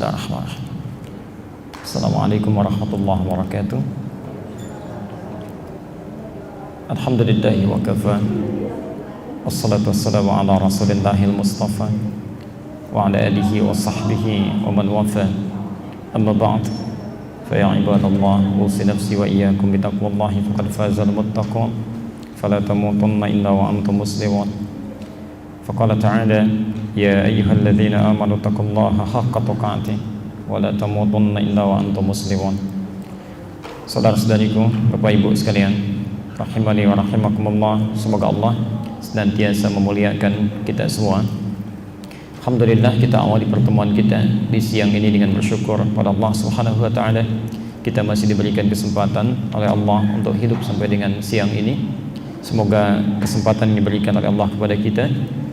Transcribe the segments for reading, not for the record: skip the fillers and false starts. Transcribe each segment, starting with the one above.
Bismillahirrahmanirrahim. Assalamualaikum warahmatullahi wabarakatuh. Alhamdulillahi wa kafa. Wassalatu wassalamu ala rasulillahil mustafa wa ala alihi wa sahbihi wa man wafa. Amma ba'd. Fa ya ibadallah, usi nafsi wa iyyakum bitaqwallahi faqad fazal muttaqun. Fala tamutunna illa wa antum muslimun. Faqala ta'ala ya ayyuhalladzina amanu taqullaha haqqa tuqatih wa la tamutunna illa wa antum muslimun. Saudara-saudariku, Bapak Ibu sekalian, rahimani wa rahimakumullah, semoga Allah senantiasa memuliakan kita semua. Alhamdulillah, kita awali pertemuan kita di siang ini dengan bersyukur pada Allah Subhanahu wa taala. Kita masih diberikan kesempatan oleh Allah untuk hidup sampai dengan siang ini. Semoga kesempatan yang diberikan oleh Allah kepada kita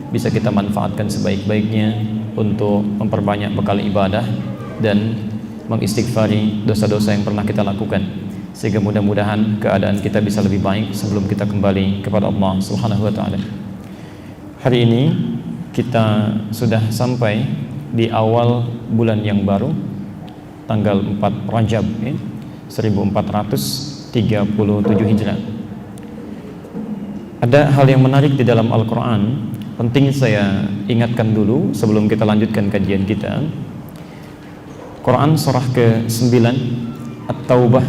bisa kita manfaatkan sebaik-baiknya untuk memperbanyak bekal ibadah dan mengistighfari dosa-dosa yang pernah kita lakukan, sehingga mudah-mudahan keadaan kita bisa lebih baik sebelum kita kembali kepada Allah Subhanahu wa taala. Hari ini kita sudah sampai di awal bulan yang baru, tanggal 4 Rajab 1437 Hijrah. Ada hal yang menarik di dalam Al-Quran, penting saya ingatkan dulu sebelum kita lanjutkan kajian kita. Quran surah ke-9 At-Taubah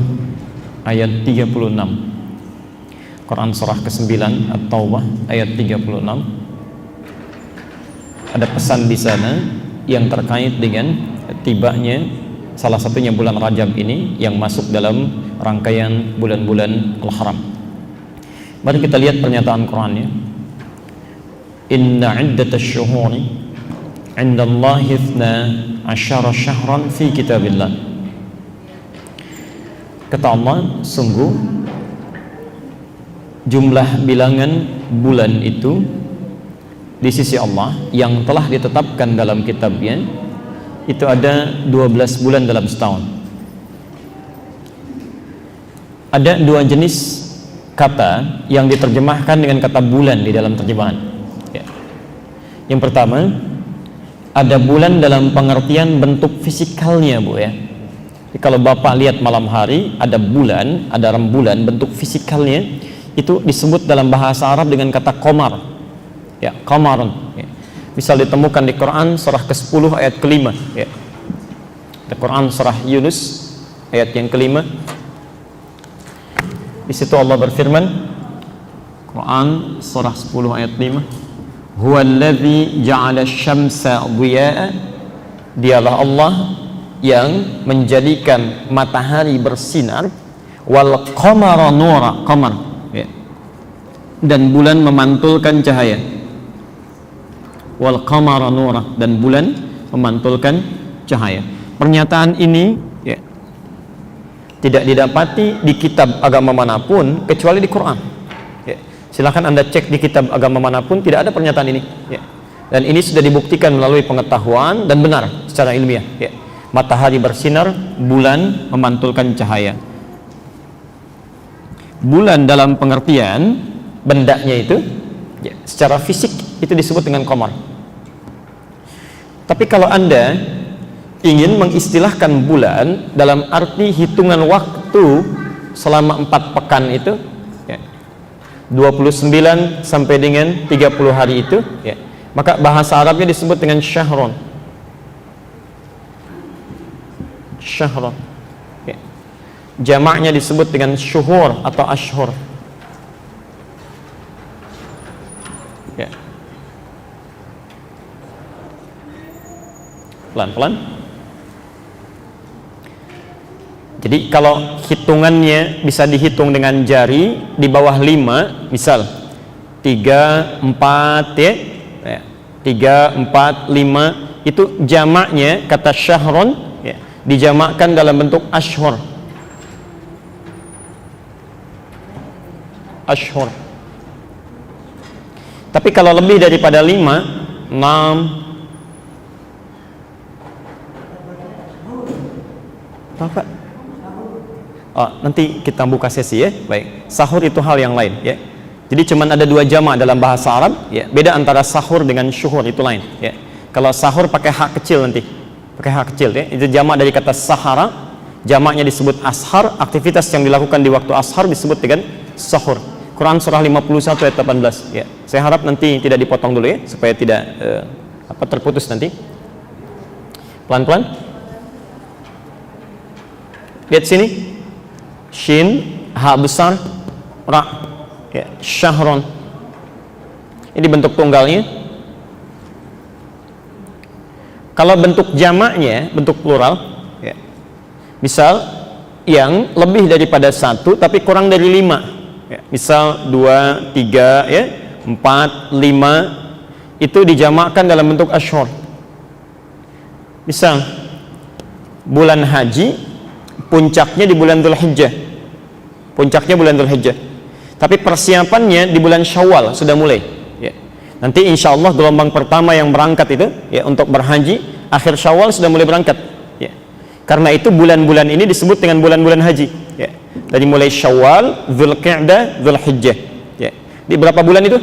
ayat 36. Quran surah ke-9 At-Taubah ayat 36. Ada pesan di sana yang terkait dengan tibanya salah satunya bulan Rajab ini yang masuk dalam rangkaian bulan-bulan Al-Haram. Mari kita lihat pernyataan Qurannya. Inna iddatasy syuhuri 'indallahi 12 syahran fi kitabillah. Kata Allah, sungguh jumlah bilangan bulan itu di sisi Allah yang telah ditetapkan dalam kitabnya itu ada 12 bulan dalam setahun. Ada dua jenis kata yang diterjemahkan dengan kata bulan di dalam terjemahan. Yang pertama, ada bulan dalam pengertian bentuk fisikalnya, Bu ya. Jadi kalau Bapak lihat malam hari, ada bulan, ada rembulan, bentuk fisikalnya itu disebut dalam bahasa Arab dengan kata qamar. Ya, qamarun. Ya. Misal ditemukan di Quran surah ke-10 ayat ke-5, ya. Di Quran surah Yunus ayat yang ke-5. Di situ Allah berfirman, Quran surah 10 ayat 5, huwallazi ja'ala asy-syamsa dhiya'a, dialah Allah yang menjadikan matahari bersinar, wal qamara nura, qamar, ya. Dan bulan memantulkan cahaya. Wal qamara nura, dan bulan memantulkan cahaya. Pernyataan ini ya, tidak didapati di kitab agama manapun kecuali di Quran. Ya. Silahkan Anda cek di kitab agama manapun, tidak ada pernyataan ini. Ya. Dan ini sudah dibuktikan melalui pengetahuan dan benar secara ilmiah. Ya. Matahari bersinar, bulan memantulkan cahaya. Bulan dalam pengertian bendanya itu, ya, secara fisik itu disebut dengan qamar. Tapi kalau Anda ingin mengistilahkan bulan dalam arti hitungan waktu selama 4 pekan itu, ya, 29 sampai dengan 30 hari itu, ya, maka bahasa Arabnya disebut dengan syahrun. Syahrun, ya. Jamaknya disebut dengan syuhur atau ashhur, ya. Pelan-pelan. Jadi kalau hitungannya bisa dihitung dengan jari di bawah 5, misal 3, 4 ya, 3, 4, 5 itu jamaknya kata syahrun, ya, dijamakkan dalam bentuk ashhur. Ashhur. Tapi kalau lebih daripada 5, 6, apa? Oh, nanti kita buka sesi ya. Baik. Sahur itu hal yang lain ya. Jadi cuma ada 2 jamak dalam bahasa Arab ya. Beda antara sahur dengan syuhur, itu lain ya. Kalau sahur pakai hak kecil nanti. pakai H kecil ya. Itu jamak dari kata sahara, jamaknya disebut ashar. Aktivitas yang dilakukan di waktu ashar disebut dengan sahur. Quran surah 51 ayat 18 ya. Saya harap nanti tidak dipotong dulu ya, supaya tidak terputus nanti. Pelan-pelan. Lihat sini. Shin, ha besar, ra ya, syahron. Ini bentuk tunggalnya. Kalau bentuk jamaknya, bentuk plural ya. Misal yang lebih daripada satu tapi kurang dari 5 ya. Misal 2, 3 ya, 4, 5 itu dijamakkan dalam bentuk ashhur. Misal bulan haji puncaknya di bulan Dzulhijjah. Puncaknya bulan Dzulhijjah. Tapi persiapannya di bulan Syawal sudah mulai ya. Nanti insya Allah gelombang pertama yang berangkat itu ya, untuk berhaji akhir Syawal sudah mulai berangkat ya. Karena itu bulan-bulan ini disebut dengan bulan-bulan haji ya. Dari mulai Syawal, Dzulqa'dah, Dzulhijjah ya. Di berapa bulan itu?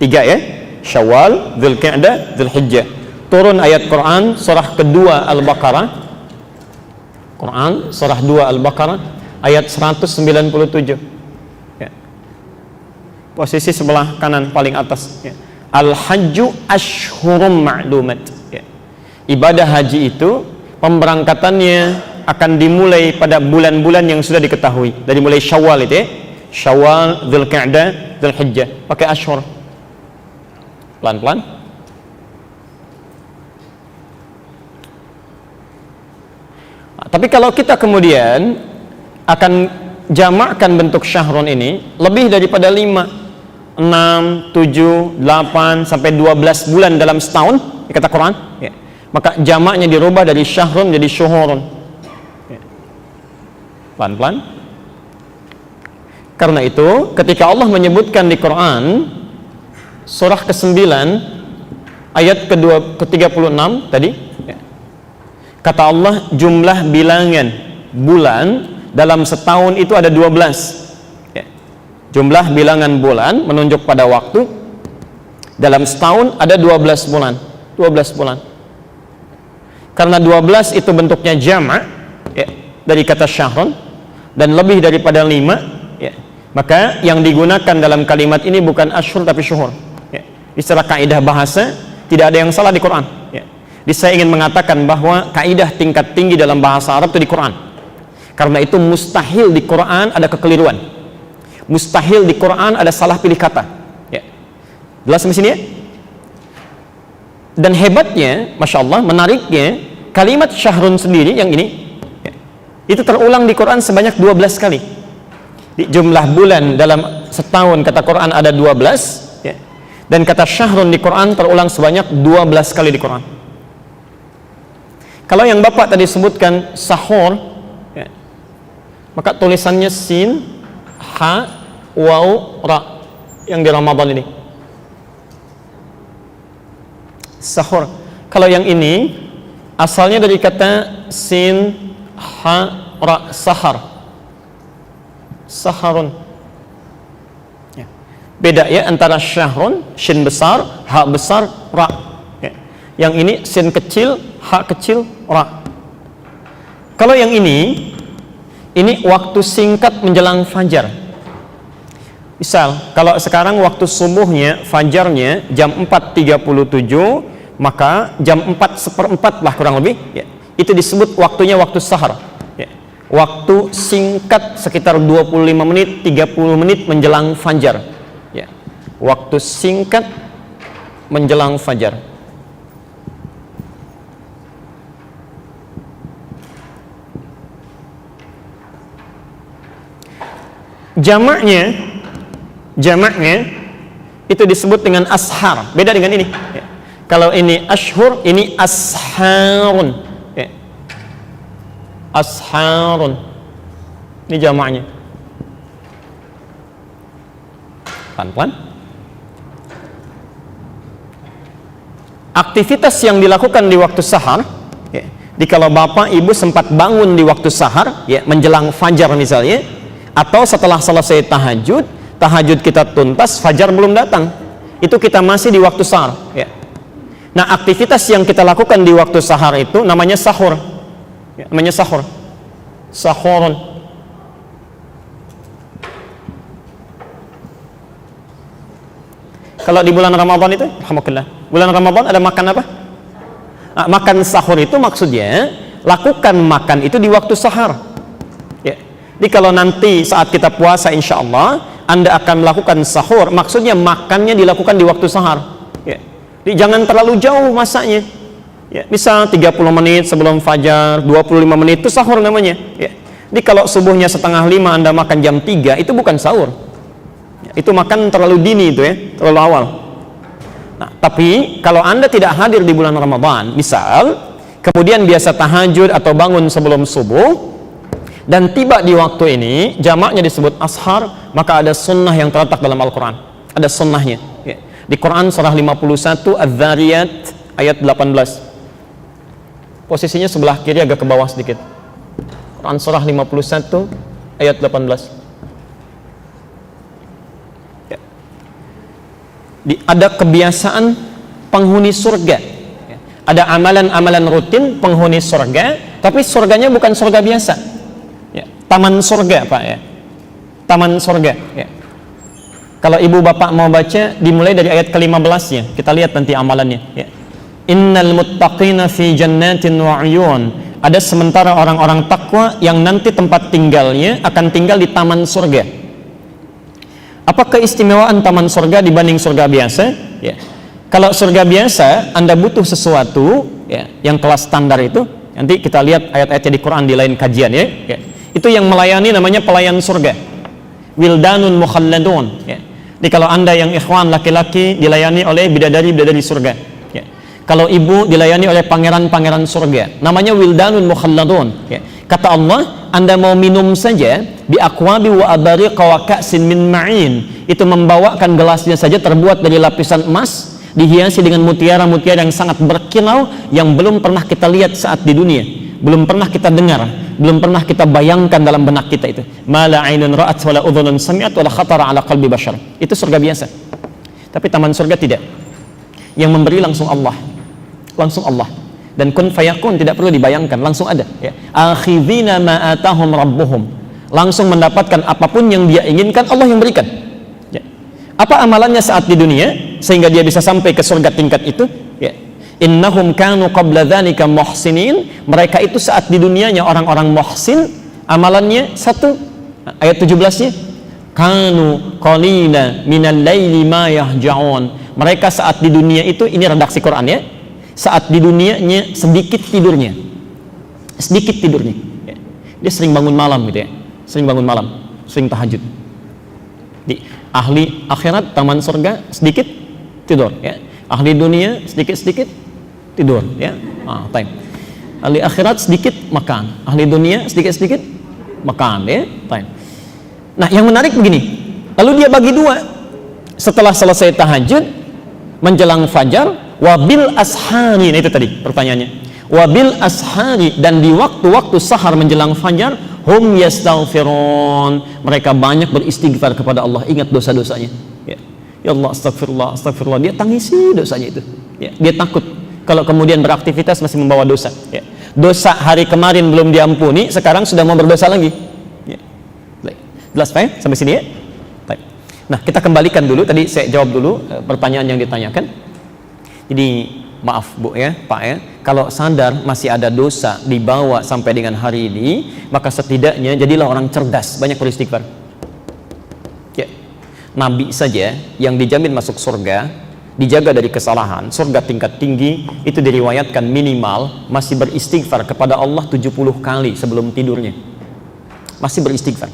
3 ya. Syawal, Dzulqa'dah, Dzulhijjah. Turun ayat Quran surah kedua Al-Baqarah. Quran surah 2 Al-Baqarah ayat 197 ya. Posisi sebelah kanan paling atas ya. Al-hajju ashhurum ma'lumat ya. Ibadah haji itu pemberangkatannya akan dimulai pada bulan-bulan yang sudah diketahui. Dari mulai Syawal itu ya. Syawal, Dzulqa'dah, Dzulhijjah. Pakai ashhur. Pelan-pelan. Tapi kalau kita kemudian akan jamakkan bentuk syahrun ini lebih daripada 5, 6, 7, 8 sampai 12 bulan dalam setahun, kata Quran ya, maka jamaknya dirubah dari syahrun jadi syuhurun ya. Pelan-pelan. Karena itu ketika Allah menyebutkan di Quran surah ke-9 ayat ke-36 tadi ya, kata Allah jumlah bilangan bulan dalam setahun itu ada 12 ya. Jumlah bilangan bulan menunjuk pada waktu. Dalam setahun ada 12 bulan 12 bulan. Karena 12 itu bentuknya jamak ya, dari kata syahrun dan lebih daripada 5 ya, maka yang digunakan dalam kalimat ini bukan ashhur tapi syuhur ya. Istilah kaidah bahasa tidak ada yang salah di Quran ya. Jadi saya ingin mengatakan bahwa kaidah tingkat tinggi dalam bahasa Arab itu di Quran. Karena itu mustahil di Quran ada kekeliruan. Mustahil di Quran ada salah pilih kata. Ya. Jelas sampai sini ya? Dan hebatnya, Masya Allah, menariknya, kalimat syahrun sendiri yang ini, ya, itu terulang di Quran sebanyak 12 kali. Di jumlah bulan dalam setahun kata Quran ada 12, ya, dan kata syahrun di Quran terulang sebanyak 12 kali di Quran. Kalau yang Bapak tadi sebutkan sahur, ya, maka tulisannya sin, ha, waw, ra yang di Ramadan ini. Sahur. Kalau yang ini asalnya dari kata sin, ha, ra, sahar. Saharun. Ya. Beda ya antara syahrun, shin besar, ha besar, ra. Ya. Yang ini sin kecil, ha kecil, ra. Kalau yang ini waktu singkat menjelang fajar. Misal, kalau sekarang waktu subuhnya, fajarnya jam 4.37, maka jam 4:04 lah kurang lebih, ya, itu disebut waktunya waktu sahar. Ya. Waktu singkat sekitar 25 menit, 30 menit menjelang fajar. Ya. Waktu singkat menjelang fajar. Jamaknya itu disebut dengan ashar. Beda dengan ini. Ya. Kalau ini ashhur, ini asharun. Ya. Asharun. Ini jamaknya. Pelan-pelan. Aktivitas yang dilakukan di waktu sahar, ya. Jadi kalau bapak ibu sempat bangun di waktu sahar, ya, menjelang fajar misalnya, atau setelah selesai tahajud kita tuntas, fajar belum datang, itu kita masih di waktu sahar ya. Nah, aktivitas yang kita lakukan di waktu sahar itu namanya sahur. Ya, namanya sahur. Sahurun. Kalau di bulan Ramadan itu, alhamdulillah, bulan Ramadan ada makan apa? Nah, makan sahur itu maksudnya lakukan makan itu di waktu sahar. Ya. Jadi kalau nanti saat kita puasa, insya Allah Anda akan melakukan sahur, maksudnya makannya dilakukan di waktu sahar. Ya. Jadi jangan terlalu jauh masanya. Ya. Misal 30 menit sebelum fajar, 25 menit itu sahur namanya. Ya. Jadi kalau subuhnya 4:30 Anda makan jam 3, itu bukan sahur. Ya. Itu makan terlalu dini itu ya, terlalu awal. Nah, tapi kalau Anda tidak hadir di bulan Ramadan, misal kemudian biasa tahajud atau bangun sebelum subuh dan tiba di waktu ini jamaknya disebut ashar, maka ada sunnah yang terletak dalam Al-Quran. Ada sunnahnya ya. Di Quran surah 51 Adz-Dzariyat ayat 18. Posisinya sebelah kiri agak ke bawah sedikit. Quran surah 51 ayat 18. Ya. Ada kebiasaan penghuni surga. Ya. Ada amalan-amalan rutin penghuni surga, tapi surganya bukan surga biasa. Ya. Taman surga, Pak ya. Taman surga. Ya. Kalau ibu bapak mau baca, dimulai dari ayat ke-15-nya. Kita lihat nanti amalannya. Ya. Innal muttaqina fi jannatin wa 'uyun. Ada sementara orang-orang takwa yang nanti tempat tinggalnya akan tinggal di taman surga. Apa keistimewaan taman surga dibanding surga biasa? Ya. Kalau surga biasa, Anda butuh sesuatu ya, yang kelas standar itu. Nanti kita lihat ayat-ayatnya di Quran di lain kajian ya. Ya. Itu yang melayani namanya pelayan surga. Wildanun mukhalladun. Ya. Jadi kalau Anda yang ikhwan laki-laki dilayani oleh bidadari-bidadari surga. Ya. Kalau ibu dilayani oleh pangeran-pangeran surga, namanya wildanun mukhalladun. Ya. Kata Allah, Anda mau minum saja bi aqwabi wa abariqa wa ka'sin min ma'in, itu membawakan gelasnya saja terbuat dari lapisan emas, dihiasi dengan mutiara-mutiara yang sangat berkilau, yang belum pernah kita lihat saat di dunia, belum pernah kita dengar, belum pernah kita bayangkan dalam benak kita itu. Ma la 'ainun ra'at wa la udhunun sami'at wa la khatara 'ala qalbi bashar. Itu surga biasa. Tapi taman surga tidak. Yang memberi langsung Allah. Langsung Allah. Dan kun fayakun, tidak perlu dibayangkan, langsung ada ya. Akhidhina ma atahum rabbuhum. Langsung mendapatkan apapun yang dia inginkan, Allah yang berikan. Ya. Apa amalannya saat di dunia sehingga dia bisa sampai ke surga tingkat itu? Ya. Innahum kanu qabla dzalika muhsinin. Mereka itu saat di dunianya orang-orang muhsin, amalannya satu, ayat 17-nya, kanu qalila minal laili ma yahja'un. Mereka saat di dunia itu, ini redaksi Quran ya, saat di dunianya sedikit tidurnya, sedikit tidurnya ya. Dia sering bangun malam gitu ya, sering bangun malam, sering tahajud. Di ahli akhirat taman surga sedikit tidur ya, ahli dunia sedikit-sedikit tidur ya. Time. Ahli akhirat sedikit makan, ahli dunia sedikit-sedikit makan ya. Time. Nah yang menarik begini, lalu dia bagi dua. Setelah selesai tahajud menjelang fajar, wabil ashari, nah itu tadi pertanyaannya, wabil ashari, dan di waktu-waktu sahar menjelang fajar, hum yastaghfirun, mereka banyak beristighfar kepada Allah, ingat dosa-dosanya ya. Ya Allah, astagfirullah, astagfirullah, dia tangisi dosanya itu ya. Dia takut kalau kemudian beraktivitas masih membawa dosa ya. Dosa hari kemarin belum diampuni, sekarang sudah mau berdosa lagi ya. Jelas Pak ya? Sampai sini ya. Baik. Nah kita kembalikan dulu, tadi saya jawab dulu pertanyaan yang ditanyakan. Jadi maaf Bu ya, Pak ya, kalau sadar masih ada dosa dibawa sampai dengan hari ini, maka setidaknya jadilah orang cerdas, banyak beristighfar ya. Nabi saja yang dijamin masuk surga, dijaga dari kesalahan, surga tingkat tinggi, itu diriwayatkan minimal masih beristighfar kepada Allah 70 kali sebelum tidurnya, masih beristighfar.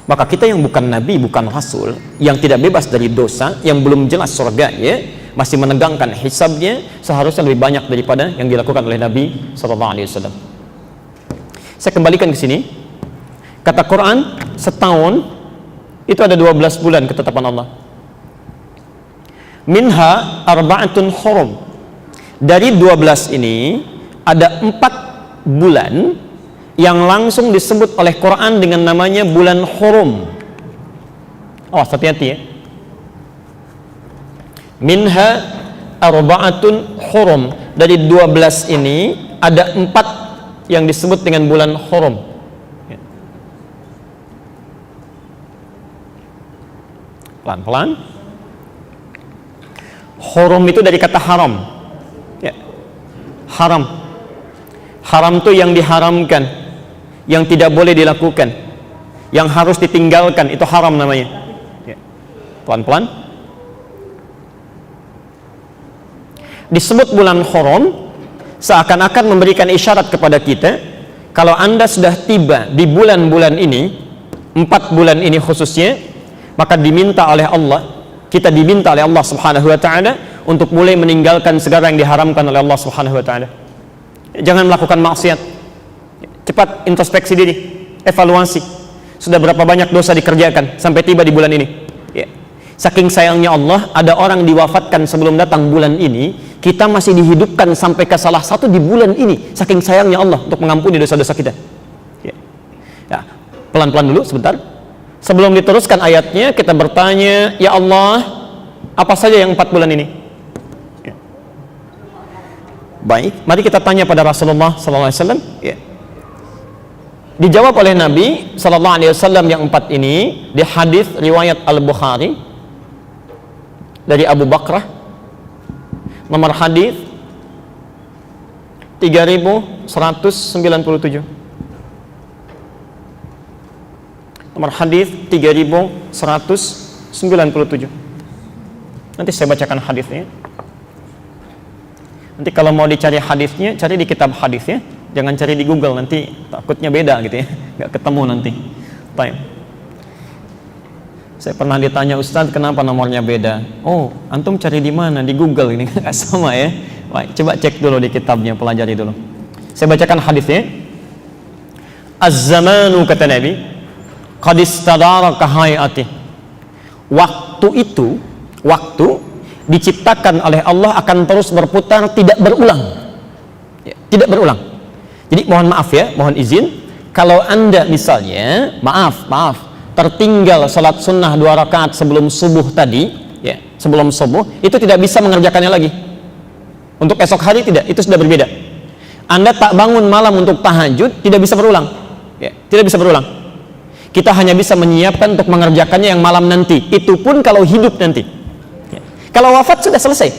Maka kita yang bukan Nabi, bukan Rasul, yang tidak bebas dari dosa, yang belum jelas surganya, masih menegangkan hisabnya, seharusnya lebih banyak daripada yang dilakukan oleh Nabi SAW. Saya kembalikan ke sini. Kata Quran, setahun itu ada 12 bulan ketetapan Allah. Minha arba'atun hurum. Dari 12 ini ada 4 bulan yang langsung disebut oleh Quran dengan namanya bulan hurum. Oh, hati-hati ya. Minha arba'atun hurum. Dari 12 ini ada 4 yang disebut dengan bulan hurum. Pelan-pelan. Hurum itu dari kata haram. Ya. Haram. Haram itu yang diharamkan, yang tidak boleh dilakukan, yang harus ditinggalkan, itu haram namanya. Ya. Pelan-pelan. Disebut bulan hurum seakan-akan memberikan isyarat kepada kita, kalau Anda sudah tiba di bulan-bulan ini, 4 bulan ini khususnya, maka diminta oleh Allah, kita diminta oleh Allah Subhanahu wa taala untuk mulai meninggalkan segala yang diharamkan oleh Allah Subhanahu wa taala. Jangan melakukan maksiat. Cepat introspeksi diri, evaluasi. Sudah berapa banyak dosa dikerjakan sampai tiba di bulan ini? Ya. Saking sayangnya Allah, ada orang diwafatkan sebelum datang bulan ini, kita masih dihidupkan sampai ke salah satu di bulan ini. Saking sayangnya Allah untuk mengampuni dosa-dosa kita. Ya. Ya. Pelan-pelan dulu sebentar. Sebelum diteruskan ayatnya, kita bertanya, ya Allah, apa saja yang 4 bulan ini? Ya. Baik, mari kita tanya pada Rasulullah SAW. Ya. Dijawab oleh Nabi SAW yang 4 ini di hadis riwayat Al-Bukhari dari Abu Bakrah, nomor hadis 3197. Nomor hadis 3197. Nanti saya bacakan hadisnya. Nanti kalau mau dicari hadisnya, cari di kitab hadis ya. Jangan cari di Google, nanti takutnya beda gitu ya. Nggak ketemu nanti. Baik. Saya pernah ditanya, Ustadz kenapa nomornya beda? Oh, antum cari di mana? Di Google, ini nggak sama ya. Baik, coba cek dulu di kitabnya, pelajari dulu. Saya bacakan hadisnya. Az-zamanu, kata Nabi, qad istadara kahayati. Waktu itu, waktu diciptakan oleh Allah akan terus berputar, tidak berulang. Ya, tidak berulang. Jadi mohon maaf ya, mohon izin, kalau Anda misalnya, maaf, tertinggal salat sunnah 2 rakaat sebelum subuh tadi, ya, sebelum subuh, itu tidak bisa mengerjakannya lagi. Untuk esok hari tidak, itu sudah berbeda. Anda tak bangun malam untuk tahajud, tidak bisa berulang. Ya, tidak bisa berulang. Kita hanya bisa menyiapkan untuk mengerjakannya yang malam nanti. Itu pun kalau hidup nanti. Ya. Kalau wafat sudah selesai.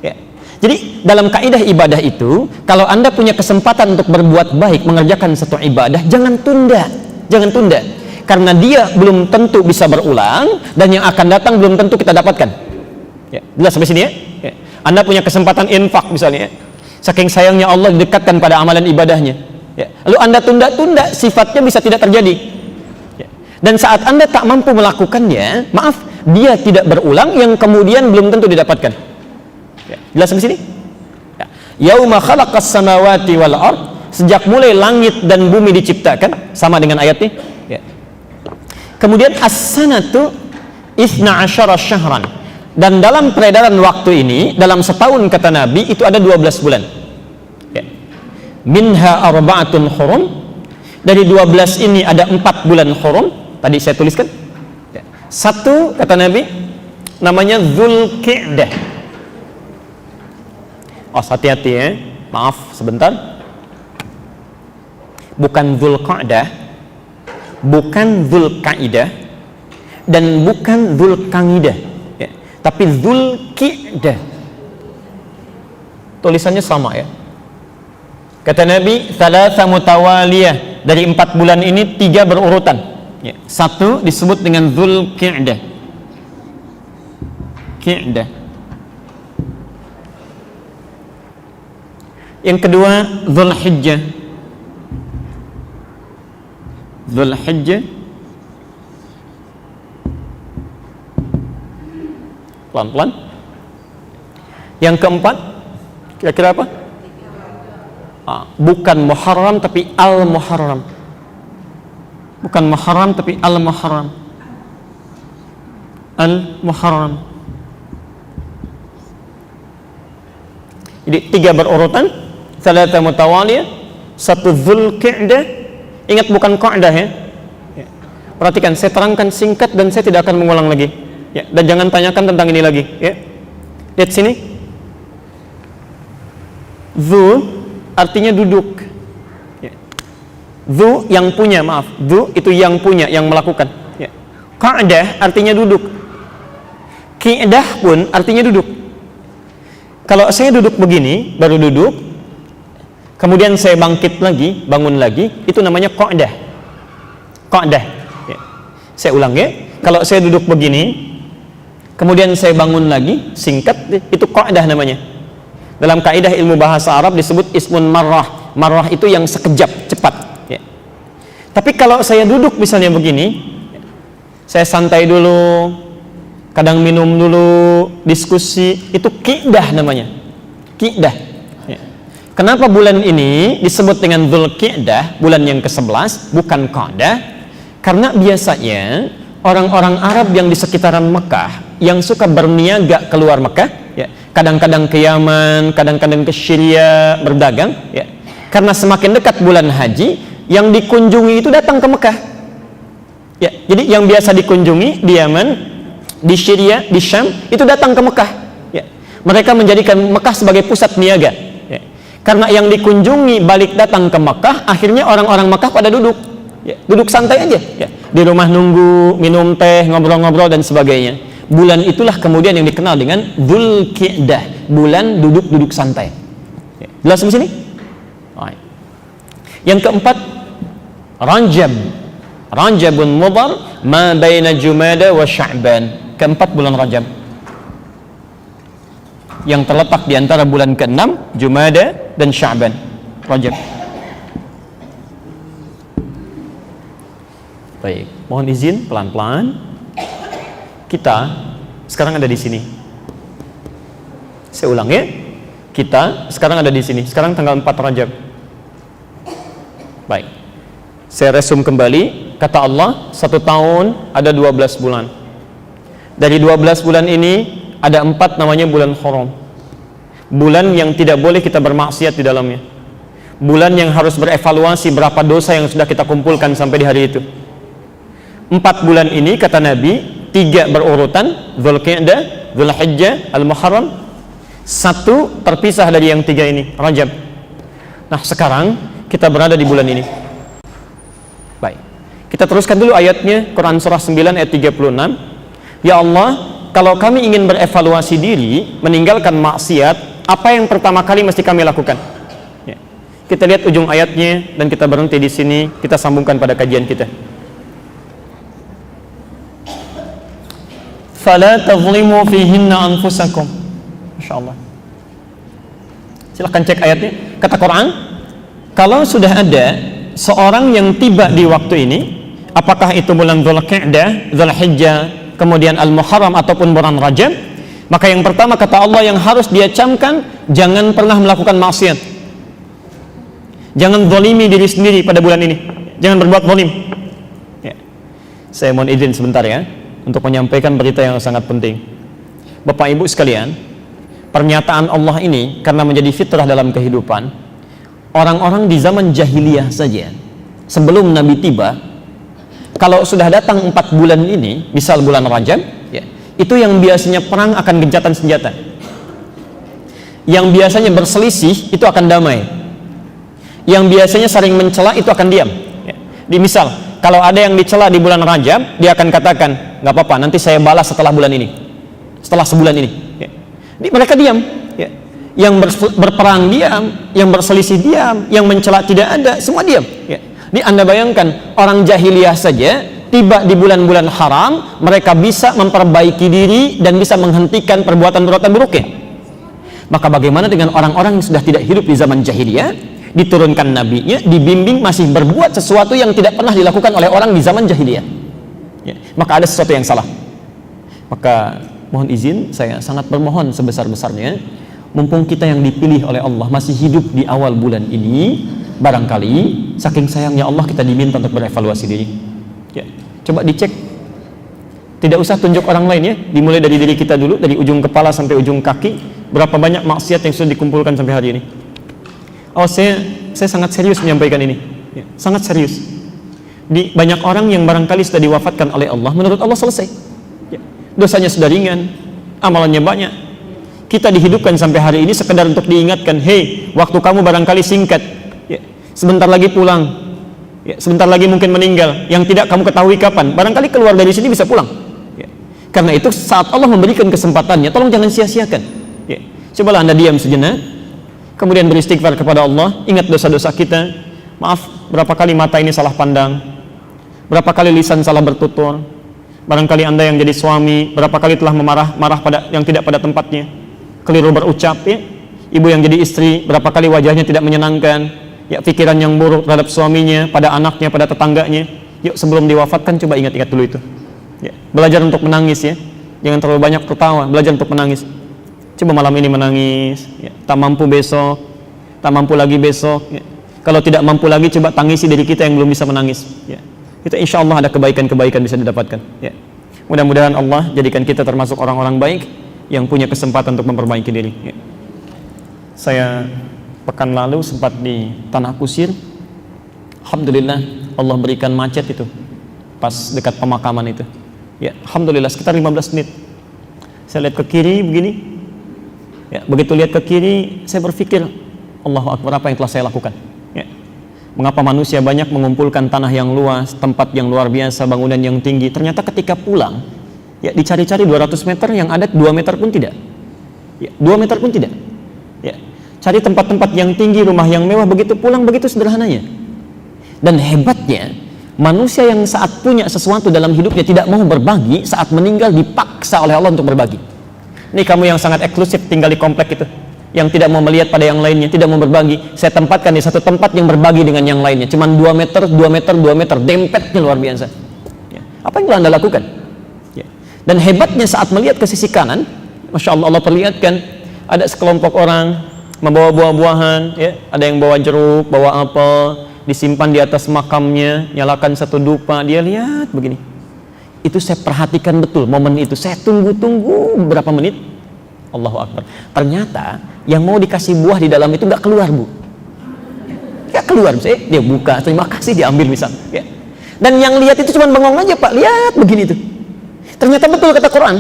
Ya. Jadi dalam kaidah ibadah itu, kalau Anda punya kesempatan untuk berbuat baik, mengerjakan satu ibadah, jangan tunda. Jangan tunda. Karena dia belum tentu bisa berulang, dan yang akan datang belum tentu kita dapatkan. Ya. Jelas sampai sini ya? Ya. Anda punya kesempatan infak misalnya. Ya. Saking sayangnya Allah didekatkan pada amalan ibadahnya. Ya. Lalu Anda tunda-tunda, sifatnya bisa tidak terjadi. Ya. Dan saat Anda tak mampu melakukannya, maaf, dia tidak berulang, yang kemudian belum tentu didapatkan. Ya. Jelas sampai sini? Ya. Yauma khalaqas samawati wal ard, sejak mulai langit dan bumi diciptakan, sama dengan ayat ini. Ya. Kemudian as-sanatu 12 syahran. Dan dalam peredaran waktu ini, dalam setahun kata Nabi, itu ada 12 bulan. Ya. Minha arba'atun hurum. Dari 12 ini ada 4 bulan hurum. Tadi saya tuliskan. Ya. 1 kata Nabi, namanya Dzulqa'dah. Oh, hati-hati ya. Maaf sebentar. Bukan Dzulqa'dah, bukan Dzulqa'idah, dan bukan Dzulqa'idah, ya. Tapi Dzulqa'dah. Tulisannya sama ya. Kata Nabi, thalatha mutawaliyah, dari 4 bulan ini 3 berurutan. Ya. 1 disebut dengan Dzulqa'dah. Qa'dah. Yang kedua Dzulhijjah. Dzulhijjah. Pelan-pelan. Yang keempat, kira-kira apa? Bukan Muharram tapi Al-Muharram. Bukan Muharram tapi Al-Muharram. Al-Muharram. Jadi 3 berurutan, thalatha mutawaliyah, 1 Dzulqa'dah. Ingat bukan qa'dah ya. Perhatikan, saya terangkan singkat dan saya tidak akan mengulang lagi. Ya, dan jangan tanyakan tentang ini lagi. Ya. Lihat sini. Dzu artinya duduk. Ya. Dzu yang punya, maaf. Dzu itu yang punya, yang melakukan. Ya. Qa'dah artinya duduk. Qi'dah pun artinya duduk. Kalau saya duduk begini, baru duduk, kemudian saya bangkit lagi, bangun lagi, itu namanya qa'dah. Qa'dah. Ya. Saya ulang ya. Kalau saya duduk begini, kemudian saya bangun lagi, singkat, itu qa'dah namanya. Dalam kaidah ilmu bahasa Arab disebut ismun marrah. Marrah itu yang sekejap, cepat. Ya. Tapi kalau saya duduk misalnya begini, saya santai dulu, kadang minum dulu, diskusi, itu qi'dah namanya. Qi'dah. Ya. Kenapa bulan ini disebut dengan Dzulqi'dah, bulan yang ke-11, bukan Qa'dah? Karena biasanya orang-orang Arab yang di sekitaran Mekah yang suka berniaga keluar Mekah, ya, kadang-kadang ke Yaman, kadang-kadang ke Syria berdagang, ya. Karena semakin dekat bulan haji, yang dikunjungi itu datang ke Mekah. Ya, jadi yang biasa dikunjungi di Yaman, di Syria, di Syam, itu datang ke Mekah. Ya. Mereka menjadikan Mekah sebagai pusat niaga. Ya. Karena yang dikunjungi balik datang ke Mekah, akhirnya orang-orang Mekah pada duduk. Ya. Duduk santai aja. Ya. Di rumah nunggu, minum teh, ngobrol-ngobrol dan sebagainya. Bulan itulah kemudian yang dikenal dengan Dzulqi'dah, bulan duduk-duduk santai. Ya. Jelas di sini? Right. Yang keempat, Rajab. Rajabun Mudhar ma baina Jumada wa Sya'ban. Keempat bulan Rajab. Yang terletak di antara bulan ke-6, Jumada dan Sya'ban. Rajab. Baik, mohon izin pelan-pelan. Kita sekarang ada di sini. Saya ulang ya. Kita sekarang ada di sini. Sekarang tanggal 4 Rajab. Baik. Saya resum kembali. Kata Allah, 1 tahun ada 12 bulan. Dari 12 bulan ini ada 4 namanya bulan haram. Bulan yang tidak boleh kita bermaksiat di dalamnya. Bulan yang harus berevaluasi berapa dosa yang sudah kita kumpulkan sampai di hari itu. 4 bulan ini kata Nabi, 3 berurutan, Dzulqi'dah, Dzulhijjah, Al-Muharram. 1 terpisah dari yang 3 ini, Rajab. Nah sekarang kita berada di bulan ini. Baik, kita teruskan dulu ayatnya, Quran surah 9 ayat 36. Ya Allah, kalau kami ingin berevaluasi diri, meninggalkan maksiat, apa yang pertama kali mesti kami lakukan? Ya. Kita lihat ujung ayatnya dan kita berhenti di sini, kita sambungkan pada kajian kita. Fala tazlimu fihinna anfusakum. Masyaallah. Silahkan cek ayatnya. Kata Quran, kalau sudah ada seorang yang tiba di waktu ini, apakah itu bulan Dzulqi'dah, Dzulhijjah, kemudian Al-Muharram ataupun bulan Rajab, maka yang pertama kata Allah yang harus dia camkan, jangan pernah melakukan maksiat. Jangan zalimi diri sendiri pada bulan ini. Jangan berbuat zalim. Ya. Saya mohon izin sebentar ya, untuk menyampaikan berita yang sangat penting. Bapak Ibu sekalian, pernyataan Allah ini karena menjadi fitrah dalam kehidupan orang-orang di zaman jahiliyah saja, sebelum Nabi tiba, kalau sudah datang 4 bulan ini, misal bulan Rajab, ya, itu yang biasanya perang akan gencatan senjata, yang biasanya berselisih itu akan damai, yang biasanya saling mencela itu akan diam. Ya. Di misal, kalau ada yang dicela di bulan Rajab, dia akan katakan, nggak apa-apa, nanti saya balas setelah bulan ini, setelah sebulan ini. Ya. Mereka diam. Ya. Yang berperang diam, yang berselisih diam, yang mencela tidak ada, semua diam. Ya. Ini Anda bayangkan, orang jahiliyah saja tiba di bulan-bulan haram, mereka bisa memperbaiki diri dan bisa menghentikan perbuatan-perbuatan buruknya. Maka bagaimana dengan orang-orang yang sudah tidak hidup di zaman jahiliyah? Diturunkan nabinya, dibimbing masih berbuat sesuatu yang tidak pernah dilakukan oleh orang di zaman jahiliyah. Ya, maka ada sesuatu yang salah. Maka mohon izin, saya sangat bermohon sebesar-besarnya, mumpung kita yang dipilih oleh Allah masih hidup di awal bulan ini, barangkali saking sayangnya Allah kita diminta untuk berevaluasi diri. Ya, coba dicek. Tidak usah tunjuk orang lain ya, dimulai dari diri kita dulu, dari ujung kepala sampai ujung kaki, berapa banyak maksiat yang sudah dikumpulkan sampai hari ini. Oh, saya sangat serius menyampaikan ini, ya, sangat serius. Di banyak orang yang barangkali sudah diwafatkan oleh Allah, menurut Allah selesai, ya, dosanya sudah ringan, amalannya banyak. Kita dihidupkan sampai hari ini sekedar untuk diingatkan, hei, waktu kamu barangkali singkat, ya, sebentar lagi pulang, ya, sebentar lagi mungkin meninggal, yang tidak kamu ketahui kapan, barangkali keluar dari sini bisa pulang, ya. Karena itu saat Allah memberikan kesempatannya, tolong jangan sia-siakan, ya. Cobalah Anda diam sejenak, kemudian beristighfar kepada Allah, ingat dosa-dosa kita. Maaf, berapa kali mata ini salah pandang, berapa kali lisan salah bertutur, barangkali Anda yang jadi suami berapa kali telah marah pada yang tidak pada tempatnya, keliru berucap, ya. Ibu yang jadi istri berapa kali wajahnya tidak menyenangkan, ya, pikiran yang buruk terhadap suaminya, pada anaknya, pada tetangganya. Yuk, sebelum diwafatkan coba ingat-ingat dulu itu, ya. Belajar untuk menangis, ya, jangan terlalu banyak tertawa, belajar untuk menangis. Coba malam ini menangis, ya. Tak mampu besok, tak mampu lagi besok, ya. Kalau tidak mampu lagi, coba tangisi diri kita yang belum bisa menangis, ya. Itu insya Allah ada kebaikan-kebaikan bisa didapatkan, ya. Mudah-mudahan Allah jadikan kita termasuk orang-orang baik yang punya kesempatan untuk memperbaiki diri, ya. Saya pekan lalu sempat di Tanah Kusir. Alhamdulillah Allah berikan macet itu pas dekat pemakaman itu, ya. Alhamdulillah sekitar 15 menit. Saya lihat ke kiri begini, ya. Begitu lihat ke kiri saya berpikir, Allahu Akbar, apa yang telah saya lakukan, ya. Mengapa manusia banyak mengumpulkan tanah yang luas, tempat yang luar biasa, bangunan yang tinggi, ternyata ketika pulang, ya, dicari-cari 200 meter yang ada 2 meter pun tidak, ya, 2 meter pun tidak, ya. Cari tempat-tempat yang tinggi, rumah yang mewah, begitu pulang begitu sederhananya. Dan hebatnya manusia yang saat punya sesuatu dalam hidupnya tidak mau berbagi, saat meninggal dipaksa oleh Allah untuk berbagi. Ini kamu yang sangat eksklusif tinggal di komplek itu, yang tidak mau melihat pada yang lainnya, tidak mau berbagi, saya tempatkan di satu tempat yang berbagi dengan yang lainnya, cuman 2 meter, 2 meter, 2 meter, dempetnya luar biasa, ya. Apa yang telah Anda lakukan, ya. Dan hebatnya saat melihat ke sisi kanan, Masya Allah, Allah perlihatkan ada sekelompok orang membawa buah-buahan, ya. Ada yang bawa jeruk, bawa apel, disimpan di atas makamnya, nyalakan satu dupa, dia lihat begini. Itu saya perhatikan betul momen itu, saya tunggu-tunggu beberapa menit. Allahu Akbar, ternyata yang mau dikasih buah di dalam itu nggak keluar, Bu, nggak keluar. Dia buka, terima kasih, diambil misal, ya. Dan yang lihat itu cuma bengong aja, Pak, lihat begini tuh. Ternyata betul kata Quran,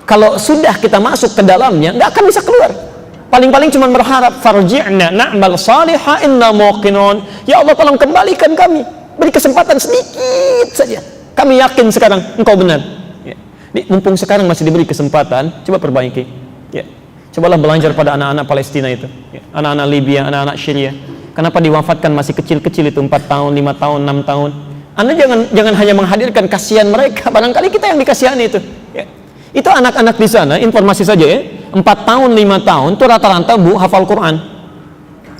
kalau sudah kita masuk ke dalamnya nggak akan bisa keluar. Paling-paling cuma berharap, farji'na na'mal salihah inna muqinun, ya Allah tolong kembalikan kami, beri kesempatan sedikit saja, kami yakin sekarang engkau benar, ya. Mumpung sekarang masih diberi kesempatan, coba perbaiki, ya. Cobalah belajar pada anak-anak Palestina itu, ya. Anak-anak Libya, anak-anak Syria. Kenapa diwafatkan masih kecil-kecil itu, 4 tahun, 5 tahun, 6 tahun. Anda jangan hanya menghadirkan kasihan mereka, barangkali kita yang dikasihani itu, ya. Itu anak-anak di sana, informasi saja, ya, 4 tahun, 5 tahun itu rata-rata, Bu, hafal Quran,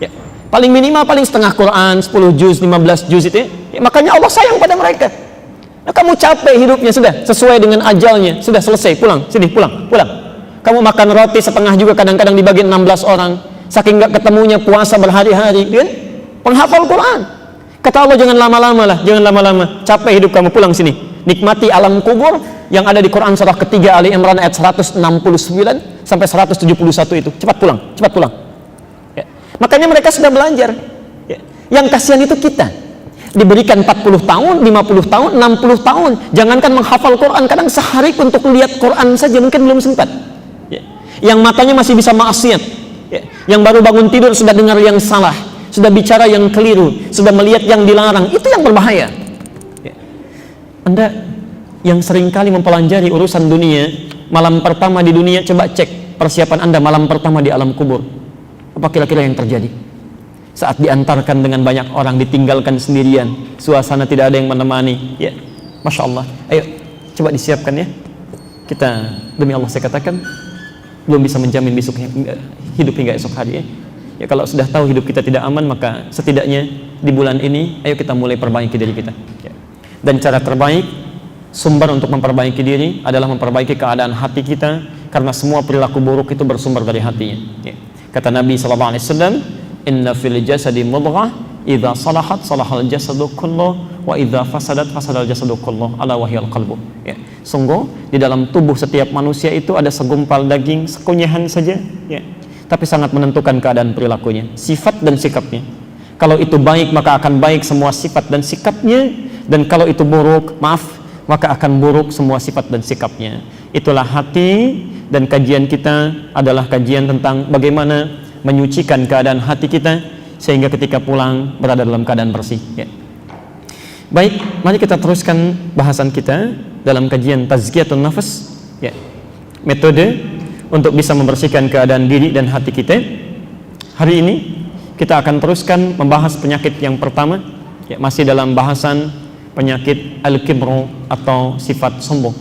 ya. Paling minimal paling setengah Quran, 10 juz, 15 juz itu, ya. Makanya Allah sayang pada mereka. Nah, kamu capek hidupnya, sudah sesuai dengan ajalnya, sudah selesai, pulang, sini, pulang. Kamu makan roti setengah juga kadang-kadang dibagi 16 orang, saking gak ketemunya puasa berhari-hari, kan? Penghafal Quran. Kata Allah, jangan lama-lama lah, jangan lama-lama, capek hidup kamu, pulang sini, nikmati alam kubur yang ada di Quran surah ketiga Ali Imran ayat 169 sampai 171 itu. Cepat pulang, ya. Makanya mereka sudah belajar, ya. Yang kasihan itu kita, diberikan 40 tahun, 50 tahun, 60 tahun, jangankan menghafal Quran, kadang sehari untuk lihat Quran saja mungkin belum sempat, ya. Yang matanya masih bisa maksiat, ya. Yang baru bangun tidur sudah dengar yang salah, sudah bicara yang keliru, sudah melihat yang dilarang, itu yang berbahaya, ya. Anda yang seringkali mempelajari urusan dunia, malam pertama di dunia, coba cek persiapan Anda malam pertama di alam kubur. Apa kira-kira yang terjadi? Saat diantarkan dengan banyak orang, ditinggalkan sendirian, suasana tidak ada yang menemani, ya. Masya Allah, ayo coba disiapkan, ya. Kita, demi Allah saya katakan, belum bisa menjamin besok hidup hingga esok hari, ya. Ya, kalau sudah tahu hidup kita tidak aman, maka setidaknya di bulan ini ayo kita mulai perbaiki diri kita, ya. Dan cara terbaik, sumber untuk memperbaiki diri adalah memperbaiki keadaan hati kita, karena semua perilaku buruk itu bersumber dari hatinya, ya. Kata Nabi SAW, inna fil jasadi mudghah idza salahat salahal jasadu kulluh wa idza fasadat fasadal jasadu kulluh ala wahyal qalbu, ya. Sungguh di dalam tubuh setiap manusia itu ada segumpal daging sekunyahan saja, ya, tapi sangat menentukan keadaan perilakunya, sifat dan sikapnya. Kalau itu baik maka akan baik semua sifat dan sikapnya, dan kalau itu buruk, maaf, maka akan buruk semua sifat dan sikapnya. Itulah hati dan kajian kita adalah kajian tentang bagaimana menyucikan keadaan hati kita sehingga ketika pulang berada dalam keadaan bersih, ya. Baik, mari kita teruskan bahasan kita dalam kajian tazkiyatun nafas, ya. Metode untuk bisa membersihkan keadaan diri dan hati kita. Hari ini kita akan teruskan membahas penyakit yang pertama, ya, masih dalam bahasan penyakit al-kibru atau sifat sombong.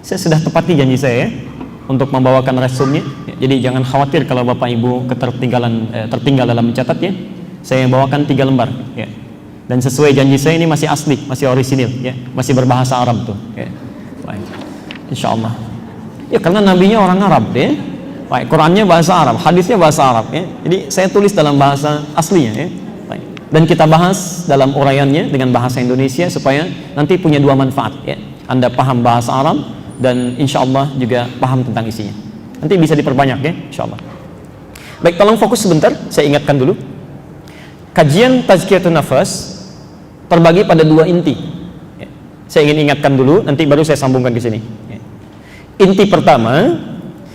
Saya sudah tepati janji saya, ya, untuk membawakan resumnya, ya. Jadi jangan khawatir kalau Bapak Ibu tertinggal dalam mencatat, ya. Saya bawakan 3 lembar, ya. Dan sesuai janji saya ini masih asli, masih orisinil, ya. Masih berbahasa Arab tuh, ya. Baik. Insyaallah. Ya karena nabinya orang Arab, ya. Baik, Qurannya bahasa Arab, hadisnya bahasa Arab, ya. Jadi saya tulis dalam bahasa aslinya, ya. Baik. Dan kita bahas dalam uraiannya dengan bahasa Indonesia supaya nanti punya 2 manfaat, ya. Anda paham bahasa Arab dan insyaallah juga paham tentang isinya. Nanti bisa diperbanyak, ya, insyaallah. Baik, tolong fokus sebentar, saya ingatkan dulu. Kajian tazkiyatun nafas terbagi pada 2 inti, ya. Saya ingin ingatkan dulu, nanti baru saya sambungkan ke sini, ya. Inti pertama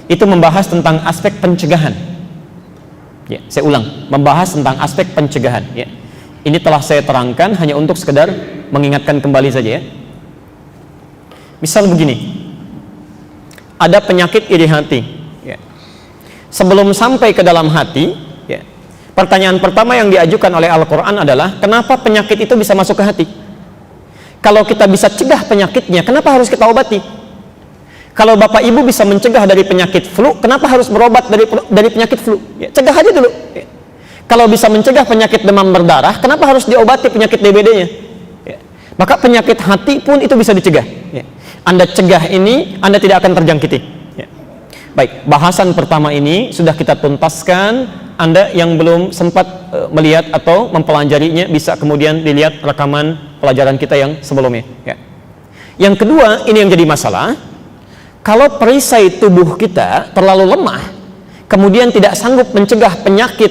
itu membahas tentang aspek pencegahan, ya. Saya ulang, membahas tentang aspek pencegahan, ya. Ini telah saya terangkan hanya untuk sekedar mengingatkan kembali saja, ya. Misal begini, ada penyakit iri hati, ya. Sebelum sampai ke dalam hati, ya, pertanyaan pertama yang diajukan oleh Al-Quran adalah kenapa penyakit itu bisa masuk ke hati? Kalau kita bisa cegah penyakitnya, kenapa harus kita obati? Kalau Bapak Ibu bisa mencegah dari penyakit flu, kenapa harus berobat dari penyakit flu? Ya, cegah aja dulu, ya. Kalau bisa mencegah penyakit demam berdarah, kenapa harus diobati penyakit DBD-nya? Ya. Maka penyakit hati pun itu bisa dicegah, ya. Anda cegah ini, Anda tidak akan terjangkiti, ya. Baik, bahasan pertama ini sudah kita tuntaskan. Anda yang belum sempat melihat atau mempelajarinya bisa kemudian dilihat rekaman pelajaran kita yang sebelumnya, ya. Yang kedua, ini yang jadi masalah. Kalau perisai tubuh kita terlalu lemah, kemudian tidak sanggup mencegah penyakit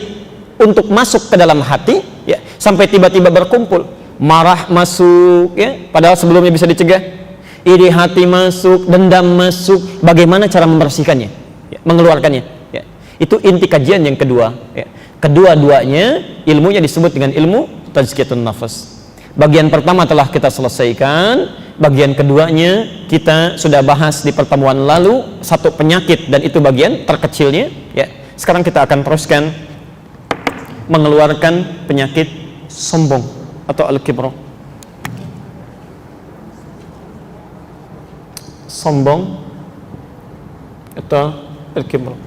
untuk masuk ke dalam hati, ya, sampai tiba-tiba berkumpul, marah masuk, ya, padahal sebelumnya bisa dicegah. Iri hati masuk, dendam masuk, bagaimana cara membersihkannya, ya, mengeluarkannya, ya. Itu inti kajian yang kedua, ya. Kedua-duanya ilmunya disebut dengan ilmu tazkiyatun nafas. Bagian pertama telah kita selesaikan, bagian keduanya kita sudah bahas di pertemuan lalu, satu penyakit dan itu bagian terkecilnya, ya. Sekarang kita akan teruskan mengeluarkan penyakit sombong atau al-kibru. Sombong atau al-kibru.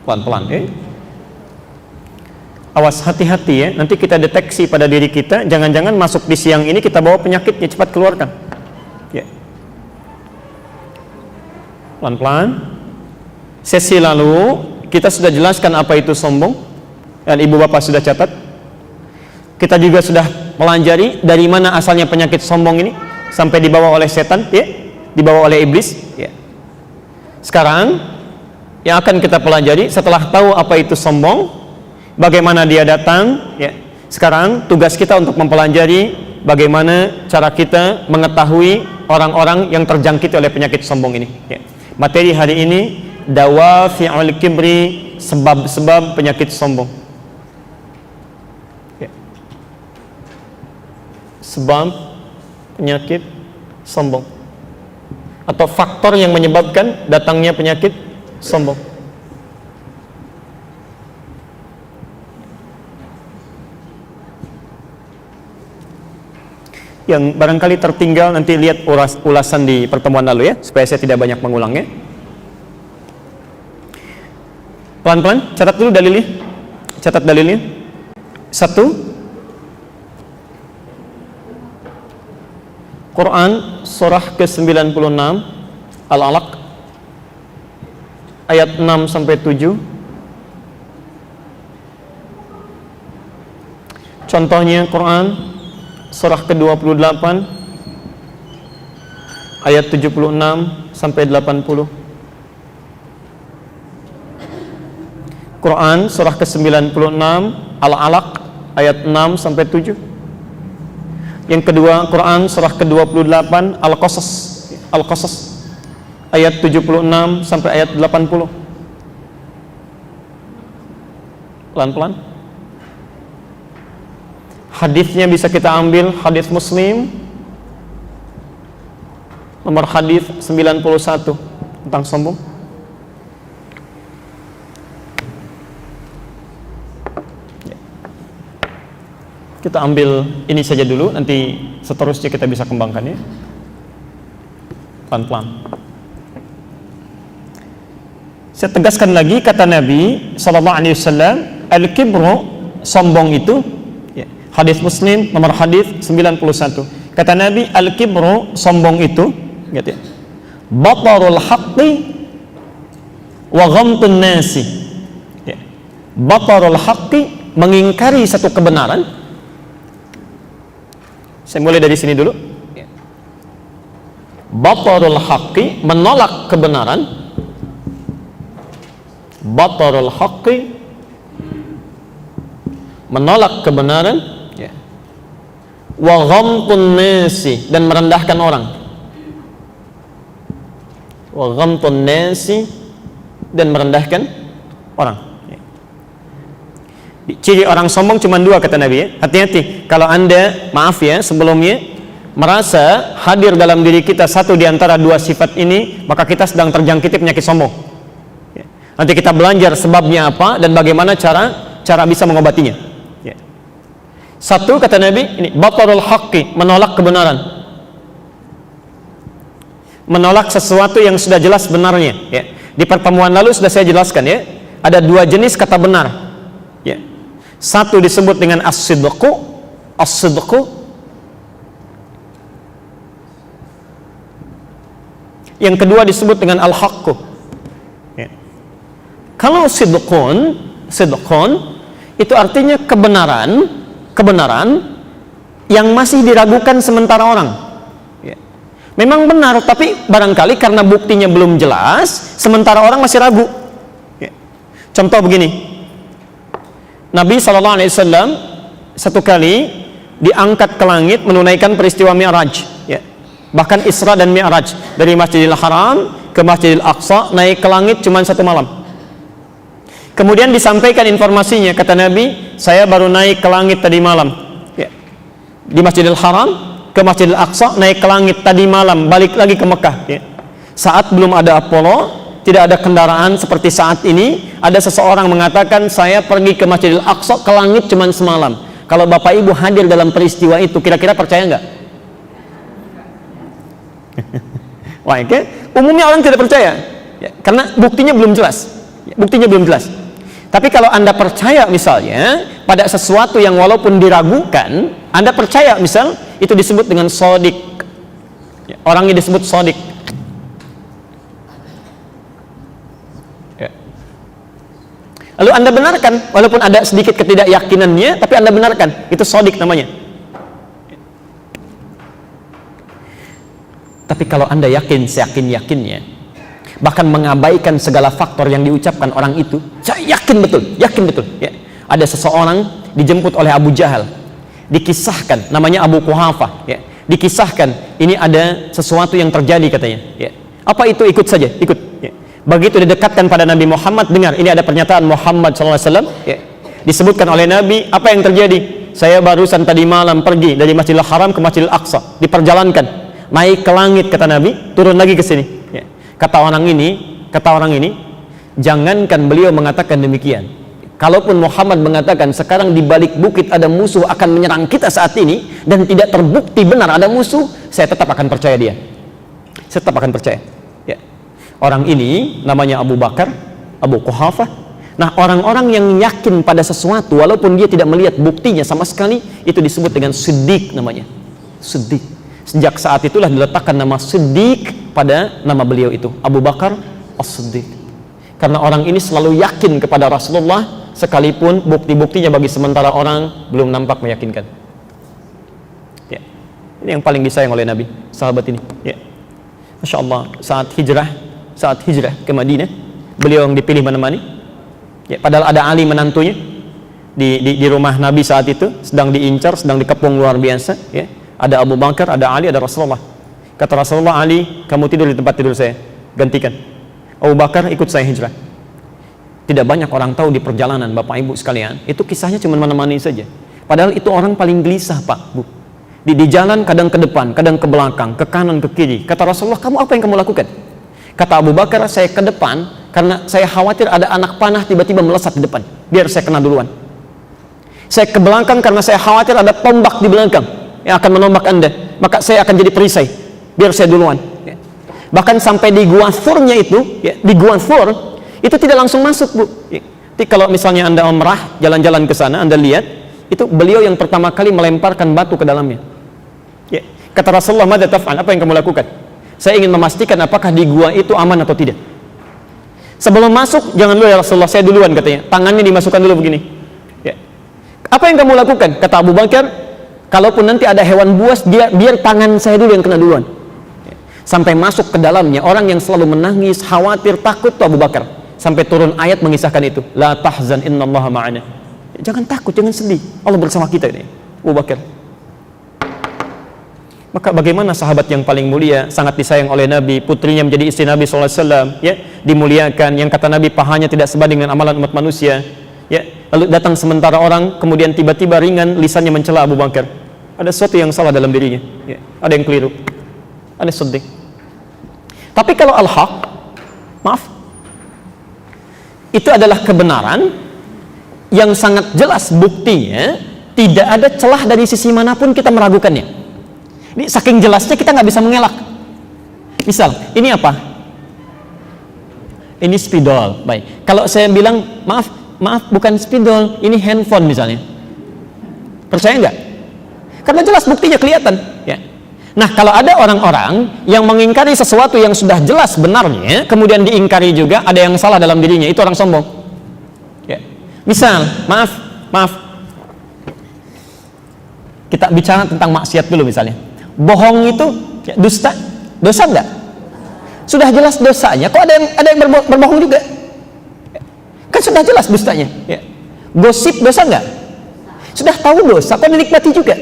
Pelan-pelan, ya. Awas, hati-hati, ya. Nanti kita deteksi pada diri kita, jangan-jangan masuk di siang ini kita bawa penyakitnya, cepat keluarkan, ya. Pelan-pelan. Sesi lalu kita sudah jelaskan apa itu sombong dan ibu bapak sudah catat. Kita juga sudah pelajari dari mana asalnya penyakit sombong ini sampai dibawa oleh setan, ya, dibawa oleh iblis, ya. Sekarang yang akan kita pelajari setelah tahu apa itu sombong, bagaimana dia datang, ya. Sekarang tugas kita untuk mempelajari bagaimana cara kita mengetahui orang-orang yang terjangkit oleh penyakit sombong ini, ya. Materi hari ini dawafi'ul kibri, sebab-sebab penyakit sombong, ya. Sebab penyakit sombong atau faktor yang menyebabkan datangnya penyakit sombong. Yang barangkali tertinggal nanti lihat ulasan di pertemuan lalu, ya, supaya saya tidak banyak mengulangnya. Pelan-pelan, catat dulu dalilnya. Catat dalilnya. 1. Quran surah ke-96 Al-Alaq ayat 6 sampai 7. Contohnya Quran surah ke-28 ayat 76 sampai 80. Quran surah ke-96 Al-Alaq ayat 6 sampai 7. Yang kedua, Quran surah ke-28 Al-Qasas. Al-Qasas ayat 76 sampai ayat 80. Pelan-pelan. Hadisnya bisa kita ambil hadis Muslim nomor hadis 91 tentang sombong. Kita ambil ini saja dulu, nanti seterusnya kita bisa kembangkan ya. Pelan-pelan. Saya tegaskan lagi kata Nabi sallallahu alaihi wasallam, al-kibru, sombong itu ya, hadis Muslim nomor hadis 91. Kata Nabi, al-kibru, sombong itu gitu ya, batarul haqqi wa ghamtun nasi. Ya. Batarul haqqi, mengingkari satu kebenaran. Saya mulai dari sini dulu. Batarul haqqi, menolak kebenaran. Batarul haqqi, menolak kebenaran ya. Wa ghamtun nasi, dan merendahkan orang. Wa ghamtun nasi, dan merendahkan orang. Ciri orang sombong cuma dua kata Nabi ya. Hati-hati kalau Anda, maaf ya sebelumnya, merasa hadir dalam diri kita satu di antara dua sifat ini, maka kita sedang terjangkiti penyakit sombong ya. Nanti kita belajar sebabnya apa dan bagaimana cara bisa mengobatinya ya. Satu kata Nabi ini, batarul haqqi, menolak kebenaran, menolak sesuatu yang sudah jelas benarnya ya. Di pertemuan lalu sudah saya jelaskan ya, ada dua jenis kata benar ya. Satu disebut dengan as-sidqu, as-sidqu. Yang kedua disebut dengan al-haqqu. Ya. Kalau sidqun itu artinya kebenaran yang masih diragukan sementara orang. Ya. Memang benar, tapi barangkali karena buktinya belum jelas, sementara orang masih ragu. Ya. Contoh begini. Nabi SAW satu kali diangkat ke langit menunaikan peristiwa Mi'raj ya. Bahkan Isra dan Mi'raj, dari Masjidil Haram ke Masjidil Aqsa, naik ke langit cuma satu malam. Kemudian disampaikan informasinya, kata Nabi, saya baru naik ke langit tadi malam ya. Di Masjidil Haram ke Masjidil Aqsa, naik ke langit tadi malam, balik lagi ke Mekah ya. Saat belum ada Apollo, tidak ada kendaraan seperti saat ini, ada seseorang mengatakan saya pergi ke Masjidil Aqsa, ke langit cuma semalam. Kalau Bapak Ibu hadir dalam peristiwa itu, kira-kira percaya nggak? Wah, okay? Umumnya orang tidak percaya ya, karena buktinya belum jelas ya, buktinya belum jelas. Tapi kalau Anda percaya misalnya pada sesuatu yang walaupun diragukan, Anda percaya, misal itu disebut dengan shodiq ya, orangnya disebut shodiq. Lalu Anda benarkan, walaupun ada sedikit ketidakyakinannya, tapi Anda benarkan, itu shodiq namanya. Tapi kalau Anda yakin, seyakin-yakinnya, bahkan mengabaikan segala faktor yang diucapkan orang itu, saya yakin betul ya. Ada seseorang dijemput oleh Abu Jahal, dikisahkan, namanya Abu Quhafah ya. Dikisahkan, ini ada sesuatu yang terjadi katanya ya. Apa itu? Ikut saja, ikut ya. Begitu didekatkan pada Nabi Muhammad, dengar, ini ada pernyataan Muhammad SAW ya. Disebutkan oleh Nabi, apa yang terjadi? Saya barusan tadi malam pergi dari Masjidil Haram ke Masjidil Aqsa, diperjalankan, naik ke langit kata Nabi, turun lagi ke sini ya. Kata orang ini, jangankan beliau mengatakan demikian, kalaupun Muhammad mengatakan sekarang di balik bukit ada musuh akan menyerang kita saat ini, dan tidak terbukti benar ada musuh, saya tetap akan percaya dia, saya tetap akan percaya. Orang ini namanya Abu Bakar, Abu Quhafah. Nah, orang-orang yang yakin pada sesuatu walaupun dia tidak melihat buktinya sama sekali, itu disebut dengan siddiq namanya. Siddiq. Sejak saat itulah diletakkan nama Siddiq pada nama beliau itu, Abu Bakar As-Siddiq. Karena orang ini selalu yakin kepada Rasulullah sekalipun bukti-buktinya bagi sementara orang belum nampak meyakinkan. Ya. Ini yang paling disayang oleh Nabi, sahabat ini. Ya. Masya Allah, saat hijrah ke Madinah, beliau yang dipilih menemani ya, padahal ada Ali menantunya di rumah Nabi saat itu, sedang diincar, sedang dikepung luar biasa ya. Ada Abu Bakar, ada Ali, ada Rasulullah. Kata Rasulullah, Ali, kamu tidur di tempat tidur saya, gantikan. Abu Bakar, ikut saya hijrah. Tidak banyak orang tahu di perjalanan, Bapak Ibu sekalian, itu kisahnya cuma menemani saja. Padahal itu orang paling gelisah, Pak, Bu. Di jalan kadang ke depan, kadang ke belakang, ke kanan, ke kiri. Kata Rasulullah, kamu apa yang kamu lakukan? Kata Abu Bakar, saya ke depan karena saya khawatir ada anak panah tiba-tiba melesat di depan, biar saya kena duluan. Saya ke belakang karena saya khawatir ada tombak di belakang yang akan menombak Anda, maka saya akan jadi perisai, biar saya duluan. Bahkan sampai di Gua Thurnya itu, di Gua Thur itu tidak langsung masuk, Bu. Jadi kalau misalnya Anda umrah, jalan-jalan ke sana, Anda lihat, itu beliau yang pertama kali melemparkan batu ke dalamnya. Kata Rasulullah, "Madza taf'al?" Apa yang kamu lakukan? Saya ingin memastikan apakah di gua itu aman atau tidak. Sebelum masuk, jangan dulu ya Rasulullah, saya duluan katanya. Tangannya dimasukkan dulu begini. Apa yang kamu lakukan? Kata Abu Bakar, kalaupun nanti ada hewan buas, biar tangan saya dulu yang kena duluan. Sampai masuk ke dalamnya, orang yang selalu menangis, khawatir, takut tuh Abu Bakar. Sampai turun ayat mengisahkan itu. La tahzan innallaha ma'ana. Jangan takut, jangan sedih. Allah bersama kita ini. Abu Bakar. Maka bagaimana sahabat yang paling mulia, sangat disayang oleh Nabi, putrinya menjadi istri Nabi SAW, dimuliakan, yang kata Nabi pahanya tidak sebanding dengan amalan umat manusia, lalu datang sementara orang, kemudian tiba-tiba ringan lisannya mencela Abu Bakar. Ada sesuatu yang salah dalam dirinya, ada yang keliru, ada sedih. Tapi kalau al-haq, maaf, itu adalah kebenaran yang sangat jelas buktinya, tidak ada celah dari sisi manapun kita meragukannya. Ini saking jelasnya kita nggak bisa mengelak. Misal, ini apa? Ini spidol. Baik. Kalau saya bilang, maaf, bukan spidol, ini handphone misalnya. Percaya nggak? Karena jelas buktinya kelihatan. Ya. Nah, kalau ada orang-orang yang mengingkari sesuatu yang sudah jelas benarnya, kemudian diingkari juga, ada yang salah dalam dirinya, itu orang sombong. Ya. Misal, maaf. Kita bicara tentang maksiat dulu misalnya. Bohong itu dusta, dosa enggak? Sudah jelas dosanya, kok ada yang berbohong juga? Kan sudah jelas dustanya. Gosip dosa enggak? Sudah tahu dosa, kok dinikmati juga?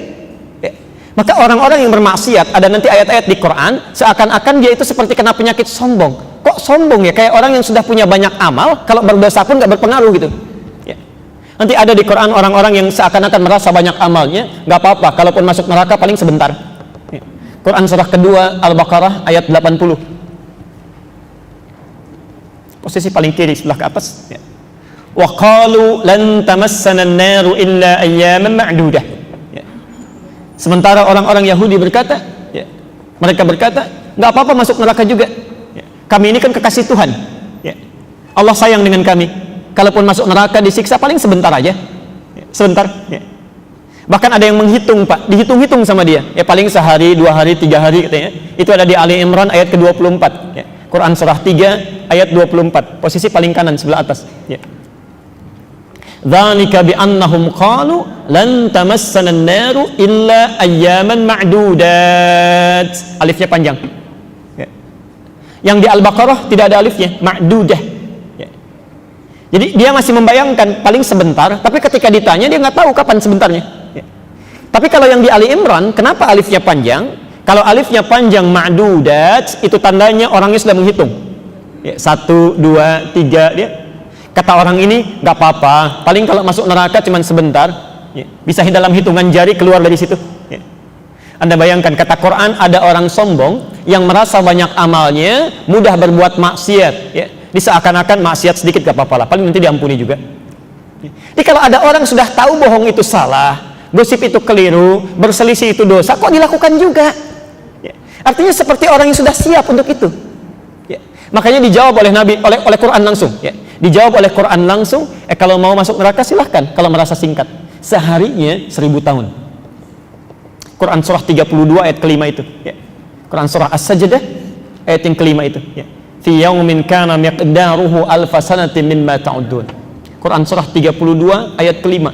Maka orang-orang yang bermaksiat, ada nanti ayat-ayat di Quran, seakan-akan dia itu seperti kena penyakit sombong. Kok sombong ya? Kayak orang yang sudah punya banyak amal, kalau berdosa pun nggak berpengaruh gitu. Nanti ada di Quran orang-orang yang seakan-akan merasa banyak amalnya, nggak apa-apa, kalaupun masuk neraka paling sebentar. Quran surah kedua Al-Baqarah ayat 80. Posisi paling kiri sebelah ke atas. Wa qalu lan tamassana an-naru illa ayyaman ma'dudah. Sementara orang-orang Yahudi berkata, mereka berkata, nggak apa-apa masuk neraka juga. Kami ini kan kekasih Tuhan. Allah sayang dengan kami. Kalaupun masuk neraka disiksa paling sebentar aja. Sebentar. Bahkan ada yang menghitung, Pak, dihitung-hitung sama dia. Paling sehari, 2 hari, 3 hari katanya. Itu ada di Ali Imran ayat ke-24. Quran surah 3 ayat 24. Posisi paling kanan sebelah atas. Dzalika bi annahum qalu lan tamassana an-naru illa ayyaman ma'dudat. Alifnya panjang. Yang di Al-Baqarah tidak ada alifnya, ma'dudah. Jadi dia masih membayangkan paling sebentar, tapi ketika ditanya dia nggak tahu kapan sebentarnya. Tapi kalau yang di Ali Imran, kenapa alifnya panjang? Kalau alifnya panjang ma'dudat, itu tandanya orangnya sudah menghitung. 1, 2, 3, dia kata orang ini nggak apa-apa, paling kalau masuk neraka cuma sebentar, bisa dalam hitungan jari keluar dari situ. Anda bayangkan, kata Quran, ada orang sombong yang merasa banyak amalnya, mudah berbuat maksiat. Seakan-akan maksiat sedikit gak apa-apa lah, paling nanti diampuni juga. Jadi kalau ada orang sudah tahu bohong itu salah, gosip itu keliru, berselisih itu dosa, kok dilakukan juga? Artinya seperti orang yang sudah siap untuk itu. Makanya dijawab oleh Nabi, oleh Quran langsung. Dijawab oleh Quran langsung, kalau mau masuk neraka silahkan, kalau merasa singkat. Seharinya 1000 tahun. Quran surah 32 ayat kelima itu. Quran surah As-Sajdah ayat yang kelima itu. Fi yaumin kana miqdaruhu alfa sanatin mimma ta'udun. Quran surah 32 ayat kelima.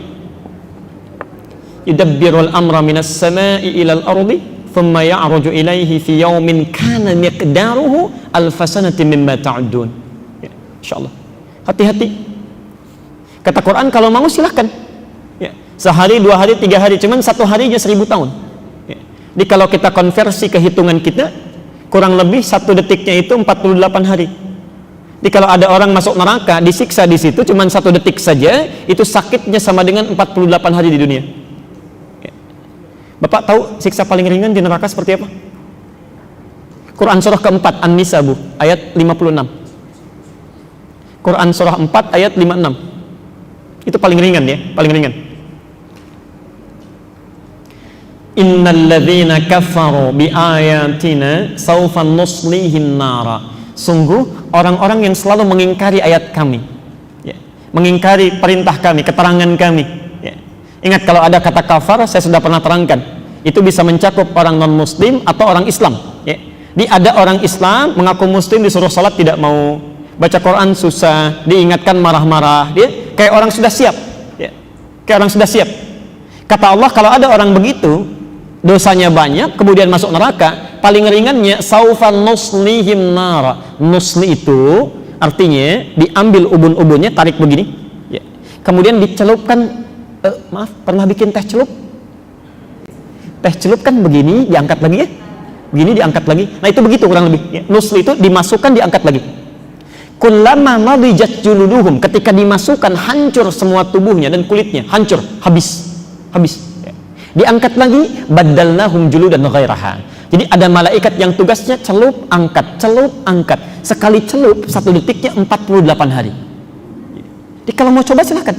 Yudabbirul amra minas sama'i ilal ardi thumma ya'ruju ilaihi fi yaumin kana miqdaruhu alfa sanatin mimma ta'udun. Insyaallah. Hati-hati. Kata Quran kalau mau silahkan. Sehari, 2 hari, 3 hari, cuman 1 harinya 1000 tahun. Jadi kalau kita konversi ke hitungan kita, kurang lebih 1 detiknya itu 48 hari. Jadi kalau ada orang masuk neraka, disiksa di situ cuman 1 detik saja, itu sakitnya sama dengan 48 hari di dunia. Bapak tahu siksa paling ringan di neraka seperti apa? Quran surah keempat An-Nisa, Bu, ayat 56. Quran surah 4 ayat 56. Itu paling ringan ya, paling ringan. Innal ladzina kafaru bi ayatina sawfa nuslihim nara. Sungguh orang-orang yang selalu mengingkari ayat kami, ya, mengingkari perintah kami, keterangan kami, ya. Ingat, kalau ada kata kafar, saya sudah pernah terangkan, itu bisa mencakup orang non-muslim atau orang Islam, ya. Di ada orang Islam mengaku muslim, disuruh salat tidak mau, baca Quran susah, diingatkan marah-marah, dia kayak orang sudah siap, ya. Kayak orang sudah siap. Kata Allah, kalau ada orang begitu, dosanya banyak, kemudian masuk neraka, paling ringannya saufa nuslihim nara. Nusli itu artinya diambil ubun-ubunnya, tarik begini, ya. Kemudian dicelupkan, maaf, pernah bikin teh celup? Teh celup kan begini, diangkat lagi ya, begini diangkat lagi. Nah itu begitu kurang lebih, ya. Nusli itu dimasukkan, diangkat lagi. Kullama madijat juluduhum, ketika dimasukkan hancur semua tubuhnya dan kulitnya, hancur, habis. Ya. Diangkat lagi, badalnahum juludan ghairaha. Jadi ada malaikat yang tugasnya celup, angkat, sekali celup 1 detiknya 48 hari. Jadi kalau mau coba silahkan.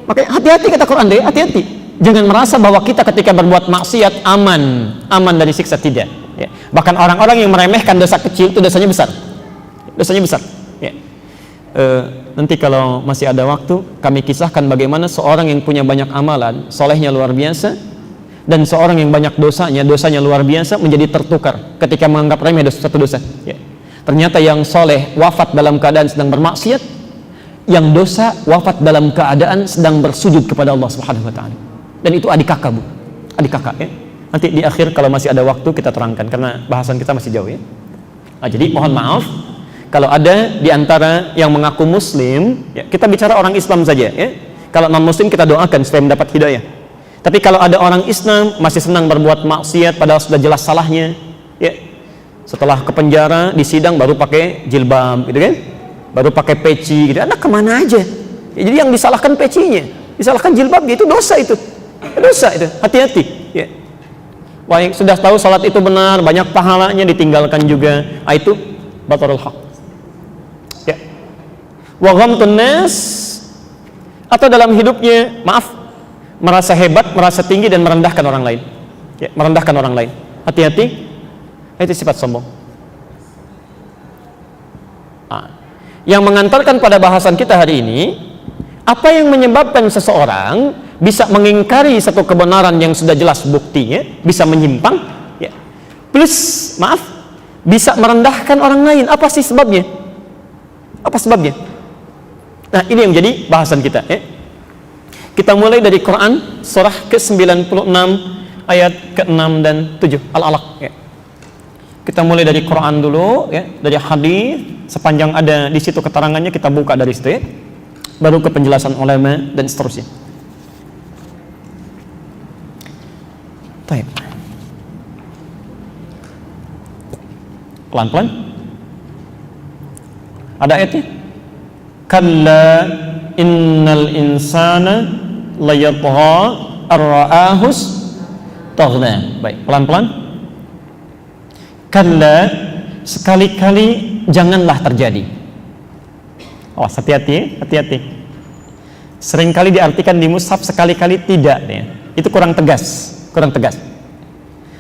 Makanya hati-hati kata Quran deh, hati-hati. Jangan merasa bahwa kita ketika berbuat maksiat aman dari siksa, tidak. Ya. Bahkan orang-orang yang meremehkan dosa kecil itu dosanya besar. Ya. Nanti kalau masih ada waktu, kami kisahkan bagaimana seorang yang punya banyak amalan, solehnya luar biasa, dan seorang yang banyak dosanya luar biasa, menjadi tertukar ketika menganggap remeh satu dosa. Ya. Ternyata yang soleh wafat dalam keadaan sedang bermaksiat, yang dosa wafat dalam keadaan sedang bersujud kepada Allah Subhanahu Wa Taala. Dan itu adik kakak, Bu, adik kakak. Ya. Nanti di akhir kalau masih ada waktu kita terangkan, karena bahasan kita masih jauh ya. Nah, jadi mohon maaf kalau ada di antara yang mengaku muslim, ya, kita bicara orang Islam saja ya. Kalau non muslim kita doakan supaya mendapat hidayah. Tapi kalau ada orang Islam masih senang berbuat maksiat padahal sudah jelas salahnya, ya. Setelah ke penjara, di sidang baru pakai jilbab gitu kan, baru pakai peci gitu. Anak kemana aja ya, jadi yang disalahkan pecinya, disalahkan jilbabnya, itu dosa, itu hati-hati ya. Wah, sudah tahu salat itu benar, banyak pahalanya, ditinggalkan juga, itu batarul haq ya. Wa ghamtun nas, atau dalam hidupnya merasa hebat, merasa tinggi dan merendahkan orang lain ya, merendahkan orang lain. Hati-hati, itu sifat sombong. Yang mengantarkan pada bahasan kita hari ini, apa yang menyebabkan seseorang bisa mengingkari satu kebenaran yang sudah jelas buktinya, bisa menyimpang ya, plus bisa merendahkan orang lain. Apa sih sebabnya? Nah, ini yang menjadi bahasan kita ya. Kita mulai dari Quran surah ke-96 ayat ke-6 dan 7 Al-Alaq ya. Kita mulai dari Quran dulu ya, dari hadis, sepanjang ada di situ keterangannya kita buka dari situ ya. Baru ke penjelasan ulama dan seterusnya. Baik. Pelan-pelan. Ada ayatnya? Kalla innal insana layatgha ar-ra'ahus taghna. Baik, pelan-pelan. Kalla, sekali-kali janganlah terjadi. Oh, hati-hati. Seringkali diartikan di mushaf, sekali-kali tidak ya. Itu kurang tegas.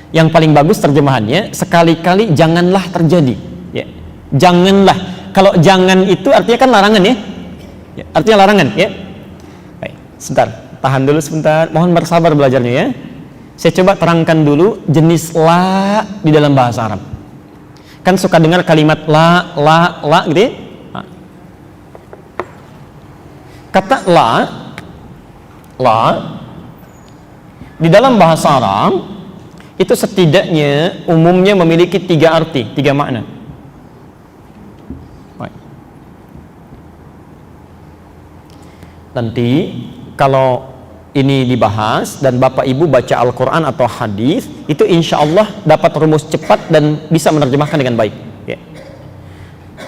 Yang paling bagus terjemahannya, sekali-kali janganlah terjadi ya. Janganlah. Kalau jangan itu artinya kan larangan ya. Artinya larangan ya. Baik, sebentar, tahan dulu sebentar. Mohon bersabar belajarnya ya. Saya coba terangkan dulu jenis la di dalam bahasa Arab. Kan suka dengar kalimat la gitu ya. Kata la di dalam bahasa Arab itu setidaknya umumnya memiliki 3 arti, 3 makna. Baik. Nanti kalau ini dibahas dan Bapak Ibu baca Al-Quran atau hadis, itu insya Allah dapat rumus cepat dan bisa menerjemahkan dengan baik. Ya.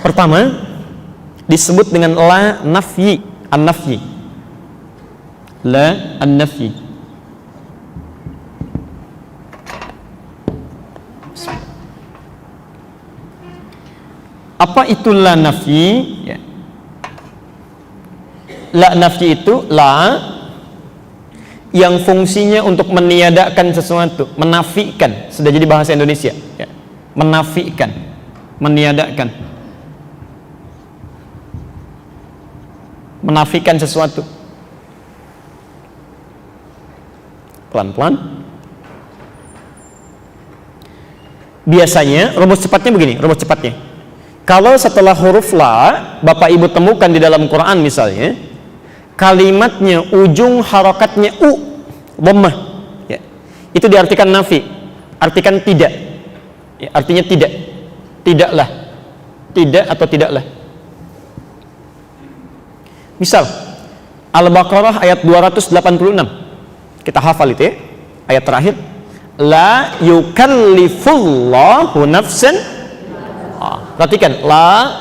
Pertama, disebut dengan la nafyi, an-nafyi. La an-nafyi. Apa itu la nafyi? Ya. La nafyi itu la yang fungsinya untuk meniadakan sesuatu, menafikan, sudah jadi bahasa Indonesia. Ya. Menafikan, meniadakan, menafikan sesuatu. Pelan-pelan. Biasanya rumus cepatnya begini, rumus cepatnya. Kalau setelah huruf la, Bapak Ibu temukan di dalam Quran misalnya, kalimatnya ujung harokatnya u, dhammah, ya. Itu diartikan nafi, artikan tidak, ya, artinya tidak, tidaklah, tidak atau tidaklah. Misal Al-Baqarah ayat 286, kita hafal itu ya, ayat terakhir, la yukallifullahu nafsan. Perhatikan, la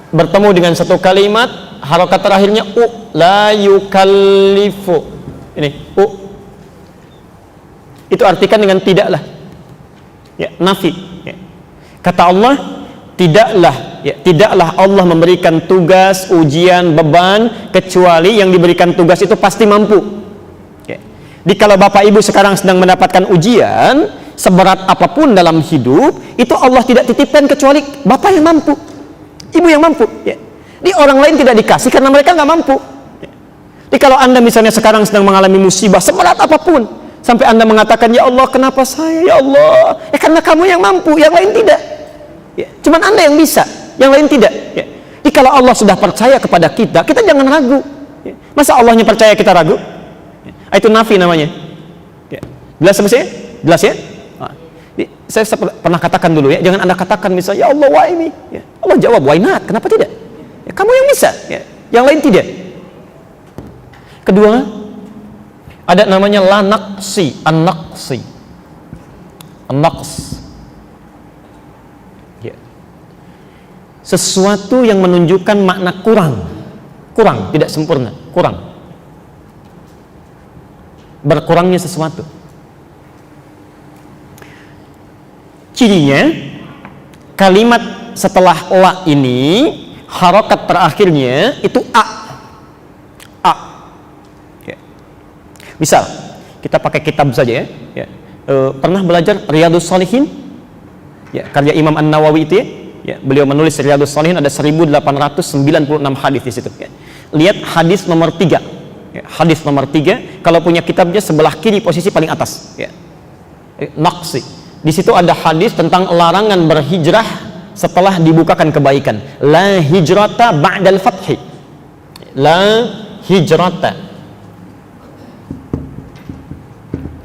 bertemu dengan satu kalimat, harokat terakhirnya u, la yukallifu, ini u, itu artikan dengan tidaklah, ya, nafi, ya. Kata Allah, tidaklah, ya, tidaklah Allah memberikan tugas, ujian, beban kecuali yang diberikan tugas itu pasti mampu, ya. Jadi kalau Bapak Ibu sekarang sedang mendapatkan ujian seberat apapun dalam hidup, itu Allah tidak titipkan kecuali Bapak yang mampu, Ibu yang mampu, ya. Di orang lain tidak dikasih karena mereka nggak mampu. Jadi kalau Anda misalnya sekarang sedang mengalami musibah seberat apapun, sampai Anda mengatakan, ya Allah kenapa saya, ya Allah, karena kamu yang mampu, yang lain tidak, ya. Cuman Anda yang bisa, yang lain tidak, ya. Jadi kalau Allah sudah percaya kepada kita, kita jangan ragu, ya. Masa Allahnya percaya kita ragu, ya. Itu nafi namanya, ya. Jelas sama saya? Jelas ya? Saya pernah katakan dulu ya, jangan Anda katakan misalnya, ya Allah why me, ya. Allah jawab why not, kenapa tidak, ya, kamu yang bisa, ya. Yang lain tidak. Kedua, ada namanya la naqsi, an-naqsi, an-naqs, ya. Sesuatu yang menunjukkan makna kurang, kurang, tidak sempurna, kurang, berkurangnya sesuatu. Cirinya, kalimat setelah la ini harokat terakhirnya itu a, a, ya. Misal kita pakai kitab saja ya, ya. Pernah belajar Riyadhus Shalihin, ya, karya Imam An-Nawawi itu ya, ya. Beliau menulis Riyadhus Shalihin, ada 1896 hadis di situ, ya. Lihat hadis nomor 3, ya. Hadis nomor 3, kalau punya kitabnya sebelah kiri posisi paling atas, ya. Naqsi. Di situ ada hadis tentang larangan berhijrah setelah dibukakan kebaikan. La hijrata ba'dal fathi. La hijrata.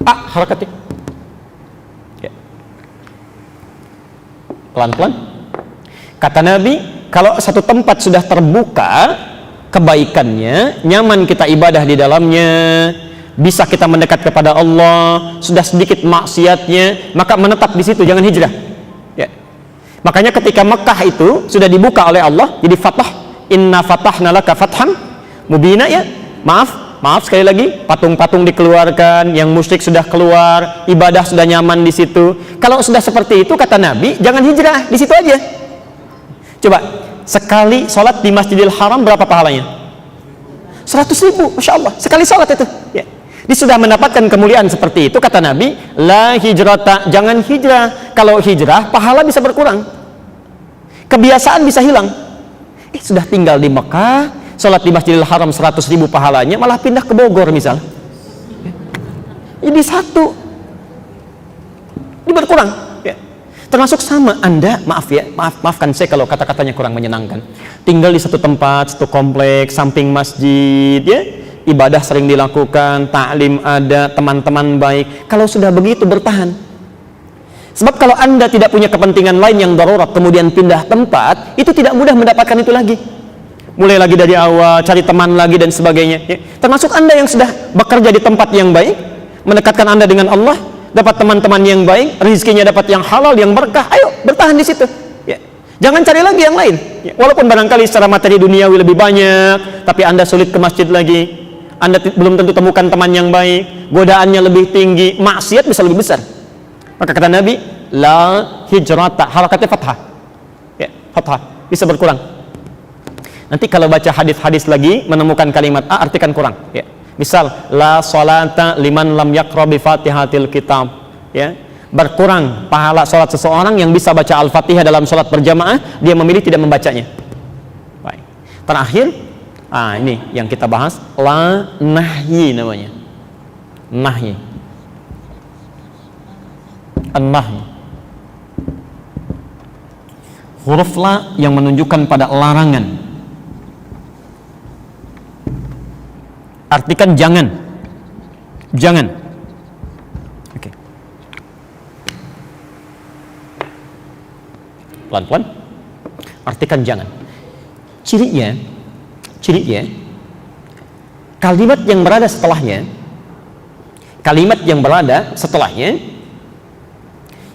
Harakati. Ya. Pelan-pelan. Kata Nabi, kalau satu tempat sudah terbuka kebaikannya, nyaman kita ibadah di dalamnya, bisa kita mendekat kepada Allah, sudah sedikit maksiatnya, maka menetap di situ, jangan hijrah, ya. Makanya ketika Mekah itu sudah dibuka oleh Allah, jadi fatah, inna fatahna laka fatham mubina, ya. Maaf sekali lagi, patung-patung dikeluarkan, yang musyrik sudah keluar, ibadah sudah nyaman di situ. Kalau sudah seperti itu, kata Nabi, jangan hijrah, di situ aja. Coba, sekali sholat di Masjidil Haram berapa pahalanya? 100.000, Masya Allah, sekali sholat itu, ya. Dia sudah mendapatkan kemuliaan seperti itu, kata Nabi, la hijrata, jangan hijrah. Kalau hijrah, pahala bisa berkurang, kebiasaan bisa hilang. Sudah tinggal di Mekah, sholat di Masjidil Haram 100.000 pahalanya, malah pindah ke Bogor misal, jadi satu, ini berkurang, ya. Termasuk sama Anda, maafkan saya kalau kata-katanya kurang menyenangkan, tinggal di satu tempat, satu kompleks, samping masjid, ya. Ibadah sering dilakukan, taklim ada, teman-teman baik. Kalau sudah begitu bertahan. Sebab kalau Anda tidak punya kepentingan lain yang darurat, kemudian pindah tempat, itu tidak mudah mendapatkan itu lagi. mulai lagi dari awal, cari teman lagi dan sebagainya. Ya. Termasuk Anda yang sudah bekerja di tempat yang baik, mendekatkan Anda dengan Allah, dapat teman-teman yang baik, rezekinya dapat yang halal, yang berkah. Ayo bertahan di situ. Ya. Jangan cari lagi yang lain. Ya. Walaupun barangkali secara materi duniawi lebih banyak, tapi Anda sulit ke masjid lagi. Anda belum tentu temukan teman yang baik, godaannya lebih tinggi, maksiat bisa lebih besar. Maka kata Nabi, la hijrata, harakatnya fathah. Ya, fathah, bisa berkurang. Nanti kalau baca hadis-hadis lagi, menemukan kalimat A, artikan kurang. Ya. Misal, la salata liman lam yaqra bi fatihatil kitab. Ya. Berkurang pahala sholat seseorang yang bisa baca Al-Fatihah dalam sholat berjamaah, dia memilih tidak membacanya. Baik. Terakhir, ini yang kita bahas, la nahyi namanya. Nahyi. An-nahyi. Huruf la yang menunjukkan pada larangan. Artikan jangan. Jangan. Oke. Pelan-pelan. Artikan jangan. Cirinya, kalimat yang berada setelahnya,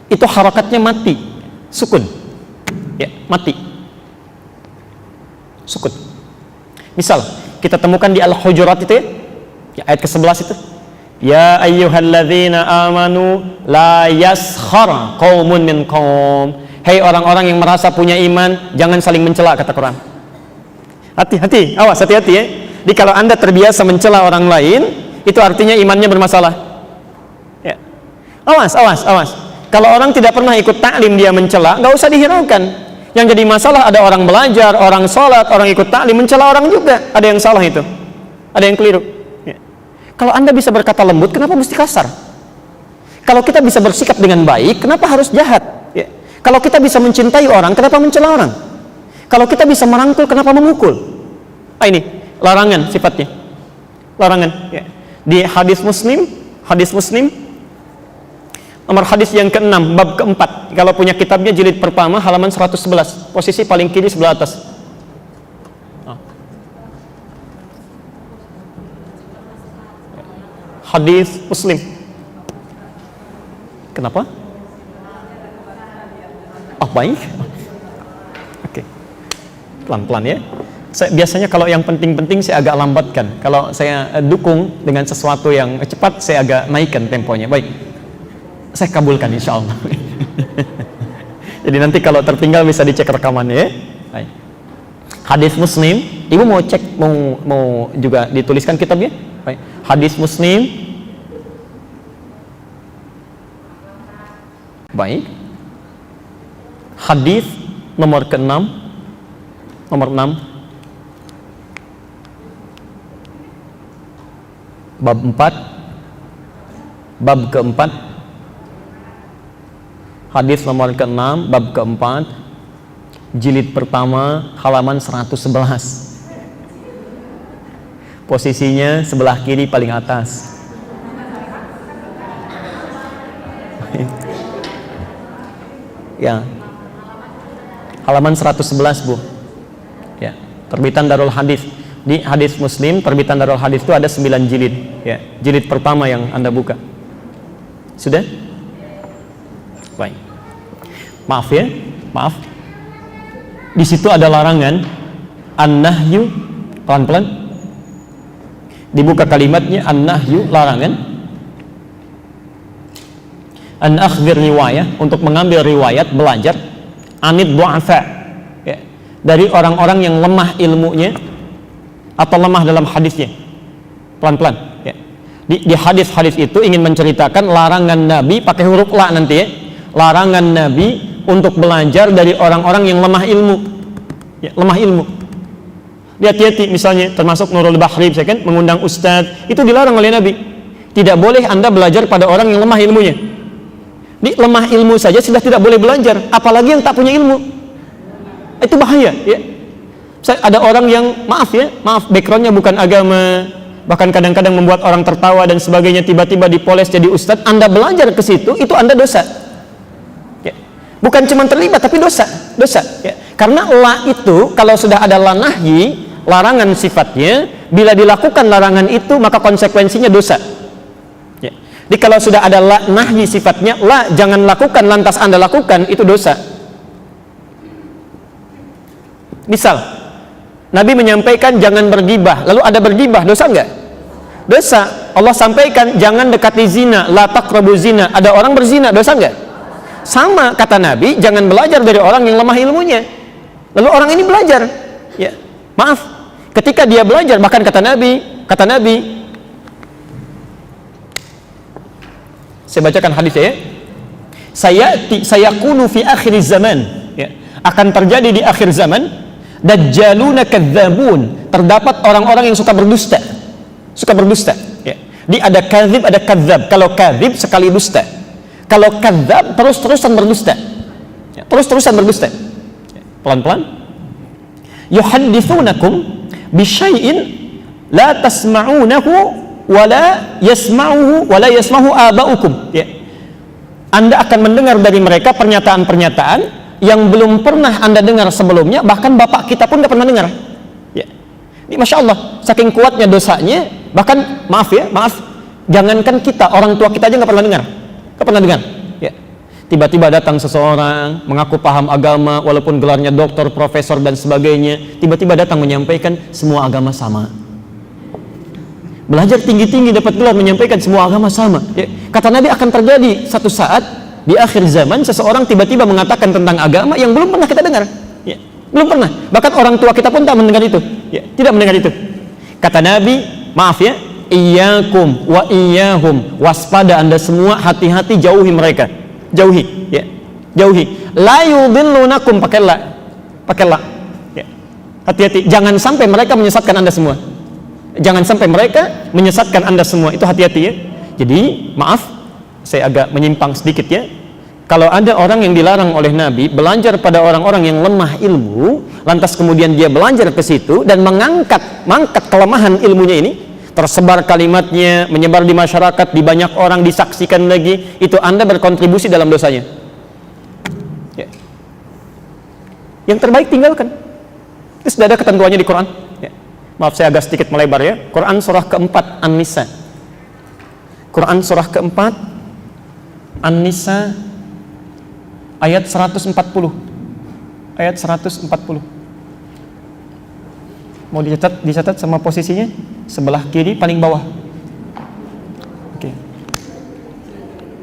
itu harakatnya mati, sukun. Ya, mati. Sukun. Misal, kita temukan di Al-Hujurat itu ya, ayat ke-11 itu. Ya ayyuhalladzina amanu la yaskhar qaumun min qaum. Hei orang-orang yang merasa punya iman, jangan saling mencela, kata Quran. Hati-hati, awas, hati-hati ya. Jadi kalau Anda terbiasa mencela orang lain, itu artinya imannya bermasalah. Ya. Awas. Kalau orang tidak pernah ikut taklim dia mencela, nggak usah dihiraukan. Yang jadi masalah ada orang belajar, orang sholat, orang ikut taklim mencela orang juga. Ada yang salah itu, ada yang keliru. Ya. Kalau Anda bisa berkata lembut, kenapa mesti kasar? Kalau kita bisa bersikap dengan baik, kenapa harus jahat? Ya. Kalau kita bisa mencintai orang, kenapa mencela orang? Kalau kita bisa merangkul, kenapa memukul? Ini larangan sifatnya. Larangan. Ya. Di hadis Muslim, nomor hadis yang ke-6, bab ke-4. Kalau punya kitabnya jilid pertama, halaman 111, posisi paling kiri sebelah atas. Hadis Muslim. Kenapa? Oh, baik. Oke. Pelan-pelan ya. Biasanya kalau yang penting-penting saya agak lambatkan. Kalau saya dukung dengan sesuatu yang cepat, saya agak naikkan temponya. Baik. Saya kabulkan insya Allah. Jadi nanti kalau tertinggal bisa dicek rekamannya ya. Baik. Hadis Muslim, ibu mau cek, mau juga dituliskan kitabnya? Baik. Hadis Muslim. Baik. Hadis nomor ke-6, nomor 6, bab 4, bab ke-4. Hadis nomor ke-6, bab ke-4, jilid pertama, halaman 111. Posisinya sebelah kiri paling atas. Ya. Halaman 111, Bu. Ya, terbitan Darul Hadis. Di Hadis Muslim, terbitan Darul Hadis itu ada 9 jilid. Ya, jilid pertama yang Anda buka. Sudah? Baik. Maaf ya, maaf. Di situ ada larangan an-nahyu, pelan-pelan. Dibuka kalimatnya an-nahyu, larangan. An akhdhir riwayah, untuk mengambil riwayat, belajar anid du'afa, ya, dari orang-orang yang lemah ilmunya atau lemah dalam hadisnya. Pelan-pelan ya. Di hadis-hadis itu ingin menceritakan larangan Nabi, pakai huruf la nanti ya, larangan Nabi untuk belajar dari orang-orang yang lemah ilmu ya, lemah ilmu. Hati-hati, misalnya termasuk Nurul Bahri, saya kan mengundang ustadz, itu dilarang oleh Nabi. Tidak boleh Anda belajar pada orang yang lemah ilmunya. Di lemah ilmu saja sudah tidak boleh belajar, apalagi yang tak punya ilmu. Itu bahaya ya. Ada orang yang maaf backgroundnya bukan agama, bahkan kadang-kadang membuat orang tertawa dan sebagainya, tiba-tiba dipoles jadi ustadz, Anda belajar ke situ, itu Anda dosa ya. Bukan cuma terlibat tapi dosa ya. Karena la itu kalau sudah ada la nahyi, larangan sifatnya, bila dilakukan larangan itu maka konsekuensinya dosa. Ya. Jadi kalau sudah ada nahyi sifatnya, jangan lakukan, lantas Anda lakukan, itu dosa. Misal Nabi menyampaikan jangan bergibah, lalu ada bergibah, dosa enggak? Dosa. Allah sampaikan jangan dekati zina, la taqrabu zina, ada orang berzina, dosa enggak? Sama, kata Nabi, jangan belajar dari orang yang lemah ilmunya. Lalu orang ini belajar, ya, maaf, ketika dia belajar, bahkan kata Nabi, saya bacakan hadisnya ya, sayakunu fi akhir zaman, ya, akan terjadi di akhir zaman, dajjaluna kadzabun, terdapat orang-orang yang suka berdusta, ya. Di ada kadzib, ada kadzab. Kalau kadzib sekali dusta, kalau kadzab terus-terusan berdusta, ya, terus-terusan berdusta. Pelan-pelan. Yuhadditsunakum bisyai'in la tasma'unahu wa la yasma'uhu wa la yasma'u aba'ukum. Ya. Anda akan mendengar dari mereka pernyataan-pernyataan yang belum pernah Anda dengar sebelumnya, bahkan bapak kita pun tidak pernah dengar. Ya. Ini Masya Allah, saking kuatnya dosanya, bahkan maaf, jangankan kita, orang tua kita aja nggak pernah dengar. Ya. Tiba-tiba datang seseorang mengaku paham agama, walaupun gelarnya doktor, profesor dan sebagainya, tiba-tiba datang menyampaikan semua agama sama. Belajar tinggi-tinggi dapat gelar menyampaikan semua agama sama. Ya. Kata Nabi akan terjadi satu saat di akhir zaman seseorang tiba-tiba mengatakan tentang agama yang belum pernah kita dengar. Ya. Belum pernah. Bahkan orang tua kita pun tak mendengar itu. Ya. Tidak mendengar itu. Kata Nabi, maaf ya, iyyakum wa iyyahum, waspada Anda semua, hati-hati, jauhi mereka. Jauhi, ya, jauhi. La yudillunakum, pakai la, ya. Hati-hati, jangan sampai mereka menyesatkan Anda semua. Jangan sampai mereka menyesatkan Anda semua. Itu hati-hati ya. Jadi maaf, saya agak menyimpang sedikit ya. Kalau ada orang yang dilarang oleh Nabi belajar pada orang-orang yang lemah ilmu, lantas kemudian dia belajar ke situ dan mengangkat kelemahan ilmunya ini, tersebar kalimatnya, menyebar di masyarakat, di banyak orang, disaksikan lagi, itu Anda berkontribusi dalam dosanya. Ya. Yang terbaik tinggalkan. Itu sudah ada ketentuannya di Quran. Ya. Maaf saya agak sedikit melebar ya. Quran surah keempat An-Nisa. Quran surah keempat An-Nisa ayat 140. Ayat 140. Mau dicatat sama posisinya sebelah kiri paling bawah. Oke.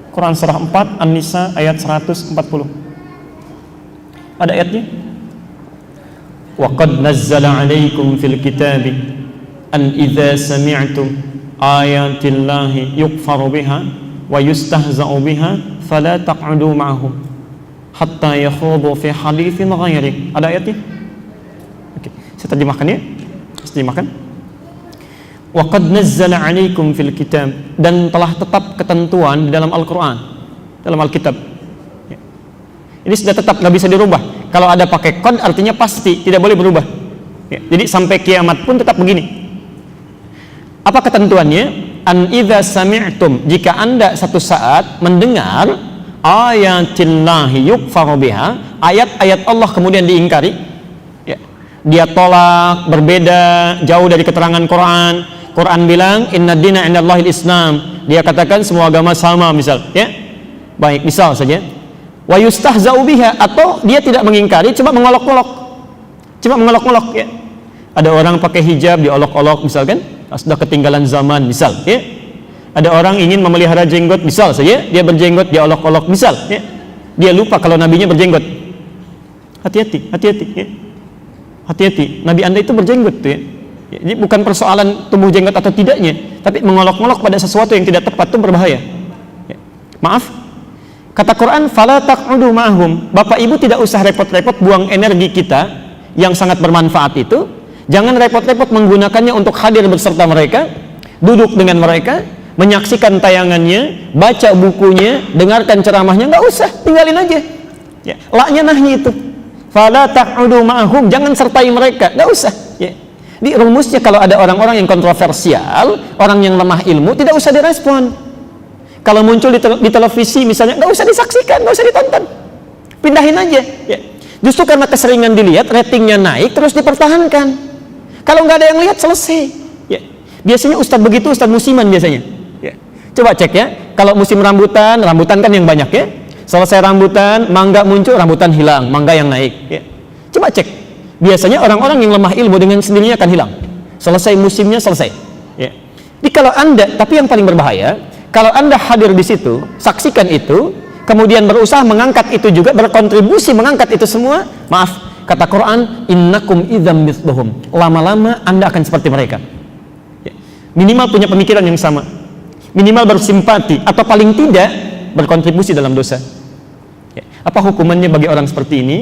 Quran surah 4 An-Nisa ayat 140. Ada ayatnya. Wa qad nazzala 'alaikum fil kitabi an idza sami'tum ayatillahi yukfaru biha wa yustahza'u biha fala taq'udu ma'ahum hatta yakhudu fi haditsin ghairi. Ada ayatnya? Oke. Saya terjemahkan ya. Terjemahkan. Wa qad nazzala 'alaikum fil kitab, dan telah tetap ketentuan di dalam Al-Qur'an, dalam Alkitab. Ya. Ini sudah tetap, nggak bisa dirubah. Kalau ada pakai qad artinya pasti, tidak boleh berubah. Ya. Jadi sampai kiamat pun tetap begini. Apa ketentuannya? An idza sami'tum, jika Anda satu saat mendengar ayatillahi yukfaru biha, ayat-ayat Allah kemudian diingkari, ya, dia tolak, berbeda, jauh dari keterangan Quran. Quran bilang inna dina indallahil Islam, dia katakan semua agama sama misal, ya. Baik, misal saja. Wa yustahza'u biha, atau dia tidak mengingkari, cuma mengolok-olok, ya. Ada orang pakai hijab diolok-olok misalkan, sudah ketinggalan zaman misal, ya. Ada orang ingin memelihara jenggot misal saja, dia berjenggot, dia olok-olok misal, ya. Dia lupa kalau nabinya berjenggot. Hati-hati, ya. Hati-hati, nabi Anda itu berjenggot tuh, ya. Jadi bukan persoalan tumbuh jenggot atau tidaknya, tapi mengolok-olok pada sesuatu yang tidak tepat itu berbahaya, ya. Maaf, kata Quran fala taq'udu ma'hum, Bapak Ibu tidak usah repot-repot buang energi kita yang sangat bermanfaat itu. Jangan repot-repot menggunakannya untuk hadir beserta mereka, duduk dengan mereka, menyaksikan tayangannya, baca bukunya, dengarkan ceramahnya, nggak usah, tinggalin aja. Ya, laknya nahyi itu. Fala taq'udu ma'hum, jangan sertai mereka, nggak usah. Ya. Di rumusnya kalau ada orang-orang yang kontroversial, orang yang lemah ilmu, tidak usah direspon. Kalau muncul di televisi misalnya, nggak usah disaksikan, nggak usah ditonton, pindahin aja. Ya. Justru karena keseringan dilihat, ratingnya naik, terus dipertahankan. Kalau nggak ada yang lihat, selesai. Ya. Biasanya ustadz begitu, ustadz musiman biasanya. Ya. Coba cek ya, kalau musim rambutan, rambutan kan yang banyak ya. Selesai rambutan, mangga muncul, rambutan hilang, mangga yang naik. Ya. Coba cek. Biasanya orang-orang yang lemah ilmu dengan sendirinya akan hilang. Selesai musimnya, selesai. Ya. Jadi kalau Anda, tapi yang paling berbahaya, kalau Anda hadir di situ, saksikan itu, kemudian berusaha mengangkat itu juga, berkontribusi mengangkat itu semua, maaf, kata Quran, innakum idzam mithluhum. Lama-lama Anda akan seperti mereka. Ya. Minimal punya pemikiran yang sama. Minimal bersimpati, atau paling tidak berkontribusi dalam dosa. Ya. Apa hukumannya bagi orang seperti ini?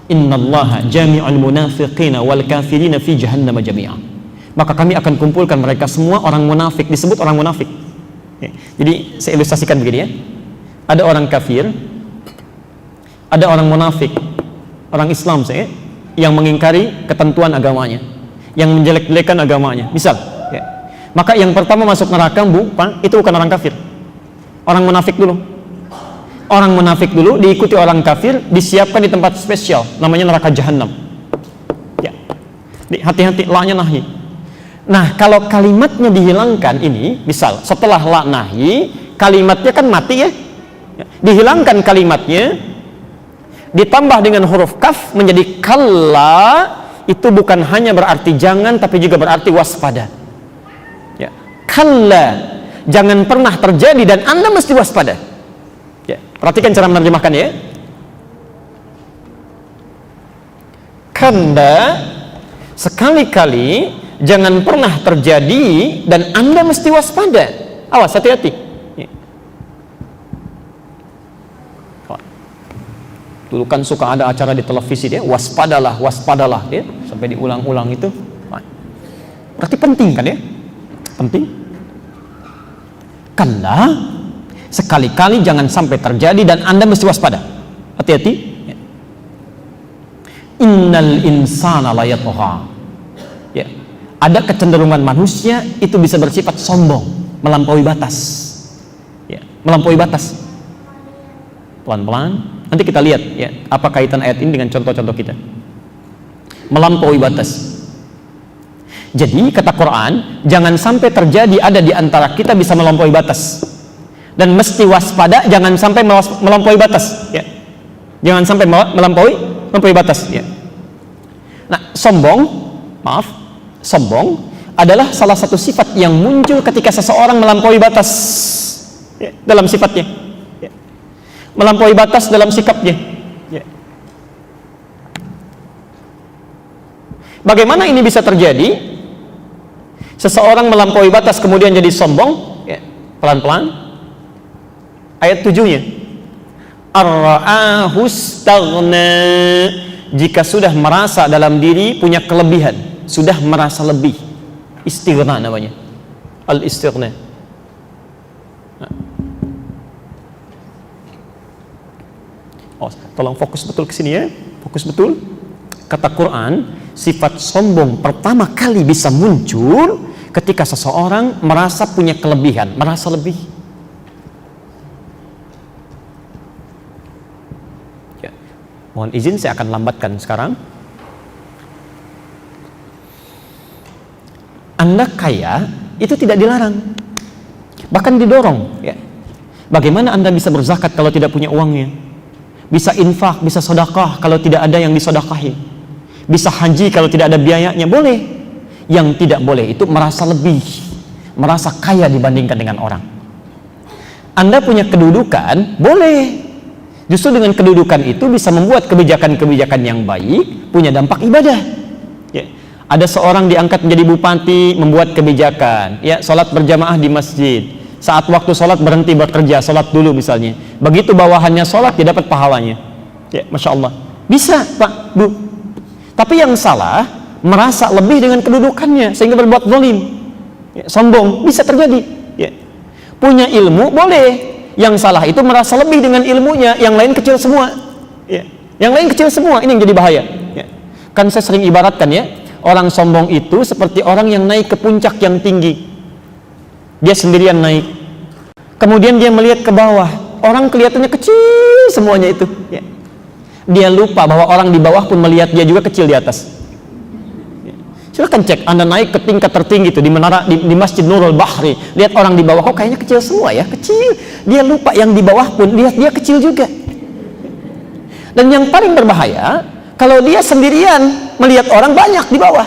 Innallaha jami'ul munafiqina wal kafirina fi jahannam jami'a. Maka kami akan kumpulkan mereka semua orang munafik, disebut orang munafik. Ya. Jadi saya ilustrasikan begini ya. Ada orang kafir, ada orang munafik, orang Islam saya yang mengingkari ketentuan agamanya, yang menjelek-jelekan agamanya. Misal, ya. Maka yang pertama masuk neraka itu bukan orang kafir, orang munafik dulu. Orang munafik dulu diikuti orang kafir, disiapkan di tempat spesial, namanya neraka jahanam. Ya. Hati-hati, la'nya nahi. Nah, kalau kalimatnya dihilangkan ini, misal setelah la nahi, kalimatnya kan mati ya. Dihilangkan kalimatnya, ditambah dengan huruf kaf menjadi kalla, itu bukan hanya berarti jangan, tapi juga berarti waspada. Ya. Kalla, jangan pernah terjadi dan Anda mesti waspada. Ya. Perhatikan cara menerjemahkan ya. Kalla, sekali-kali jangan pernah terjadi dan Anda mesti waspada. Awas, hati-hati. Ya. Dulu kan suka ada acara di televisi dia, waspadalah, waspadalah ya, sampai diulang-ulang itu. Berarti penting kan ya? Penting. Kalla, sekali-kali jangan sampai terjadi dan Anda mesti waspada. Hati-hati. Ya. Innal insana la yatgha. Ya. Ada kecenderungan manusia itu bisa bersifat sombong, melampaui batas. Ya, melampaui batas. Pelan-pelan. Nanti kita lihat ya, apa kaitan ayat ini dengan contoh-contoh kita. Melampaui batas. Jadi kata Quran, jangan sampai terjadi ada di antara kita bisa melampaui batas. Dan mesti waspada, jangan sampai melampaui batas ya. Jangan sampai melampaui batas ya. Nah, sombong adalah salah satu sifat yang muncul ketika seseorang melampaui batas ya, dalam sifatnya ya. Melampaui batas dalam sikapnya ya. Bagaimana ini bisa terjadi? Seseorang melampaui batas kemudian jadi sombong ya. Pelan-pelan. Ayat 7-nya, ar-ra'ahu staghna, jika sudah merasa dalam diri punya kelebihan, sudah merasa lebih, istighna namanya, al-istighna. Oh, tolong fokus betul ke sini ya, fokus betul. Kata Quran, sifat sombong pertama kali bisa muncul ketika seseorang merasa punya kelebihan, merasa lebih. Mohon izin saya akan lambatkan sekarang. Anda kaya itu tidak dilarang, bahkan didorong ya. Bagaimana Anda bisa berzakat kalau tidak punya uangnya? Bisa infak, bisa sedekah kalau tidak ada yang disedekahi. Bisa haji kalau tidak ada biayanya, boleh. Yang tidak boleh itu merasa lebih, merasa kaya dibandingkan dengan orang. Anda punya kedudukan, boleh. Justru dengan kedudukan itu bisa membuat kebijakan-kebijakan yang baik, punya dampak ibadah. Ya. Ada seorang diangkat menjadi bupati, membuat kebijakan, ya, sholat berjamaah di masjid. Saat waktu sholat berhenti bekerja, sholat dulu misalnya. Begitu bawahannya sholat, dia dapat pahalanya. Ya, masya Allah. Bisa, Pak, Bu. Tapi yang salah, merasa lebih dengan kedudukannya sehingga berbuat zalim. Ya, sombong, bisa terjadi. Ya. Punya ilmu, boleh. Yang salah itu merasa lebih dengan ilmunya, yang lain kecil semua ya. Yang lain kecil semua, ini yang jadi bahaya ya. Kan saya sering ibaratkan ya, orang sombong itu seperti orang yang naik ke puncak yang tinggi. Dia sendirian naik, kemudian dia melihat ke bawah, orang kelihatannya kecil semuanya itu ya. Dia lupa bahwa orang di bawah pun melihat dia juga kecil di atas ya. Silahkan cek, Anda naik ke tingkat tertinggi itu di menara di Masjid Nurul Bahri, lihat orang di bawah, kok kayaknya kecil semua ya, kecil. Dia lupa yang di bawah pun lihat dia kecil juga. Dan yang paling berbahaya, kalau dia sendirian melihat orang banyak di bawah.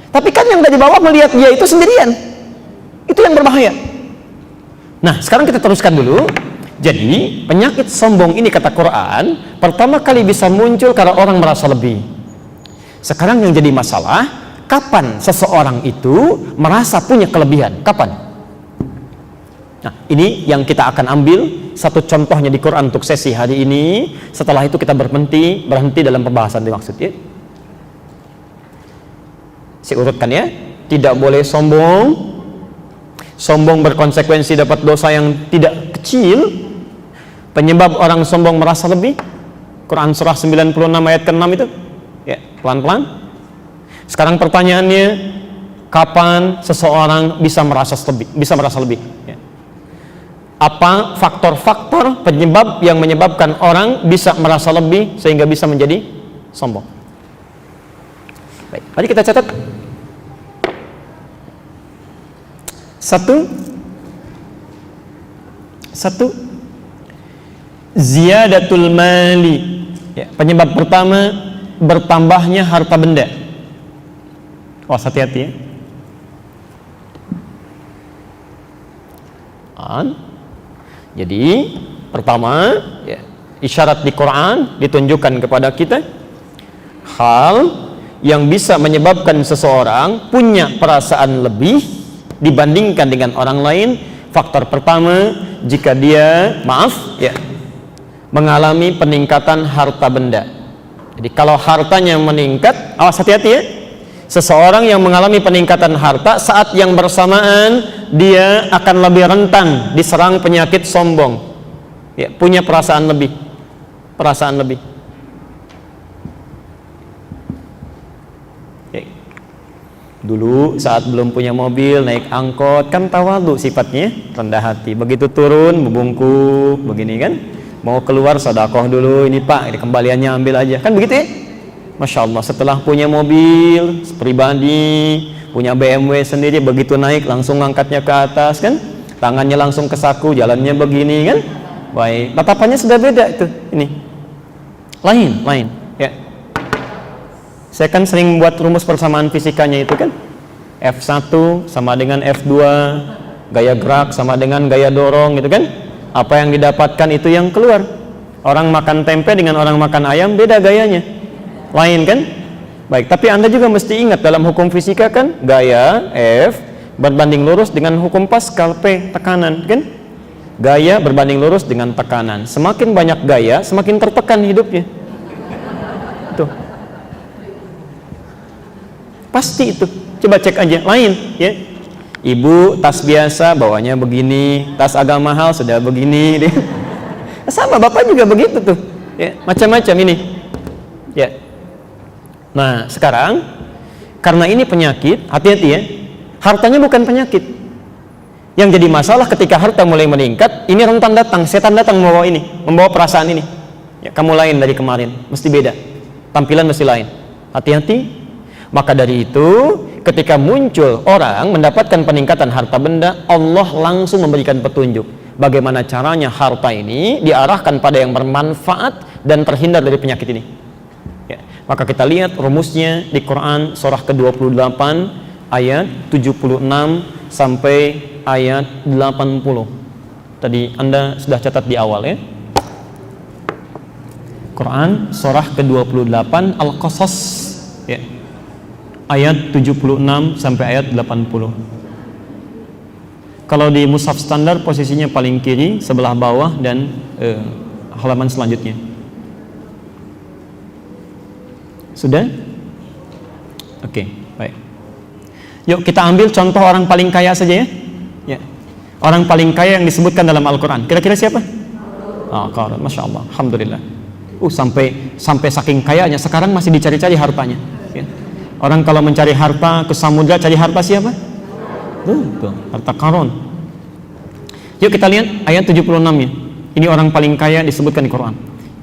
Tapi kan yang dari bawah melihat dia itu sendirian. Itu yang berbahaya. Nah, sekarang kita teruskan dulu. Jadi, penyakit sombong ini kata Quran, pertama kali bisa muncul karena orang merasa lebih. Sekarang yang jadi masalah, kapan seseorang itu merasa punya kelebihan? Kapan? Nah, ini yang kita akan ambil satu contohnya di Quran untuk sesi hari ini. Setelah itu kita berhenti dalam pembahasan dimaksud ya. Saya urutkan ya. Tidak boleh sombong. Sombong berkonsekuensi dapat dosa yang tidak kecil. Penyebab orang sombong merasa lebih. Quran surah 96 ayat ke-6 itu. Ya, pelan-pelan. Sekarang pertanyaannya, kapan seseorang bisa merasa lebih? Ya. Apa faktor-faktor penyebab yang menyebabkan orang bisa merasa lebih sehingga bisa menjadi sombong? Baik, mari kita catat. Satu, ziyadatul mali. Ya, penyebab pertama, bertambahnya harta benda. Hati-hati ya. Jadi pertama ya, isyarat di Quran ditunjukkan kepada kita hal yang bisa menyebabkan seseorang punya perasaan lebih dibandingkan dengan orang lain. Faktor pertama, jika dia mengalami peningkatan harta benda. Jadi kalau hartanya meningkat, awas hati-hati ya. Seseorang yang mengalami peningkatan harta, saat yang bersamaan dia akan lebih rentan diserang penyakit sombong. Ya, punya perasaan lebih. Ya. Dulu saat belum punya mobil, naik angkot, kan tawadhu sifatnya, rendah hati. Begitu turun, membungkuk, begini kan. Mau keluar sedekah dulu, ini Pak, ini kembaliannya ambil aja. Kan begitu ya? Masya Allah, setelah punya mobil pribadi, punya BMW sendiri, begitu naik langsung ngangkatnya ke atas kan, tangannya langsung ke saku, jalannya begini kan, baik, tatapannya sudah beda itu, ini lain ya. Saya kan sering buat rumus persamaan fisikanya itu kan, F1 sama dengan F2, gaya gerak sama dengan gaya dorong gitu kan, apa yang didapatkan itu yang keluar. Orang makan tempe dengan orang makan ayam beda gayanya, lain kan? Baik, tapi Anda juga mesti ingat dalam hukum fisika kan, gaya F berbanding lurus dengan hukum Pascal P, tekanan kan? Gaya berbanding lurus dengan tekanan. Semakin banyak gaya, semakin tertekan hidupnya. Tuh. Pasti itu. Coba cek aja, lain ya. Ibu tas biasa bawanya begini, tas agak mahal sudah begini. Sama bapak juga begitu tuh. Ya, macam-macam ini. Ya. Nah, sekarang karena ini penyakit, hati-hati ya. Hartanya bukan penyakit. Yang jadi masalah ketika harta mulai meningkat, ini rentan datang, setan datang membawa perasaan ini. Ya, kamu lain dari kemarin, mesti beda. Tampilan mesti lain. Hati-hati. Maka dari itu, ketika muncul orang mendapatkan peningkatan harta benda, Allah langsung memberikan petunjuk bagaimana caranya harta ini diarahkan pada yang bermanfaat dan terhindar dari penyakit ini. Maka kita lihat rumusnya di Quran surah ke-28 ayat 76 sampai ayat 80. Tadi Anda sudah catat di awal ya. Quran surah ke-28 Al-Qasas ya. Ayat 76 sampai ayat 80. Kalau di mushaf standar posisinya paling kiri sebelah bawah dan halaman selanjutnya. Sudah? Oke, baik. Yuk kita ambil contoh orang paling kaya saja ya. Ya. Orang paling kaya yang disebutkan dalam Al-Quran. Kira-kira siapa? Qarun. Masya Allah. Alhamdulillah. Sampai saking kayanya sekarang masih dicari-cari hartanya. Ya. Orang kalau mencari harta ke samudra, cari harta siapa? Tuh, harta Qarun. Yuk kita lihat ayat 76-nya. Ini orang paling kaya disebutkan di Quran.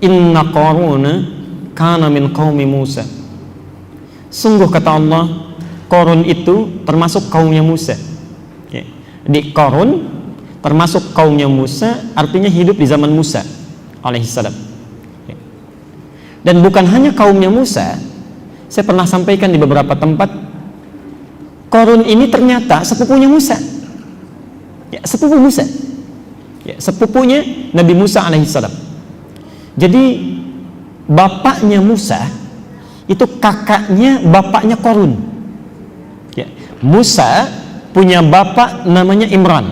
Inna Qaruna kana min qaumi Musa. Sungguh kata Allah, Qarun itu termasuk kaumnya Musa. Ya. Di Qarun termasuk kaumnya Musa, artinya hidup di zaman Musa alaihissalam. Ya. Dan bukan hanya kaumnya Musa, saya pernah sampaikan di beberapa tempat, Qarun ini ternyata sepupunya Musa. Ya, sepupu Musa. Ya, sepupunya Nabi Musa alaihissalam. Jadi bapaknya Musa itu kakaknya bapaknya Qarun. Ya. Musa punya bapak namanya Imran.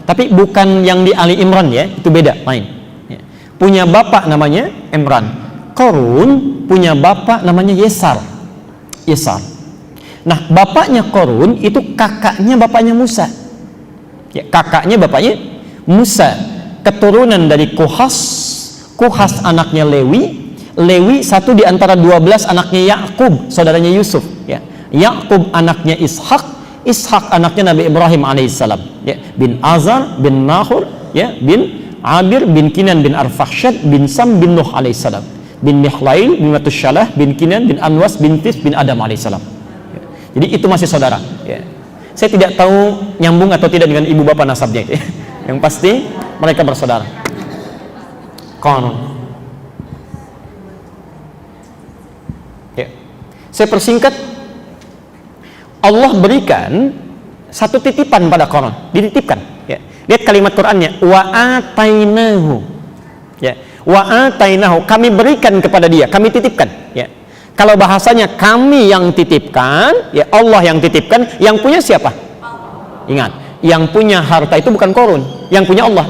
Tapi bukan yang di Ali Imran ya, itu beda, lain. Ya. Punya bapak namanya Imran. Qarun punya bapak namanya Yesar. Nah, bapaknya Qarun itu kakaknya bapaknya Musa. Ya, kakaknya bapaknya Musa, keturunan dari Kuhas anaknya Lewi satu di antara 12 anaknya Yakub, saudaranya Yusuf. Ya. Yakub anaknya Ishak anaknya Nabi Ibrahim alaihissalam. Ya. Bin Azar bin Nahur, ya, bin Abir bin Kinan bin Arfakhshad bin Sam bin Nuh alaihissalam, bin Mihlail bin Matusyalah bin Kinan bin Anwas bin Tis bin Adam alaihissalam. Ya. Jadi itu masih saudara. Ya. Saya tidak tahu nyambung atau tidak dengan ibu bapak nasabnya itu. Ya. Yang pasti mereka bersaudara. Qarun. Ya. Saya persingkat, Allah berikan satu titipan pada Qarun, dititipkan. Ya. Lihat kalimat Qur'annya, wa atainahu. Ya. Wa atainahu, kami berikan kepada dia, kami titipkan. Ya. Kalau bahasanya kami yang titipkan, ya Allah yang titipkan, yang punya siapa? Ingat, yang punya harta itu bukan Qarun, yang punya Allah.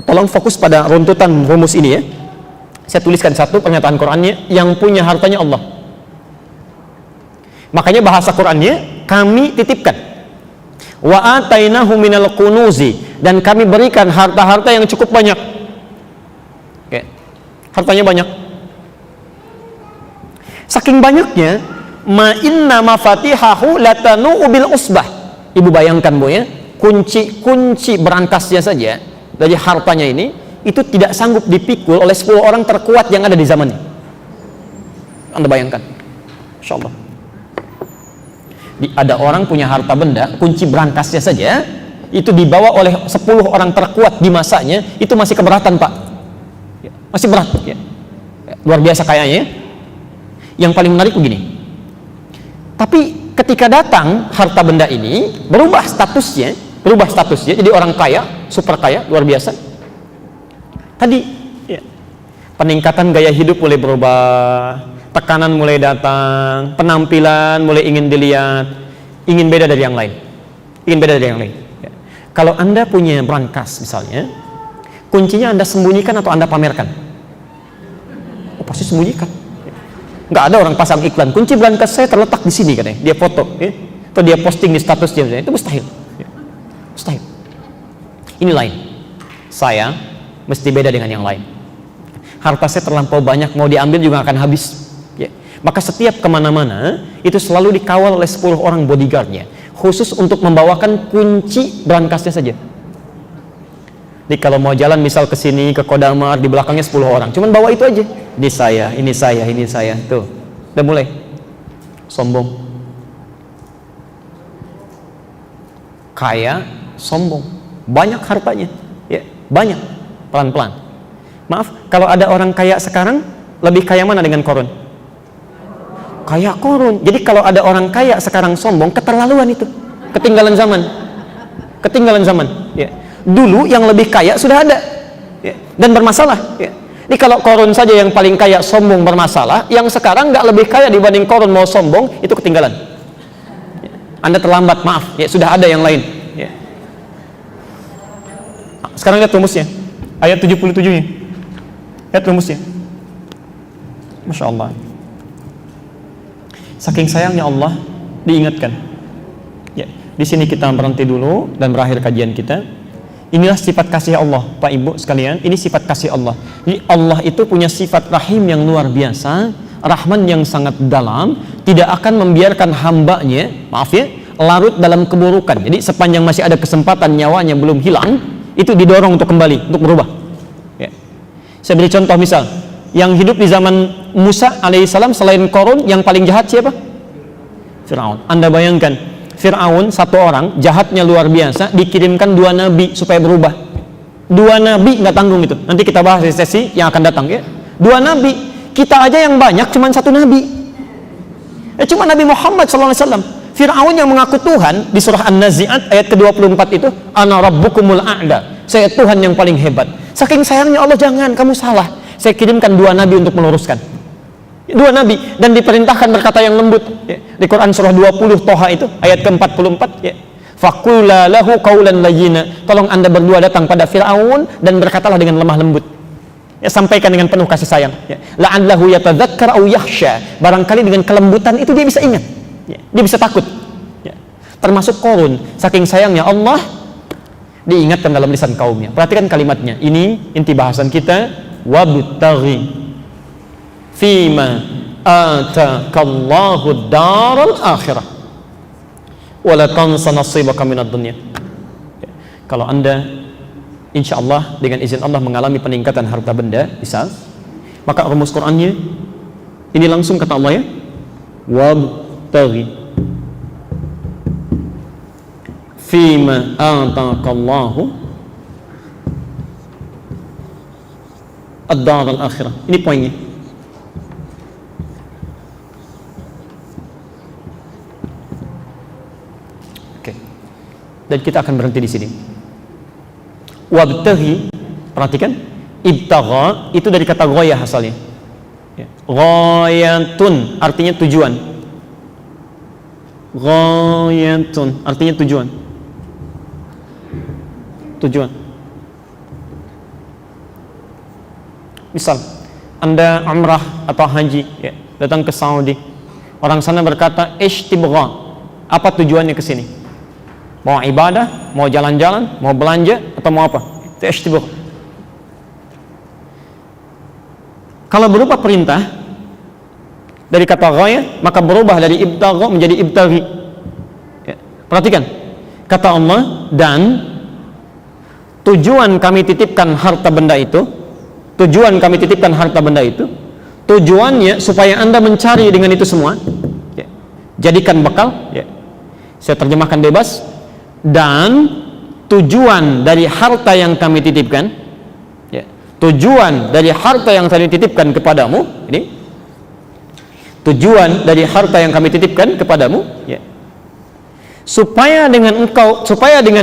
Tolong fokus pada runtutan rumus ini ya. Saya tuliskan satu pernyataan Qur'annya, yang punya hartanya Allah. Makanya bahasa Qur'annya kami titipkan. Wa atainahu minal kunuzi, dan kami berikan harta-harta yang cukup banyak. Oke. Hartanya banyak. Saking banyaknya, ma inna mafatihahu latanu bil usbah. Ibu bayangkan Bu ya, kunci berangkasnya saja dari hartanya ini itu tidak sanggup dipikul oleh 10 orang terkuat yang ada di zamannya. Anda bayangkan. Insyaallah. Ada orang punya harta benda, kunci berangkasnya saja itu dibawa oleh 10 orang terkuat di masanya, itu masih keberatan, Pak. Masih berat ya. Luar biasa kayaknya. Yang paling menarik begini, tapi ketika datang harta benda ini berubah statusnya, jadi orang kaya, super kaya, luar biasa. Tadi ya, peningkatan gaya hidup mulai berubah, tekanan mulai datang, penampilan mulai ingin dilihat, ingin beda dari yang lain, ya. Kalau Anda punya brankas misalnya, kuncinya Anda sembunyikan atau Anda pamerkan? Oh, pasti sembunyikan. Nggak ada orang pasang iklan, kunci brankas saya terletak di sini katanya, dia foto ya, atau dia posting di status dia, itu mustahil ya. Mustahil. Ini lain, saya mesti beda dengan yang lain. Harta saya terlampau banyak, mau diambil juga akan habis ya. Maka setiap kemana-mana itu selalu dikawal oleh 10 orang bodyguardnya, khusus untuk membawakan kunci brankasnya saja. Jadi kalau mau jalan misal ke sini, ke Kodamar, di belakangnya 10 orang, cuman bawa itu aja. Ini saya, tuh. Udah mulai sombong. Kaya, sombong. Banyak hartanya, ya, banyak. Pelan-pelan. Maaf, kalau ada orang kaya sekarang, lebih kaya mana dengan Qarun? Kaya Qarun. Jadi kalau ada orang kaya sekarang sombong, keterlaluan itu. Ketinggalan zaman, ya. Dulu yang lebih kaya sudah ada ya, dan bermasalah ya. Ini kalau Qarun saja yang paling kaya sombong bermasalah, yang sekarang nggak lebih kaya dibanding Qarun mau sombong, itu ketinggalan ya. Anda terlambat, maaf ya, sudah ada yang lain ya. Sekarang lihat rumusnya, ayat 77-nya. Lihat rumusnya. Masya Allah, saking sayangnya Allah diingatkan ya. Di sini kita berhenti dulu dan berakhir kajian kita. Inilah sifat kasih Allah, Pak Ibu sekalian. Ini sifat kasih Allah. Jadi Allah itu punya sifat rahim yang luar biasa, rahman yang sangat dalam, tidak akan membiarkan hambanya, maaf ya, larut dalam keburukan. Jadi sepanjang masih ada kesempatan nyawanya belum hilang, itu didorong untuk kembali, untuk berubah ya. Saya beri contoh misal, yang hidup di zaman Musa alaihissalam selain Qarun yang paling jahat siapa? Fir'aun. Anda bayangkan, Fir'aun satu orang jahatnya luar biasa, dikirimkan 2 nabi supaya berubah. 2 nabi nggak tanggung itu. Nanti kita bahas di sesi yang akan datang ya. 2 nabi, kita aja yang banyak cuma 1 nabi. Cuma Nabi Muhammad SAW. Fir'aun yang mengaku Tuhan di surah An-Nazi'at ayat ke-24 itu, ana rabbukumul a'la, saya Tuhan yang paling hebat. Saking sayangnya Allah, jangan, kamu salah, saya kirimkan 2 nabi untuk meluruskan. 2 nabi, dan diperintahkan berkata yang lembut ya. Di Quran surah 20 Toha itu ayat ke-44 ya. Faqula lahu qawlan layyina, tolong anda berdua datang pada Fir'aun dan berkatalah dengan lemah lembut ya, sampaikan dengan penuh kasih sayang ya. La'allahu yatadzakkar aw yakhsha, barangkali dengan kelembutan itu dia bisa ingat ya. Dia bisa takut ya. Termasuk Qarun, saking sayangnya Allah diingatkan dalam lisan kaumnya. Perhatikan kalimatnya, ini inti bahasan kita. Wabtaghi fima atakallahu daral akhirah wala tansa nasibaka minad dunya. Kalau anda insyaallah dengan izin Allah mengalami peningkatan harta benda misal, maka rumus Qur'annya ini langsung kata Allah ya, wabtaghi fima atakallahu ad-daral akhirah. Ini poinnya. Oke. Dan kita akan berhenti di sini. Wabtaghi, perhatikan, ibtagha itu dari kata ghayah asalnya. Ghayatun artinya tujuan. Ghayatun artinya tujuan. Tujuan. Misal, anda umrah atau haji ya, datang ke Saudi. Orang sana berkata, ishtibgha. Apa tujuannya ke sini? Mau ibadah, mau jalan-jalan, mau belanja, atau mau apa? Itu ishtibgha. Kalau berupa perintah dari kata ghaya, maka berubah dari ibtagha menjadi ibtaghi ya. Perhatikan kata Allah, dan tujuan kami titipkan harta benda itu, tujuan kami titipkan harta benda itu, tujuannya supaya anda mencari dengan itu semua ya. Jadikan bekal ya. Saya terjemahkan bebas. Dan tujuan dari harta yang kami titipkan ya, tujuan dari harta yang kami titipkan kepadamu ini, tujuan dari harta yang kami titipkan kepadamu ya, supaya dengan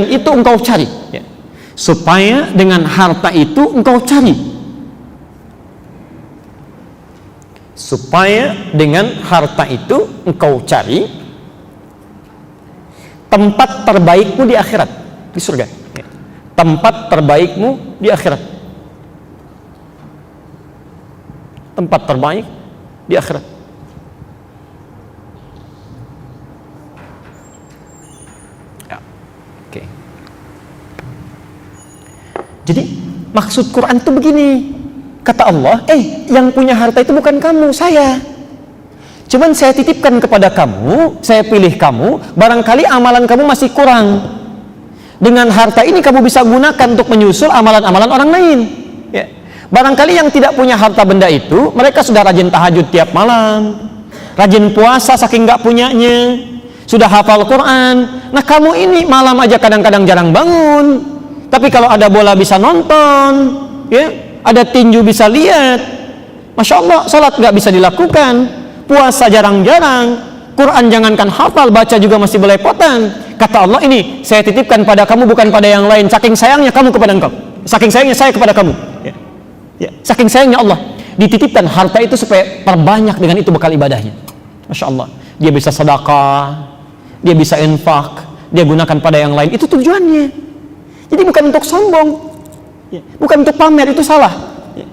itu engkau cari ya. Supaya dengan harta itu engkau cari, supaya dengan harta itu engkau cari tempat terbaikmu di akhirat, di surga ya. Tempat terbaikmu di akhirat, tempat terbaik di akhirat. Ya. Oke. Jadi maksud Quran itu begini, kata Allah, yang punya harta itu bukan kamu, saya. Cuman saya titipkan kepada kamu, saya pilih kamu, barangkali amalan kamu masih kurang. Dengan harta ini kamu bisa gunakan untuk menyusul amalan-amalan orang lain ya. Barangkali yang tidak punya harta benda itu, mereka sudah rajin tahajud tiap malam, rajin puasa saking nggak punyanya, sudah hafal Quran. Nah kamu ini malam aja kadang-kadang jarang bangun, tapi kalau ada bola bisa nonton ya, ada tinju bisa lihat, Masya Allah. Salat nggak bisa dilakukan, puasa jarang-jarang, Quran jangankan hafal, baca juga masih belepotan. Kata Allah, ini saya titipkan pada kamu bukan pada yang lain, saking sayangnya kamu kepada engkau, saking sayangnya saya kepada kamu ya. Ya, saking sayangnya Allah dititipkan harta itu supaya perbanyak dengan itu bekal ibadahnya. Masya Allah, dia bisa sedekah, dia bisa infak, dia gunakan pada yang lain, itu tujuannya. Jadi bukan untuk sombong ya, bukan untuk pamer, itu salah ya.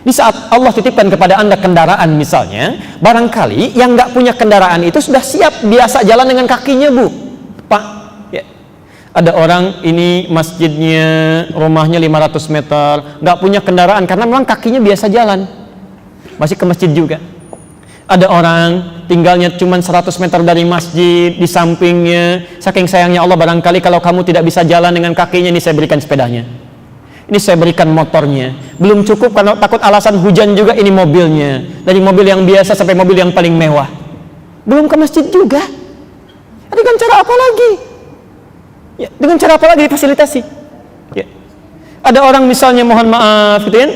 Di saat Allah titipkan kepada anda kendaraan misalnya, barangkali yang nggak punya kendaraan itu sudah siap biasa jalan dengan kakinya, Bu, Pak ya. Ada orang ini masjidnya, rumahnya 500 meter, nggak punya kendaraan karena memang kakinya biasa jalan, masih ke masjid juga. Ada orang tinggalnya cuma 100 meter dari masjid, di sampingnya, saking sayangnya Allah, barangkali kalau kamu tidak bisa jalan dengan kakinya, ini saya berikan sepedanya. Ini saya berikan motornya. Belum cukup karena takut alasan hujan juga, ini mobilnya. Dari mobil yang biasa sampai mobil yang paling mewah. Belum ke masjid juga. Dengan cara apa lagi? Ya, dengan cara apa lagi difasilitasi? Ya. Ada orang misalnya, mohon maaf gitu kan,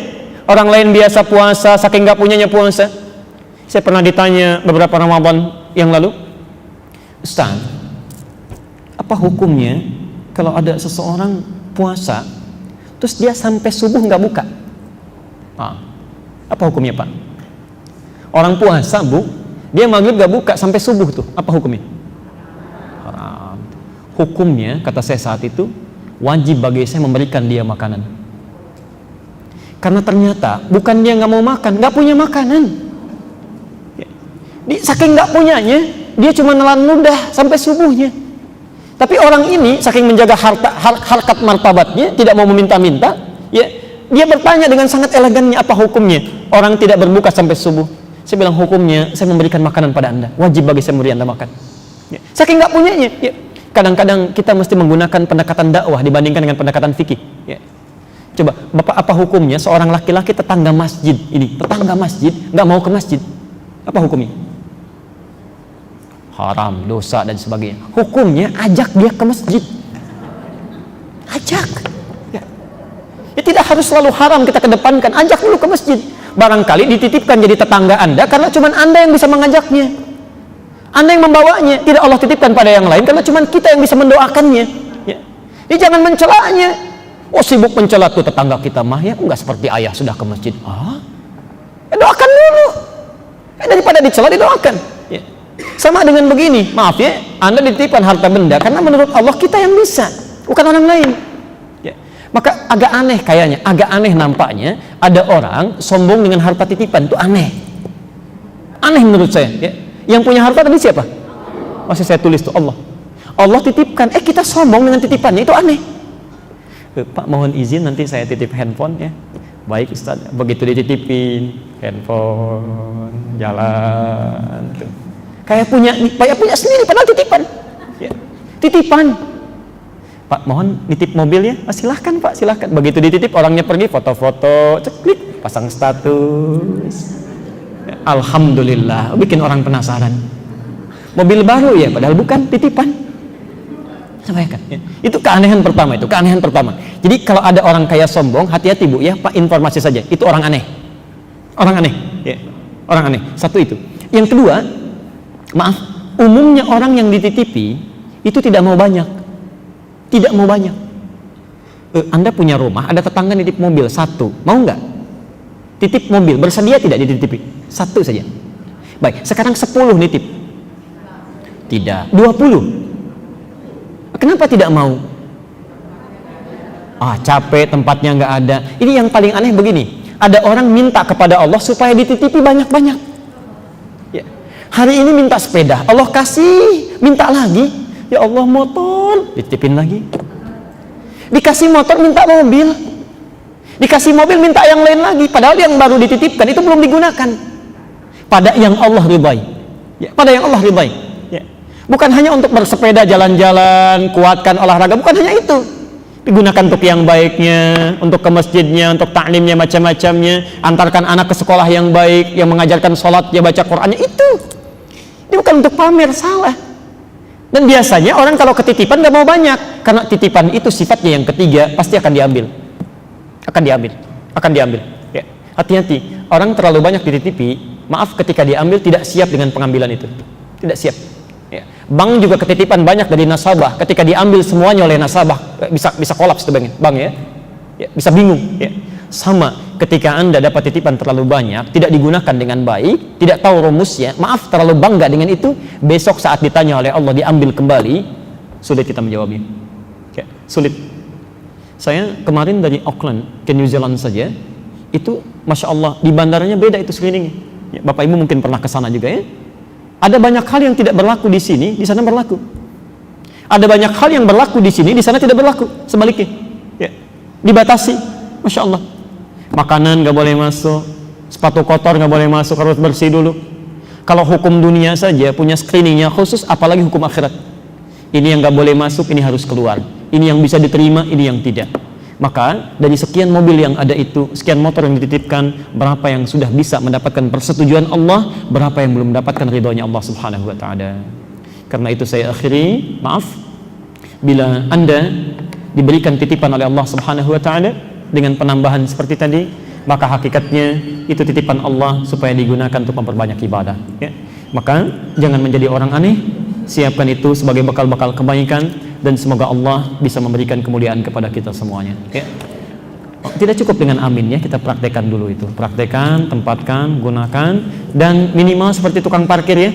orang lain biasa puasa, saking gak punyanya puasa. Saya pernah ditanya beberapa Ramadan yang lalu, Ustaz, apa hukumnya kalau ada seseorang puasa terus dia sampai subuh nggak buka? Apa hukumnya, Pak? Orang puasa, Bu, dia maghrib nggak buka sampai subuh tuh, apa hukumnya? Haram. Hukumnya, kata saya saat itu, wajib bagi saya memberikan dia makanan. Karena ternyata bukan dia nggak mau makan, nggak punya makanan. Saking nggak punyanya, dia cuma nelan ludah sampai subuhnya. Tapi orang ini saking menjaga harkat martabatnya, tidak mau meminta-minta, ya, dia bertanya dengan sangat elegannya, apa hukumnya orang tidak berbuka sampai subuh? Saya bilang, hukumnya saya memberikan makanan pada Anda, wajib bagi saya memberi Anda makan. Ya. Saking nggak punyanya, ya. Kadang-kadang kita mesti menggunakan pendekatan dakwah dibandingkan dengan pendekatan fikih. Ya. Coba, Bapak, apa hukumnya seorang laki-laki tetangga masjid nggak mau ke masjid? Apa hukumnya? Haram, dosa dan sebagainya. Hukumnya ajak dia ke masjid. Ajak. Ya. Ya, tidak harus selalu haram kita kedepankan. Ajak dulu ke masjid. Barangkali dititipkan jadi tetangga Anda karena cuma Anda yang bisa mengajaknya. Anda yang membawanya. Tidak Allah titipkan pada yang lain karena cuma kita yang bisa mendoakannya. Ya. Jadi jangan mencelanya. Oh, sibuk mencela tuh tetangga kita mah, ya enggak seperti ayah sudah ke masjid. Doakan dulu. Daripada dicela, didoakan. Ya. Sama dengan begini, maaf ya, Anda dititipkan harta benda karena menurut Allah kita yang bisa, bukan orang lain. Ya. Maka agak aneh kayaknya, agak aneh nampaknya ada orang sombong dengan harta titipan, itu aneh. Aneh menurut saya. Ya. Yang punya harta tadi siapa? Masih saya tulis tuh, Allah. Allah titipkan, kita sombong dengan titipannya, itu aneh. Pak, mohon izin nanti saya titip handphone ya. Baik Ustaz, begitu dititipin handphone, jalan tuh. Kayak punya sendiri padahal titipan. Ya. Titipan. Pak, mohon nitip mobil ya. Silahkan Pak, silahkan. Begitu dititip orangnya pergi, foto-foto, ceklik, pasang status. Ya, alhamdulillah, bikin orang penasaran. Mobil baru ya, padahal bukan titipan. Sampaikan. Ya. Itu keanehan pertama itu, keanehan pertama. Jadi kalau ada orang kaya sombong, hati-hati Bu ya, Pak, informasi saja. Itu orang aneh. Orang aneh, ya. Orang aneh. Satu itu. Yang kedua, maaf, umumnya orang yang dititipi itu tidak mau banyak. Tidak mau banyak. Anda punya rumah, ada tetangga nitip mobil satu, mau nggak? Titip mobil, bersedia tidak dititipi? Satu saja. Baik, sekarang 10 nitip. Tidak. 20. Kenapa tidak mau? Capek, tempatnya nggak ada. Ini yang paling aneh begini. Ada orang minta kepada Allah supaya dititipi banyak-banyak. Ya. Hari ini minta sepeda, Allah kasih, minta lagi. Ya Allah, motor, dititipin lagi. Dikasih motor, minta mobil. Dikasih mobil, minta yang lain lagi. Padahal yang baru dititipkan itu belum digunakan. Pada yang Allah ridai. Ya, pada yang Allah ridai. Ya. Bukan hanya untuk bersepeda jalan-jalan, kuatkan olahraga, bukan hanya itu. Digunakan untuk yang baiknya, untuk ke masjidnya, untuk taklimnya, macam-macamnya, antarkan anak ke sekolah yang baik, yang mengajarkan sholat, dia baca Qur'annya, itu. Ini bukan untuk pamer, salah. Dan biasanya orang kalau ketitipan gak mau banyak, karena titipan itu sifatnya yang ketiga, pasti akan diambil. Akan diambil. Ya. Hati-hati, orang terlalu banyak dititipi, maaf, ketika diambil tidak siap dengan pengambilan itu. Tidak siap. Ya. Bank juga ketitipan banyak dari nasabah, ketika diambil semuanya oleh nasabah bisa kolaps itu bank ya. Ya, bisa bingung ya. Sama ketika Anda dapat titipan terlalu banyak, tidak digunakan dengan baik, tidak tahu rumusnya, maaf, terlalu bangga dengan itu, besok saat ditanya oleh Allah diambil kembali, sulit kita menjawabnya. Ya, sulit. Saya kemarin dari Auckland ke New Zealand saja, itu Masya Allah di bandaranya beda itu screeningnya. Ya, Bapak Ibu mungkin pernah ke sana juga ya. Ada banyak hal yang tidak berlaku di sini, di sana berlaku. Ada banyak hal yang berlaku di sini, di sana tidak berlaku. Sebaliknya, ya. Dibatasi, Masya Allah. Makanan nggak boleh masuk, sepatu kotor nggak boleh masuk, harus bersih dulu. Kalau hukum dunia saja punya screeningnya khusus, apalagi hukum akhirat. Ini yang nggak boleh masuk, ini harus keluar. Ini yang bisa diterima, ini yang tidak. Maka dari sekian mobil yang ada itu, sekian motor yang dititipkan, berapa yang sudah bisa mendapatkan persetujuan Allah, berapa yang belum mendapatkan ridhonya Allah Subhanahu wa taala. Karena itu saya akhiri, maaf, bila Anda diberikan titipan oleh Allah Subhanahu wa taala dengan penambahan seperti tadi, maka hakikatnya itu titipan Allah supaya digunakan untuk memperbanyak ibadah, ya. Maka jangan menjadi orang aneh, siapkan itu sebagai bekal-bekal kebaikan, dan semoga Allah bisa memberikan kemuliaan kepada kita semuanya, ya. Tidak cukup dengan amin, ya, kita praktekkan dulu itu, praktekkan, tempatkan, gunakan, dan minimal seperti tukang parkir, ya.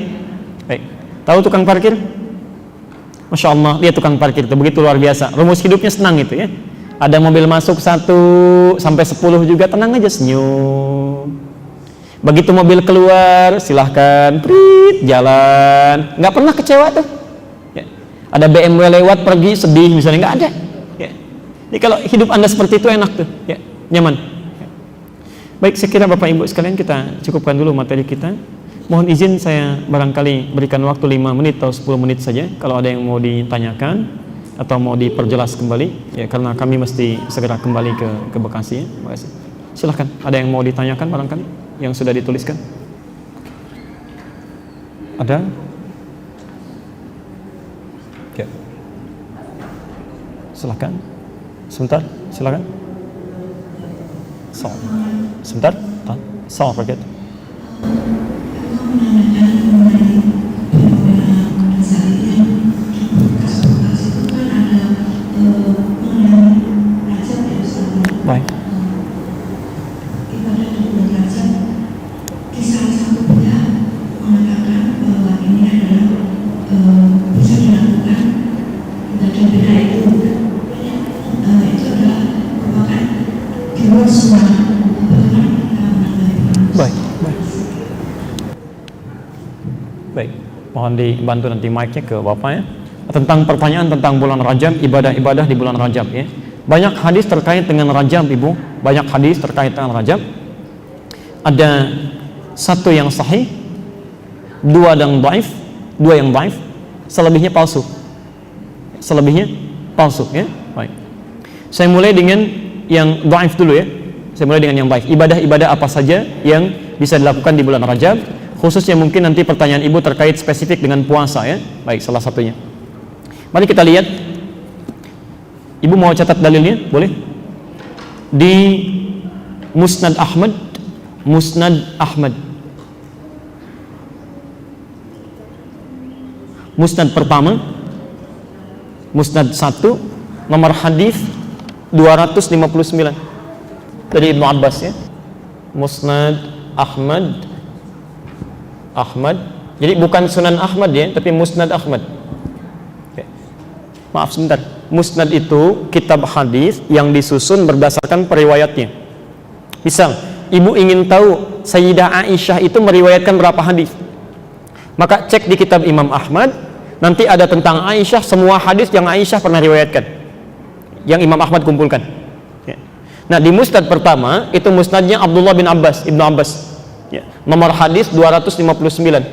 Baik. Tahu tukang parkir? Masya Allah, lihat tukang parkir itu begitu luar biasa, rumus hidupnya senang itu, ya. Ada mobil masuk 1 sampai 10 juga tenang aja, senyum. Begitu mobil keluar, silahkan prit, jalan, nggak pernah kecewa tuh, ya. Ada BMW lewat pergi sedih misalnya, nggak ada, ya. Jadi kalau hidup Anda seperti itu enak tuh, ya, nyaman, ya. Baik, saya kira Bapak Ibu sekalian kita cukupkan dulu materi kita. Mohon izin saya barangkali berikan waktu 5 menit atau 10 menit saja kalau ada yang mau ditanyakan atau mau diperjelas kembali, ya, karena kami mesti segera kembali ke Bekasi, ya. Terima kasih. Silahkan, ada yang mau ditanyakan barangkali yang sudah dituliskan? Ada? Ya. Silahkan. Sebentar, silahkan. Sebentar. Assalamualaikum. Baik. Baik, mohon dibantu nanti mic-nya ke Bapak, ya. Tentang pertanyaan tentang bulan Rajab, ibadah-ibadah di bulan Rajab, ya. Banyak hadis terkait dengan Rajab, Ibu. Banyak hadis terkait dengan Rajab. Ada 1 yang sahih, 2 yang dhaif, 2 yang dhaif, selebihnya palsu. Selebihnya palsu, ya. Baik. Saya mulai dengan yang dhaif dulu, ya. Saya mulai dengan yang dhaif. Ibadah-ibadah apa saja yang bisa dilakukan di bulan Rajab? Khususnya mungkin nanti pertanyaan Ibu terkait spesifik dengan puasa, ya. Baik, salah satunya. Mari kita lihat. Ibu mau catat dalilnya? Boleh? Di Musnad Ahmad. Musnad Ahmad. Musnad pertama, Musnad 1, nomor hadis 259 dari Ibnu Abbas, ya. Musnad Ahmad. Jadi bukan Sunan Ahmad, ya, tapi Musnad Ahmad. Oke. Maaf sebentar. Musnad itu kitab hadis yang disusun berdasarkan periwayatnya. Misal, Ibu ingin tahu Sayyidah Aisyah itu meriwayatkan berapa hadis, maka cek di kitab Imam Ahmad, nanti ada tentang Aisyah, semua hadis yang Aisyah pernah riwayatkan, yang Imam Ahmad kumpulkan, ya. Nah, di Musnad pertama itu musnadnya Abdullah bin Abbas, Ibnu Abbas, ya. Nomor hadis 259.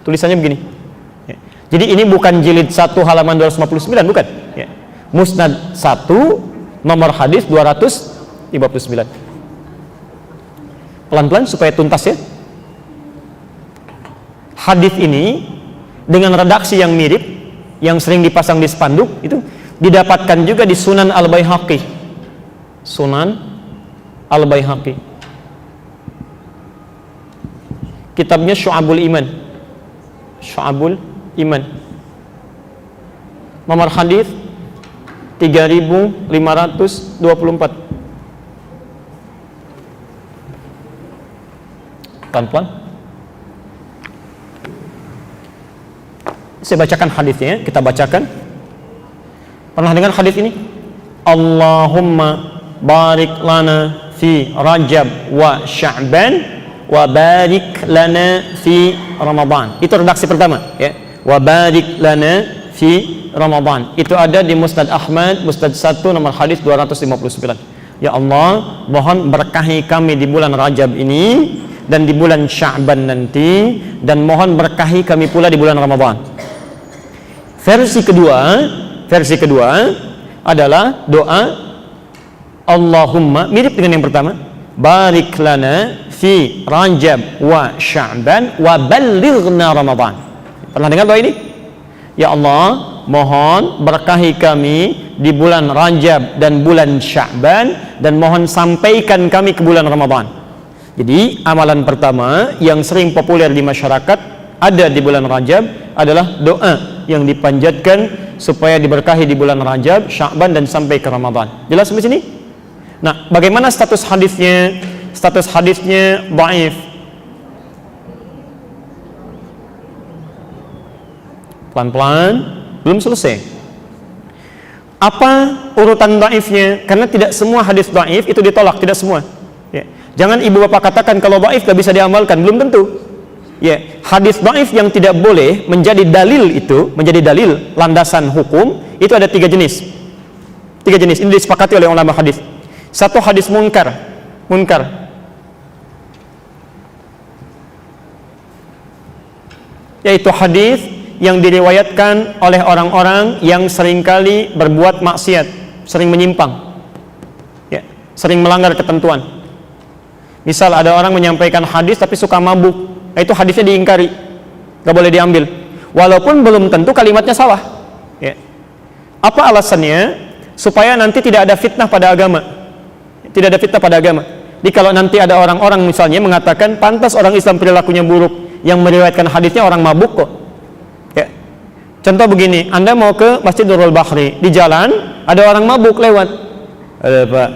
Tulisannya begini, ya. Jadi ini bukan jilid 1 halaman 259, bukan, ya. Musnad 1, nomor hadis 259. Pelan-pelan supaya tuntas, ya. Hadis ini dengan redaksi yang mirip, yang sering dipasang di spanduk, itu didapatkan juga di Sunan Al-Baihaqi. Sunan Al-Baihaqi. Kitabnya Syu'abul Iman. Syu'abul Iman. Nomor hadis 3524. Pelan-pelan. Saya bacakan hadisnya, kita bacakan. Pernah dengar hadis ini? Allahumma barik lana fi Rajab wa Sya'ban wa barik lana fi Ramadan. Itu redaksi pertama, ya. Wa barik lana fi Ramadan. Itu ada di Musnad Ahmad, Musnad 1, nomor hadis 259. Ya Allah, mohon berkahi kami di bulan Rajab ini dan di bulan Sya'ban nanti, dan mohon berkahi kami pula di bulan Ramadan. Versi kedua adalah doa Allahumma, mirip dengan yang pertama, barik lana fi Rajab wa Sya'ban wa ballighna Ramadan. Pernah dengar doa ini? Ya Allah, mohon berkahi kami di bulan Rajab dan bulan Sya'ban, dan mohon sampaikan kami ke bulan Ramadan. Jadi amalan pertama yang sering populer di masyarakat ada di bulan Rajab adalah doa yang dipanjatkan supaya diberkahi di bulan Rajab, Sya'ban, dan sampai ke Ramadan. Jelas sampai sini? Nah, bagaimana status hadisnya? Status hadisnya dhaif. Pelan-pelan, belum selesai. Apa urutan dhaifnya? Karena tidak semua hadis dhaif itu ditolak, tidak semua. Ya. Jangan ibu bapak katakan kalau dhaif tidak bisa diamalkan, belum tentu. Ya, hadis dhaif yang tidak boleh menjadi dalil itu, menjadi dalil landasan hukum, itu ada 3 jenis. 3 jenis, ini disepakati oleh ulama hadis. Satu, hadis munkar. Yaitu hadis yang diriwayatkan oleh orang-orang yang seringkali berbuat maksiat, sering menyimpang, ya, sering melanggar ketentuan. Misal ada orang menyampaikan hadis tapi suka mabuk, itu hadisnya diingkari, gak boleh diambil, walaupun belum tentu kalimatnya salah. Ya. Apa alasannya? Supaya nanti tidak ada fitnah pada agama. Tidak ada fitnah pada agama. Jadi kalau nanti ada orang-orang misalnya mengatakan pantas orang Islam perilakunya buruk, yang meriwayatkan hadisnya orang mabuk kok. Ya. Contoh begini, Anda mau ke Masjid Nurul Bahri, di jalan ada orang mabuk lewat. Ada Pak,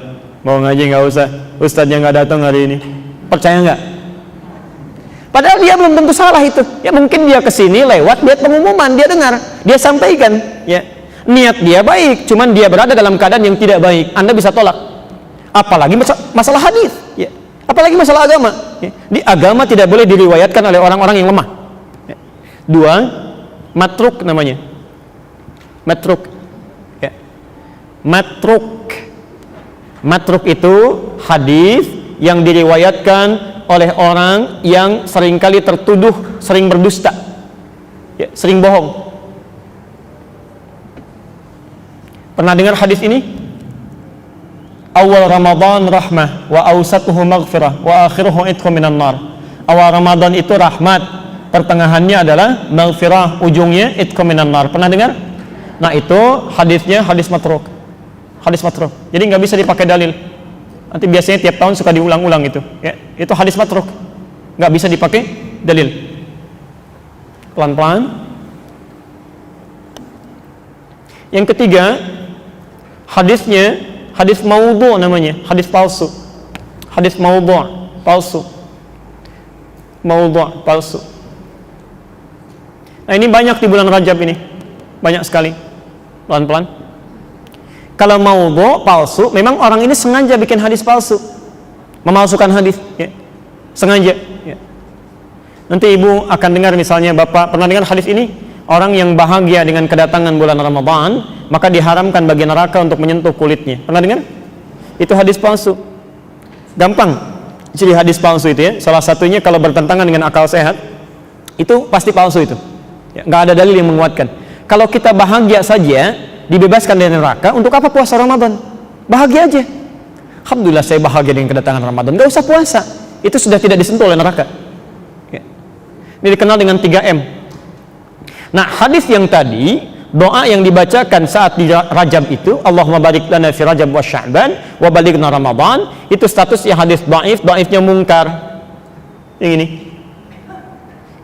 mau ngaji nggak usah, ustadznya nggak datang hari ini. Percaya nggak? Padahal dia belum tentu salah itu. Ya mungkin dia kesini lewat, lihat pengumuman, dia dengar, dia sampaikan. Ya, niat dia baik, cuman dia berada dalam keadaan yang tidak baik. Anda bisa tolak. Apalagi masalah hadis, ya. Apalagi masalah agama. Ya. Di agama tidak boleh diriwayatkan oleh orang-orang yang lemah. Ya. 2, matruk namanya. Matruk. Ya. Matruk itu hadis yang diriwayatkan oleh orang yang seringkali tertuduh sering berdusta, ya, sering bohong. Pernah dengar hadis ini? Awal Ramadan rahmah, wa awsatuhu maghfirah, wa akhiruhu itqu minan nar. Awal Ramadan itu rahmat, pertengahannya adalah maghfirah, ujungnya itqu minan nar. Pernah dengar? Nah itu hadisnya hadis matruk. Hadis matruk. Jadi nggak bisa dipakai dalil. Nanti biasanya tiap tahun suka diulang-ulang itu. Ya, itu hadis matruk. Nggak bisa dipakai dalil. Pelan-pelan. Yang ketiga, hadisnya hadis maudhu namanya, hadis palsu. Hadis maudhu, palsu. Maudhu, palsu. Nah ini banyak di bulan Rajab ini. Banyak sekali. Pelan-pelan. Kalau maudhu, palsu, memang orang ini sengaja bikin hadis palsu. Memalsukan hadis, ya. Sengaja, ya. Nanti ibu akan dengar misalnya bapak pernah dengar hadis ini? Orang yang bahagia dengan kedatangan bulan Ramadan, maka diharamkan bagi neraka untuk menyentuh kulitnya. Pernah dengar? Itu hadis palsu. Gampang ciri hadis palsu itu, ya. Salah satunya kalau bertentangan dengan akal sehat, itu pasti palsu itu. Ya, nggak ada dalil yang menguatkan. Kalau kita bahagia saja, dibebaskan dari neraka, untuk apa puasa Ramadan? Bahagia aja. Alhamdulillah saya bahagia dengan kedatangan Ramadan. Nggak usah puasa. Itu sudah tidak disentuh oleh neraka. Ya. Ini dikenal dengan 3M. Nah, hadis yang tadi, doa yang dibacakan saat di Rajab itu, Allahumma barik lana fi Rajab wa Sya'ban wa balighna Ramadan, itu statusnya hadis dhaif, dhaifnya mungkar. Yang ini.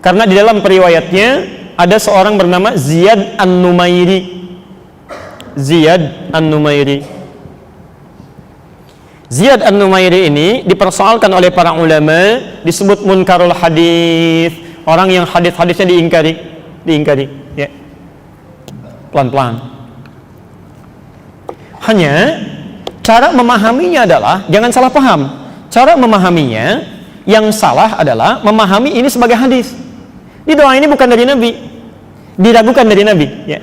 Karena di dalam periwayatnya ada seorang bernama Ziyad An-Numairi. Ziyad An-Numairi. Ziyad An-Numairi ini dipersoalkan oleh para ulama, disebut munkarul hadis, orang yang hadis-hadisnya diingkari, ya. Pelan-pelan. Hanya cara memahaminya adalah jangan salah paham. Cara memahaminya yang salah adalah memahami ini sebagai hadis. Di doa ini bukan dari Nabi, diragukan dari Nabi, ya.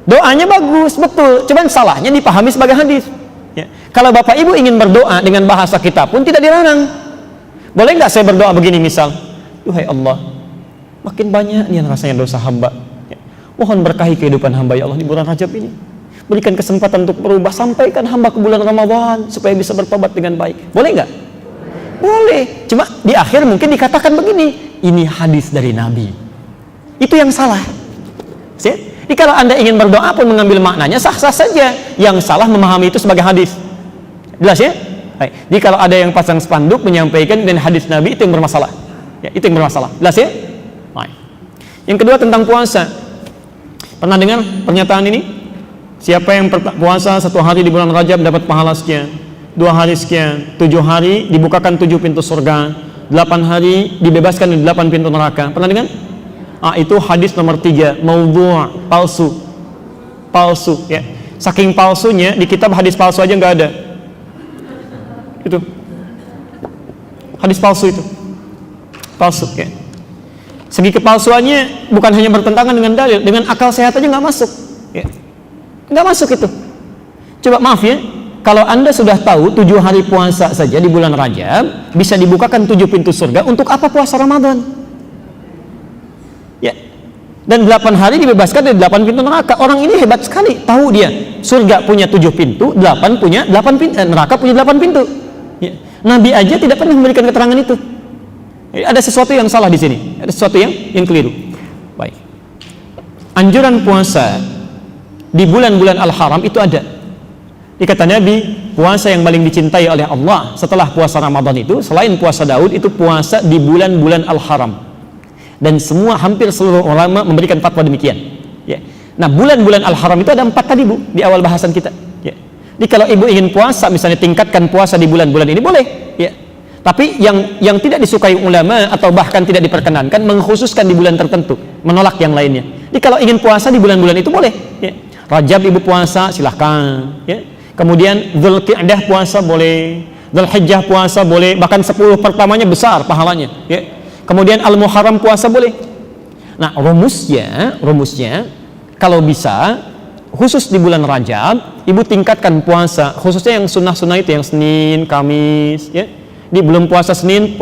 Doanya bagus, betul, cuman salahnya dipahami sebagai hadis, ya. Kalau bapak ibu ingin berdoa dengan bahasa kita pun tidak dilarang. Boleh nggak saya berdoa begini misal, Duhai Allah, makin banyak nih rasanya dosa hamba, ya. Mohon berkahi kehidupan hamba ya Allah di bulan Rajab ini. berikan kesempatan untuk berubah, sampaikan hamba ke bulan Ramadan supaya bisa bertobat dengan baik. Boleh nggak? Boleh. Cuma di akhir mungkin dikatakan begini, ini hadis dari Nabi. Itu yang salah. Jadi kalau Anda ingin berdoa pun mengambil maknanya sah-sah saja. Yang salah memahami itu sebagai hadis. Jelas ya? Baik. Jadi kalau ada yang pasang spanduk menyampaikan dengan hadis Nabi, itu yang bermasalah. Ya, itu yang bermasalah. Jelas ya? Baik. Yang kedua tentang puasa. Pernah dengar pernyataan ini? Siapa yang puasa 1 hari di bulan Rajab dapat pahala sekian, 2 hari sekian, 7 hari dibukakan 7 pintu surga, 8 hari dibebaskan dari 8 pintu neraka. Pernah dengar? Itu hadis nomor 3, maudhu', palsu ya. Saking palsunya di kitab hadis palsu aja nggak ada. Itu hadis palsu, itu palsu ya. Segi kepalsuannya bukan hanya bertentangan dengan dalil, dengan akal sehat aja nggak masuk ya. Nggak masuk itu. Coba maaf ya, kalau Anda sudah tahu 7 hari puasa saja di bulan Rajab bisa dibukakan 7 pintu surga, untuk apa puasa Ramadan? Ya. Dan 8 hari dibebaskan dari 8 pintu neraka. Orang ini hebat sekali, tahu dia surga punya 7 pintu, 8 punya 8 pintu, neraka punya 8 pintu. Ya. Nabi aja tidak pernah memberikan keterangan itu. Ya, ada sesuatu yang salah di sini, ada sesuatu yang keliru. Baik. Anjuran puasa di bulan-bulan Al-Haram itu ada. Dikata Nabi, puasa yang paling dicintai oleh Allah setelah puasa Ramadan itu, selain puasa Daud, itu puasa di bulan-bulan Al-Haram. Dan hampir seluruh ulama memberikan fatwa demikian. Ya. Nah, bulan-bulan Al-Haram itu ada 4 tadi Bu, di awal bahasan kita. Ya. Jadi kalau ibu ingin puasa, misalnya tingkatkan puasa di bulan-bulan ini, boleh. Ya. Tapi yang tidak disukai ulama atau bahkan tidak diperkenankan mengkhususkan di bulan tertentu, menolak yang lainnya. Jadi kalau ingin puasa di bulan-bulan itu boleh. Ya. Rajab ibu puasa silahkan ya. Kemudian Dzulqa'dah puasa boleh, Dzulhijjah puasa boleh, bahkan 10 pertamanya besar pahalanya ya. Kemudian Al-Muharram puasa boleh. Nah, rumusnya kalau bisa khusus di bulan Rajab ibu tingkatkan puasa, khususnya yang sunnah-sunnah itu, yang Senin, Kamis ya. Di belum puasa Senin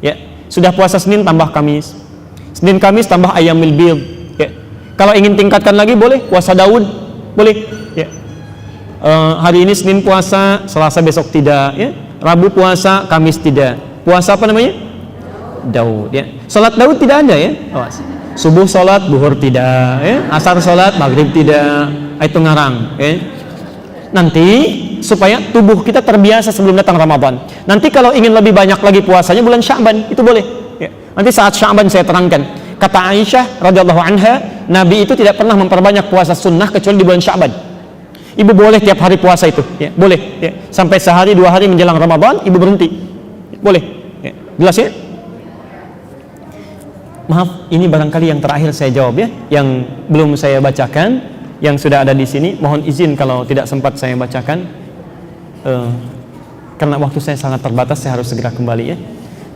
ya. Sudah puasa Senin tambah Kamis, Senin Kamis tambah Ayyamul Bid ya. Kalau ingin tingkatkan lagi boleh puasa Daud, boleh ya. Hari ini Senin puasa, Selasa besok tidak ya. Rabu puasa, Kamis tidak. Puasa apa namanya? Daud ya. Salat Daud tidak ada ya. Subuh salat, duhur tidak ya. Asar salat, maghrib tidak. Itu ngarang ya. Nanti supaya tubuh kita terbiasa sebelum datang Ramadan. Nanti kalau ingin lebih banyak lagi puasanya bulan Sya'ban, itu boleh ya. Nanti saat Sya'ban saya terangkan. Kata Aisyah radhiyallahu anha, Nabi itu tidak pernah memperbanyak puasa sunnah kecuali di bulan Sya'ban. Ibu boleh tiap hari puasa itu, ya, boleh. Ya. Sampai sehari 2 hari menjelang Ramadan, ibu berhenti, boleh. Ya. Jelas ya? Maaf, ini barangkali yang terakhir saya jawab ya, yang belum saya bacakan, yang sudah ada di sini. Mohon izin kalau tidak sempat saya bacakan, karena waktu saya sangat terbatas, saya harus segera kembali ya.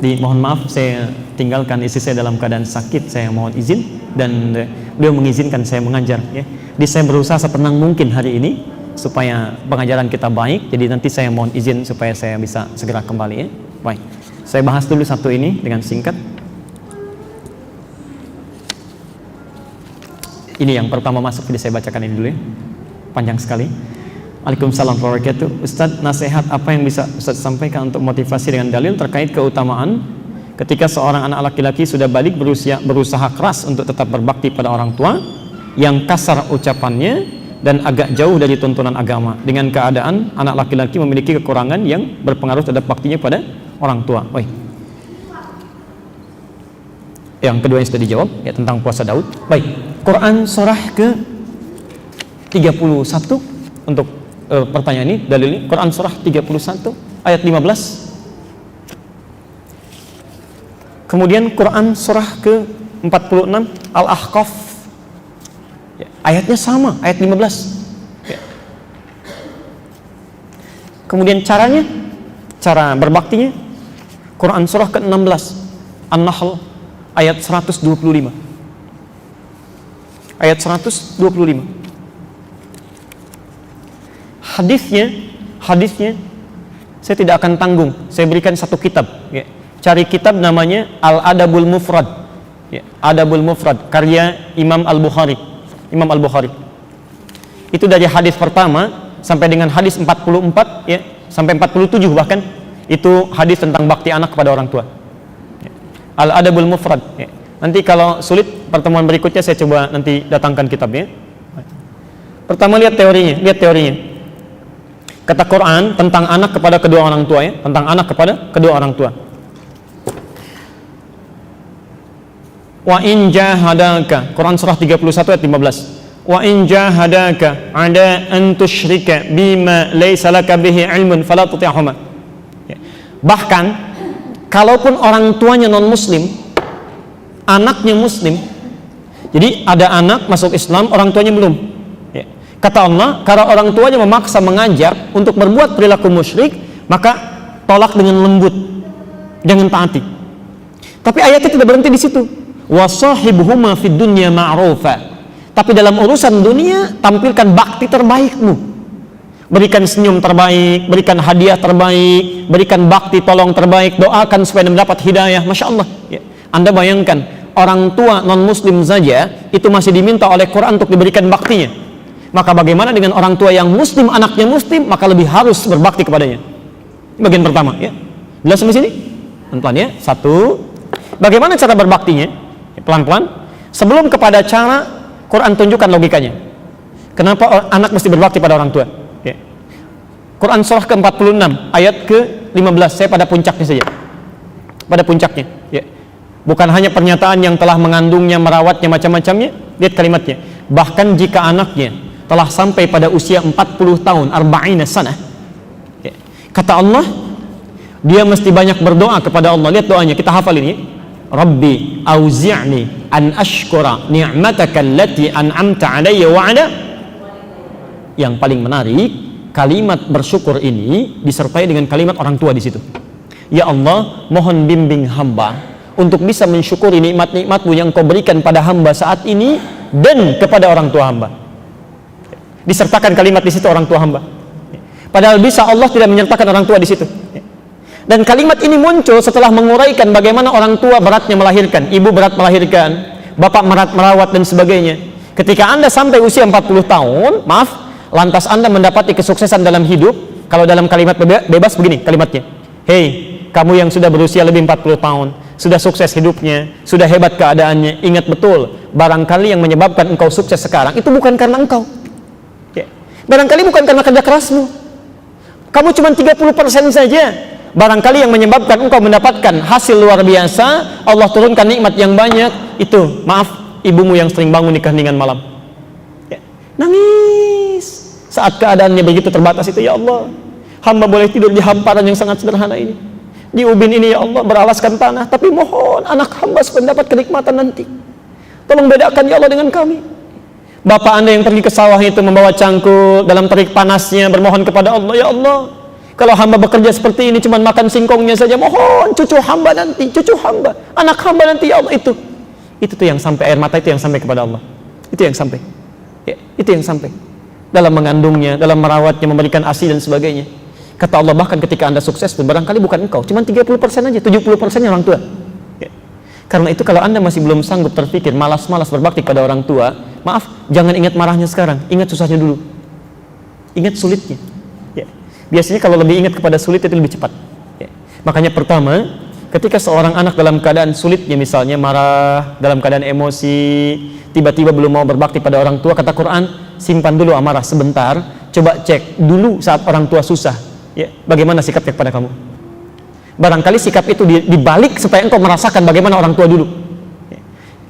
Jadi mohon maaf saya tinggalkan istri saya dalam keadaan sakit, saya mohon izin, dan beliau mengizinkan saya mengajar ya. Jadi saya berusaha setenang mungkin hari ini supaya pengajaran kita baik. Jadi nanti saya mohon izin supaya saya bisa segera kembali ya. Baik, saya bahas dulu satu ini dengan singkat. Ini yang pertama masuk, jadi saya bacakan ini dulu ya, panjang sekali. Waalaikumsalam warahmatullahi wabarakatuh. Ustadz, nasihat apa yang bisa Ustadz sampaikan untuk motivasi dengan dalil terkait keutamaan ketika seorang anak laki-laki sudah balik berusaha keras untuk tetap berbakti pada orang tua, yang kasar ucapannya dan agak jauh dari tuntunan agama, dengan keadaan anak laki-laki memiliki kekurangan yang berpengaruh terhadap baktinya pada orang tua. Yang kedua yang sudah dijawab ya, tentang puasa Daud. Baik, Quran surah ke 31 untuk pertanyaan ini, dalilnya Quran surah 31 ayat 15. Kemudian Quran surah ke 46 Al-Ahqaf ya, ayatnya sama, ayat 15 ya. Kemudian cara berbaktinya Quran surah ke 16 An-Nahl ayat 125, ayat 125. Hadisnya saya tidak akan tanggung, saya berikan satu kitab ya. Cari kitab namanya Al-Adabul Mufrad ya. Adabul Mufrad karya Imam Al-Bukhari. Itu dari hadis pertama sampai dengan hadis 44 ya, sampai 47 bahkan, itu hadis tentang bakti anak kepada orang tua. Al-Adabul Mufrad ya. Nanti kalau sulit pertemuan berikutnya saya coba nanti datangkan kitabnya. Pertama lihat teorinya. Kata Quran tentang anak kepada kedua orang tua ya, tentang anak kepada kedua orang tua. Wa in jahadaka, Quran surah 31 ayat 15. Wa in jahadaka ada an tusyrika bima laysa laka bihi ilmun fala tuti'huma. Bahkan kalaupun orang tuanya non muslim, anaknya muslim, jadi ada anak masuk Islam, orang tuanya belum ya. Kata Allah, kalau orang tuanya memaksa mengajak untuk berbuat perilaku musyrik, maka tolak dengan lembut, jangan taati. Tapi ayatnya tidak berhenti di situ. Wasahibuhuma fid dunya ma'rufa. Tapi dalam urusan dunia tampilkan bakti terbaikmu. Berikan senyum terbaik, berikan hadiah terbaik, berikan bakti tolong terbaik, doakan supaya mendapat hidayah. Masya Allah ya. Anda bayangkan, orang tua non muslim saja itu masih diminta oleh Quran untuk diberikan baktinya. Maka bagaimana dengan orang tua yang muslim, anaknya muslim, maka lebih harus berbakti kepadanya. Bagian pertama ya. Jelas sampai sini? Pelan-pelan ya. Satu, bagaimana cara berbaktinya? Pelan-pelan. Sebelum kepada cara, Quran tunjukkan logikanya. Kenapa anak mesti berbakti pada orang tua? Ya. Quran surah ke-46 ayat ke-15. Saya pada puncaknya saja. Pada puncaknya. Ya. Bukan hanya pernyataan yang telah mengandungnya, merawatnya, macam-macamnya. Lihat kalimatnya. Bahkan jika anaknya telah sampai pada usia 40 tahun, arba'ina sanah. Ya. Kata Allah, dia mesti banyak berdoa kepada Allah. Lihat doanya, kita hafal ini. Rabbi auzi'ni an ashkura ni'mataka allati an'amta alayya wa ala. Yang paling menarik, kalimat bersyukur ini disertai dengan kalimat orang tua di situ. Ya Allah, mohon bimbing hamba untuk bisa mensyukuri nikmat-nikmat-Mu yang Kau berikan pada hamba saat ini dan kepada orang tua hamba. Disertakan kalimat di situ orang tua hamba. Padahal bisa Allah tidak menyertakan orang tua di situ. Dan kalimat ini muncul setelah menguraikan bagaimana orang tua beratnya melahirkan, ibu berat melahirkan, bapak berat merawat dan sebagainya. Ketika Anda sampai usia 40 tahun, maaf, lantas Anda mendapati kesuksesan dalam hidup, kalau dalam kalimat bebas begini kalimatnya. Hei, kamu yang sudah berusia lebih 40 tahun, sudah sukses hidupnya, sudah hebat keadaannya, ingat betul, barangkali yang menyebabkan engkau sukses sekarang itu bukan karena engkau. Ya. Barangkali bukan karena kerja kerasmu. Kamu cuma 30% saja. Barangkali yang menyebabkan engkau mendapatkan hasil luar biasa, Allah turunkan nikmat yang banyak, itu, maaf, ibumu yang sering bangun di keheningan malam. Ya. Nangis saat keadaannya begitu terbatas itu. Ya Allah, hamba boleh tidur di hamparan yang sangat sederhana ini, di ubin ini ya Allah, beralaskan tanah, tapi mohon anak hamba supaya mendapat kenikmatan nanti. Tolong bedakan ya Allah dengan kami. Bapak Anda yang pergi ke sawah itu membawa cangkul dalam terik panasnya, bermohon kepada Allah, ya Allah, kalau hamba bekerja seperti ini cuma makan singkongnya saja, mohon cucu hamba nanti, cucu hamba, anak hamba nanti ya Allah. Itu tuh yang sampai, air mata itu yang sampai kepada Allah. Itu yang sampai ya, itu yang sampai dalam mengandungnya, dalam merawatnya, memberikan ASI dan sebagainya. Kata Allah, bahkan ketika Anda sukses pun barangkali bukan engkau, cuma 30% aja, 70% orang tua ya. Karena itu kalau Anda masih belum sanggup terpikir, malas-malas berbakti pada orang tua, maaf, jangan ingat marahnya sekarang, ingat susahnya dulu, ingat sulitnya ya. Biasanya kalau lebih ingat kepada sulit itu lebih cepat ya. Makanya pertama, ketika seorang anak dalam keadaan sulitnya, misalnya marah, dalam keadaan emosi, tiba-tiba belum mau berbakti pada orang tua, kata Quran, simpan dulu amarah sebentar, coba cek dulu saat orang tua susah ya, bagaimana sikapnya kepada kamu. Barangkali sikap itu dibalik supaya engkau merasakan bagaimana orang tua dulu ya.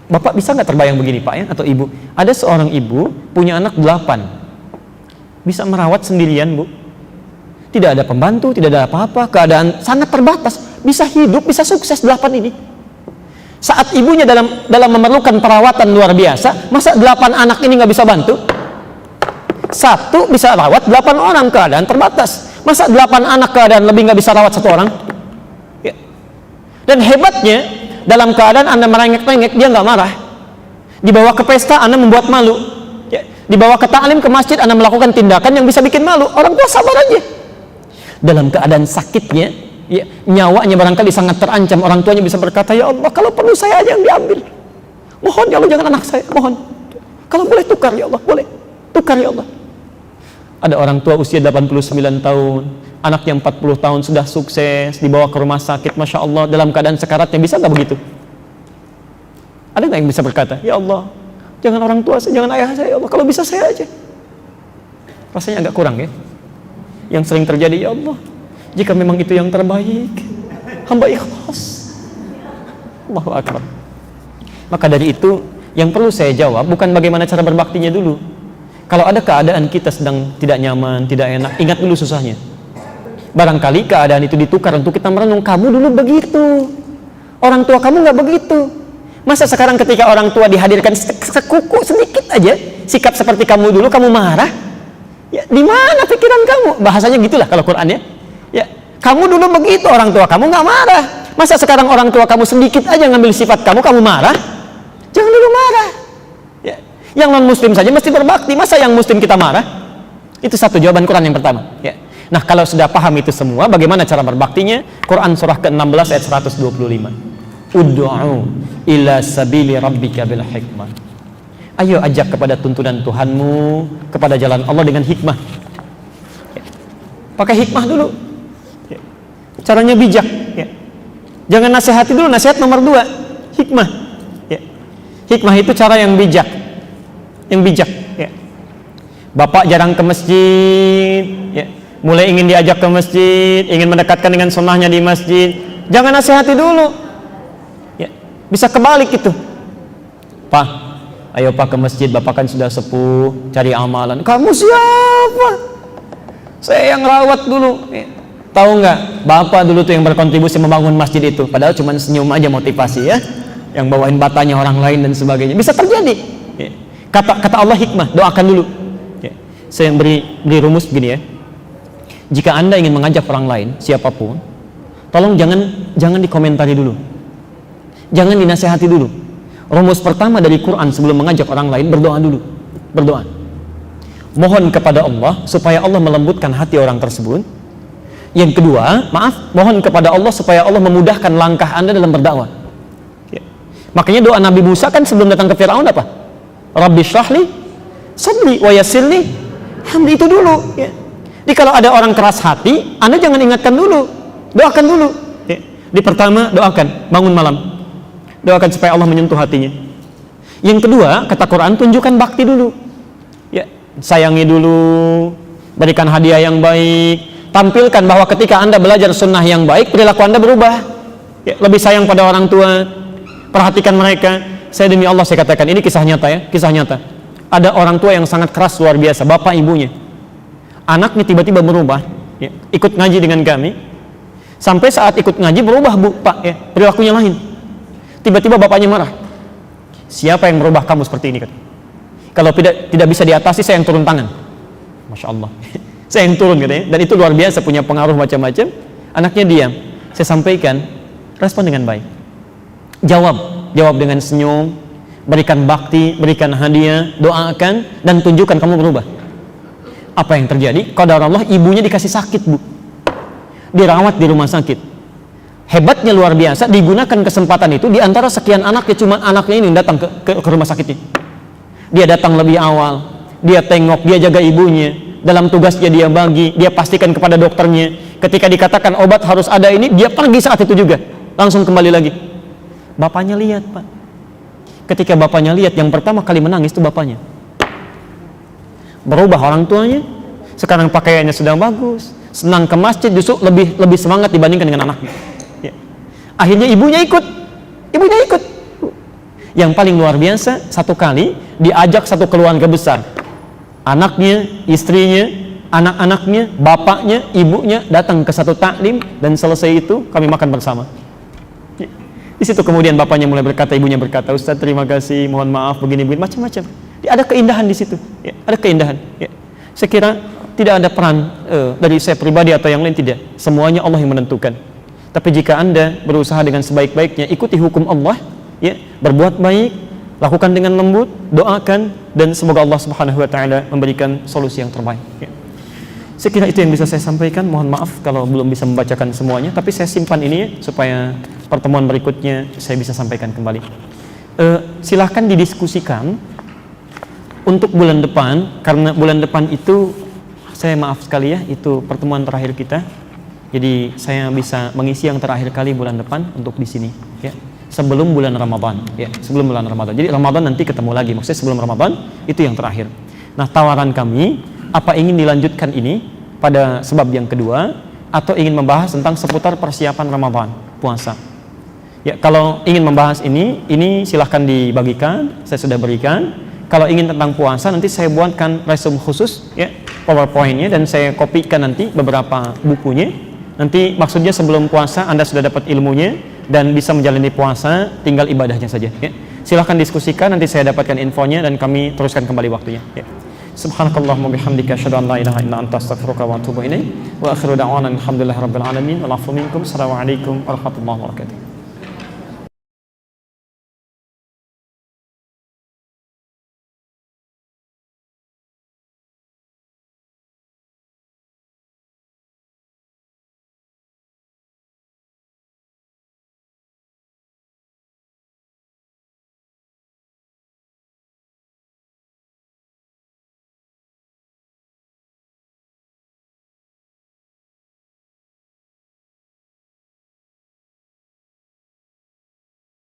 Bapak bisa nggak terbayang begini Pak ya, atau ibu, ada seorang ibu punya anak 8, bisa merawat sendirian Bu, tidak ada pembantu, tidak ada apa-apa, keadaan sangat terbatas, bisa hidup, bisa sukses 8 ini. Saat ibunya dalam memerlukan perawatan luar biasa, masa 8 anak ini nggak bisa bantu? Satu bisa rawat 8 orang, keadaan terbatas. Masa 8 anak keadaan lebih nggak bisa rawat 1 orang? Ya. Dan hebatnya, dalam keadaan Anda merengek-rengek, dia nggak marah. Dibawa ke pesta, Anda membuat malu. Ya. Dibawa ke ta'lim, ke masjid, Anda melakukan tindakan yang bisa bikin malu. Orang tua sabar aja. Dalam keadaan sakitnya ya, nyawanya barangkali sangat terancam, orang tuanya bisa berkata, ya Allah, kalau perlu saya aja yang diambil, mohon ya Allah jangan anak saya, mohon, kalau boleh tukar ya Allah, boleh tukar ya Allah Ada orang tua usia 89 tahun, anaknya 40 tahun sudah sukses, dibawa ke rumah sakit, Masya Allah, dalam keadaan sekaratnya. Bisa nggak begitu? Ada nggak yang bisa berkata, ya Allah, jangan orang tua saya, jangan ayah saya, ya Allah, kalau bisa saya aja. Rasanya agak kurang ya. Yang sering terjadi, ya Allah, jika memang itu yang terbaik, hamba ikhlas. Allahu Akbar. Maka dari itu, yang perlu saya jawab bukan bagaimana cara berbaktinya dulu. Kalau ada keadaan kita sedang tidak nyaman, tidak enak, ingat dulu susahnya. Barangkali keadaan itu ditukar untuk kita merenung, kamu dulu begitu, orang tua kamu nggak begitu. Masa sekarang ketika orang tua dihadirkan sekuku sedikit aja sikap seperti kamu dulu, kamu marah? Ya, di mana pikiran kamu? Bahasanya gitulah kalau Quran ya. Ya, kamu dulu begitu, orang tua kamu nggak marah. Masa sekarang orang tua kamu sedikit aja ngambil sifat kamu, kamu marah? Jangan dulu marah. Ya, yang non muslim saja mesti berbakti, masa yang muslim kita marah? Itu satu jawaban Quran yang pertama. Ya. Nah, kalau sudah paham itu semua, bagaimana cara berbaktinya? Quran surah ke-16 ayat 125. Ud'u ila sabili rabbika bil hikmah. Ayo ajak kepada tuntunan Tuhanmu, kepada jalan Allah dengan hikmah. Ya. Pakai hikmah dulu. Ya. Caranya bijak. Ya. Jangan nasihati dulu, nasihat nomor 2, hikmah. Ya. Hikmah itu cara yang bijak. Yang bijak. Ya. Bapak jarang ke masjid, ya. Mulai ingin diajak ke masjid, ingin mendekatkan dengan sunnahnya di masjid, jangan nasihati dulu. Ya. Bisa kebalik itu. Pak, ayo Pak ke masjid, Bapak kan sudah sepuh, cari amalan. Kamu siapa? Saya yang rawat dulu. Ya. Tahu nggak? Bapak dulu tuh yang berkontribusi membangun masjid itu. Padahal cuma senyum aja motivasi ya. Yang bawain batanya orang lain dan sebagainya. Bisa terjadi. Ya. Kata Allah hikmah, doakan dulu. Ya. Saya beri rumus begini ya. Jika Anda ingin mengajak orang lain, siapapun, tolong jangan dikomentari dulu. Jangan dinasehati dulu. Rumus pertama dari Quran sebelum mengajak orang lain, berdoa dulu. Berdoa. Mohon kepada Allah supaya Allah melembutkan hati orang tersebut. Yang kedua, mohon kepada Allah supaya Allah memudahkan langkah Anda dalam berdakwah. Ya. Makanya doa Nabi Musa kan sebelum datang ke Firaun apa? Rabbi syrahli sadri wa yassirli hamli, itu dulu. Ya. Jadi kalau ada orang keras hati, Anda jangan ingatkan dulu, doakan dulu. Ya. Di pertama, doakan, bangun malam, doakan supaya Allah menyentuh hatinya. Yang kedua, kata Quran, tunjukkan bakti dulu. Ya, sayangi dulu, berikan hadiah yang baik, tampilkan bahwa ketika Anda belajar sunnah yang baik, perilaku Anda berubah. Ya, lebih sayang pada orang tua, perhatikan mereka. Saya demi Allah saya katakan, ini kisah nyata ya, kisah nyata. Ada orang tua yang sangat keras luar biasa, bapak ibunya. Anaknya tiba-tiba berubah, ya, ikut ngaji dengan kami. Sampai saat ikut ngaji berubah bu, pak, ya, perilakunya lain. Tiba-tiba bapaknya marah. Siapa yang merubah kamu seperti ini? Kalau tidak bisa diatasi, saya yang turun tangan. Masya Allah. Saya yang turun katanya. Dan itu luar biasa, punya pengaruh macam-macam. Anaknya diam. Saya sampaikan, respon dengan baik. Jawab dengan senyum, berikan bakti, berikan hadiah, doakan, dan tunjukkan kamu berubah. Apa yang terjadi? Qadar Allah, ibunya dikasih sakit bu, dirawat di rumah sakit. Hebatnya luar biasa, digunakan kesempatan itu. Di antara sekian anaknya, cuma anaknya ini yang datang ke rumah sakitnya. Dia datang lebih awal, dia tengok, dia jaga ibunya. Dalam tugasnya dia bagi, dia pastikan kepada dokternya. Ketika dikatakan obat harus ada ini, dia pergi saat itu juga, langsung kembali lagi. Bapaknya lihat pak. Ketika bapaknya lihat, yang pertama kali menangis itu bapaknya. Berubah orang tuanya, sekarang pakaiannya sudah bagus, senang ke masjid, justru lebih semangat dibandingkan dengan anaknya. Ya. Akhirnya ibunya ikut. Yang paling luar biasa, satu kali diajak satu keluarga besar, anaknya, istrinya, anak-anaknya, bapaknya, ibunya datang ke satu taklim, dan selesai itu kami makan bersama. Ya. Di situ kemudian bapaknya mulai berkata, ibunya berkata, Ustaz terima kasih, mohon maaf begini macam-macam. Ada keindahan di situ, ya, ada keindahan. Ya. Saya kira tidak ada peran dari saya pribadi atau yang lain, tidak. Semuanya Allah yang menentukan. Tapi jika Anda berusaha dengan sebaik-baiknya, ikuti hukum Allah, ya, berbuat baik, lakukan dengan lembut, doakan, dan semoga Allah Subhanahu Wa Taala memberikan solusi yang terbaik. Ya. Saya kira itu yang bisa saya sampaikan. Mohon maaf kalau belum bisa membacakan semuanya, tapi saya simpan ini ya, supaya pertemuan berikutnya saya bisa sampaikan kembali. Silahkan didiskusikan untuk bulan depan, karena bulan depan itu saya maaf sekali ya, itu pertemuan terakhir kita. Jadi saya bisa mengisi yang terakhir kali bulan depan untuk di sini ya. Sebelum bulan Ramadan ya, sebelum bulan Ramadan. Jadi Ramadan nanti ketemu lagi, maksudnya sebelum Ramadan itu yang terakhir. Nah, tawaran kami, apa ingin dilanjutkan ini pada sebab yang kedua atau ingin membahas tentang seputar persiapan Ramadan, puasa. Ya, kalau ingin membahas ini silahkan dibagikan, saya sudah berikan. Kalau ingin tentang puasa, nanti saya buatkan resume khusus ya, PowerPoint-nya, dan saya kopikan nanti beberapa bukunya. Nanti maksudnya sebelum puasa Anda sudah dapat ilmunya dan bisa menjalani puasa, tinggal ibadahnya saja ya. Silahkan diskusikan, nanti saya dapatkan infonya dan kami teruskan kembali waktunya ya. Subhanakallahumma bihamdika asyhadu an la ilaha illa anta astaghfiruka wa atubu ilaik wa akhiru da'wana alhamdulillahirabbil alamin wal 'afwu minkum. Assalamualaikum warahmatullahi wabarakatuh.